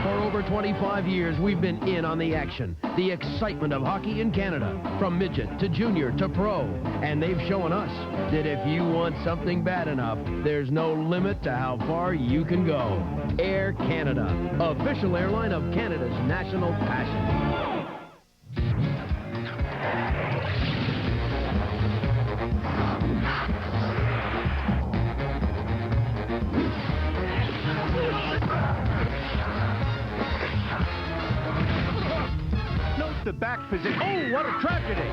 For over 25 years, we've been in on the action. The excitement of hockey in Canada, from midget to junior to pro. And they've shown us that if you want something bad enough, there's no limit to how far you can go. Air Canada, official airline of Canada's national passion. The back position. Oh, what a tragedy!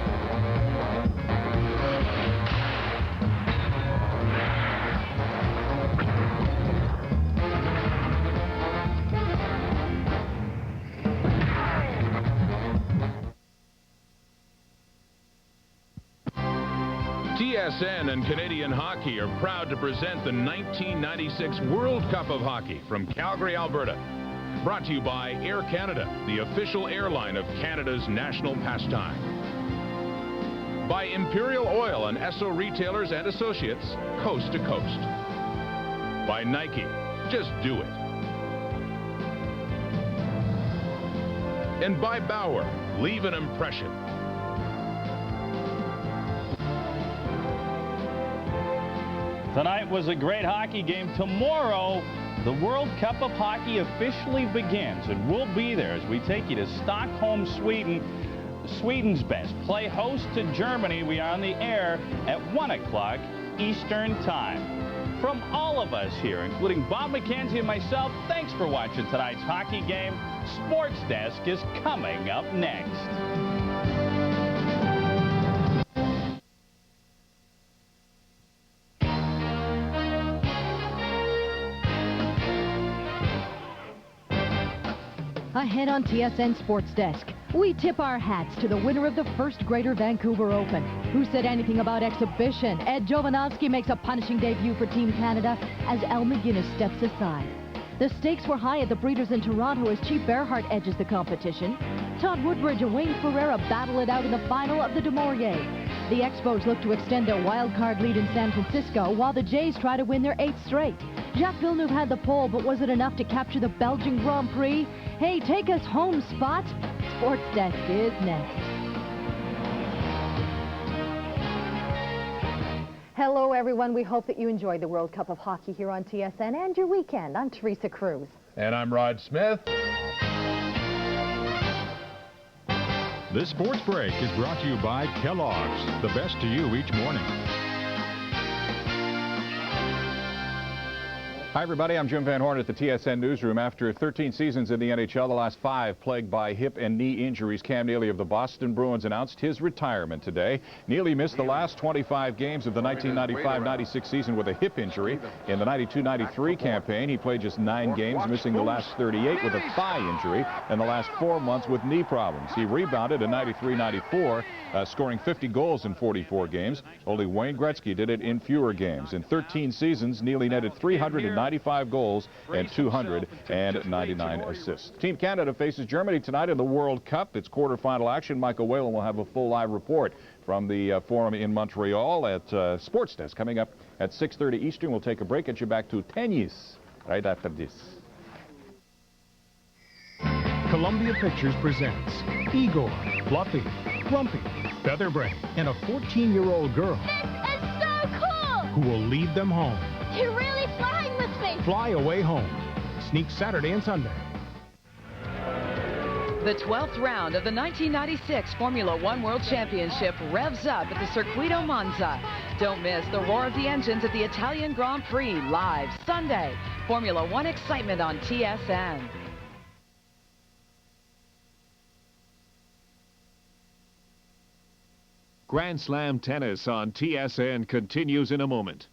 TSN and Canadian Hockey are proud to present the 1996 World Cup of Hockey from Calgary, Alberta. Brought to you by Air Canada, the official airline of Canada's national pastime. By Imperial Oil and Esso Retailers and Associates, coast to coast. By Nike, just do it. And by Bauer, leave an impression. Tonight was a great hockey game. Tomorrow, the World Cup of Hockey officially begins, and we'll be there as we take you to Stockholm, Sweden. Sweden's best play host to Germany. We are on the air at 1 o'clock Eastern Time. From all of us here, including Bob McKenzie and myself, thanks for watching tonight's hockey game. Sports Desk is coming up next. Ahead on TSN Sports Desk, we tip our hats to the winner of the first Greater Vancouver Open. Who said anything about exhibition? Ed Jovanovski makes a punishing debut for Team Canada as Al McGuinness steps aside. The stakes were high at the Breeders in Toronto as Chief Bearhart edges the competition. Todd Woodbridge and Wayne Ferreira battle it out in the final of the Du Maurier. The Expos look to extend their wild card lead in San Francisco, while the Jays try to win their 8th straight. Jacques Villeneuve had the pole, but was it enough to capture the Belgian Grand Prix? Hey, take us home, Spot. Sports Desk is next. Hello, everyone. We hope that you enjoyed the World Cup of Hockey here on TSN and your weekend. I'm Teresa Cruz. And I'm Rod Smith. This sports break is brought to you by Kellogg's, the best to you each morning. Hi, everybody. I'm Jim Van Horn at the TSN Newsroom. After 13 seasons in the NHL, the last 5 plagued by hip and knee injuries, Cam Neely of the Boston Bruins announced his retirement today. Neely missed the last 25 games of the 1995-96 season with a hip injury. In the 92-93 campaign, he played just 9 games, missing the last 38 with a thigh injury, and the last 4 months with knee problems. He rebounded in 93-94, scoring 50 goals in 44 games. Only Wayne Gretzky did it in fewer games. In 13 seasons, Neely netted 395 goals and 299 assists. Team Canada faces Germany tonight in the World Cup. It's quarterfinal action. Michael Whalen will have a full live report from the forum in Montreal at Sports Desk coming up at 6:30 Eastern. We'll take a break, get you back to tennis right after this. Columbia Pictures presents Igor, Fluffy, Grumpy, Featherbrain, and a 14-year-old girl This is so cool! who will lead them home. You're really flying with me! Fly Away Home. Sneaks Saturday and Sunday. The 12th round of the 1996 Formula One World Championship revs up at the Circuito Monza. Don't miss the roar of the engines at the Italian Grand Prix live Sunday. Formula One excitement on TSN. Grand Slam tennis on TSN continues in a moment.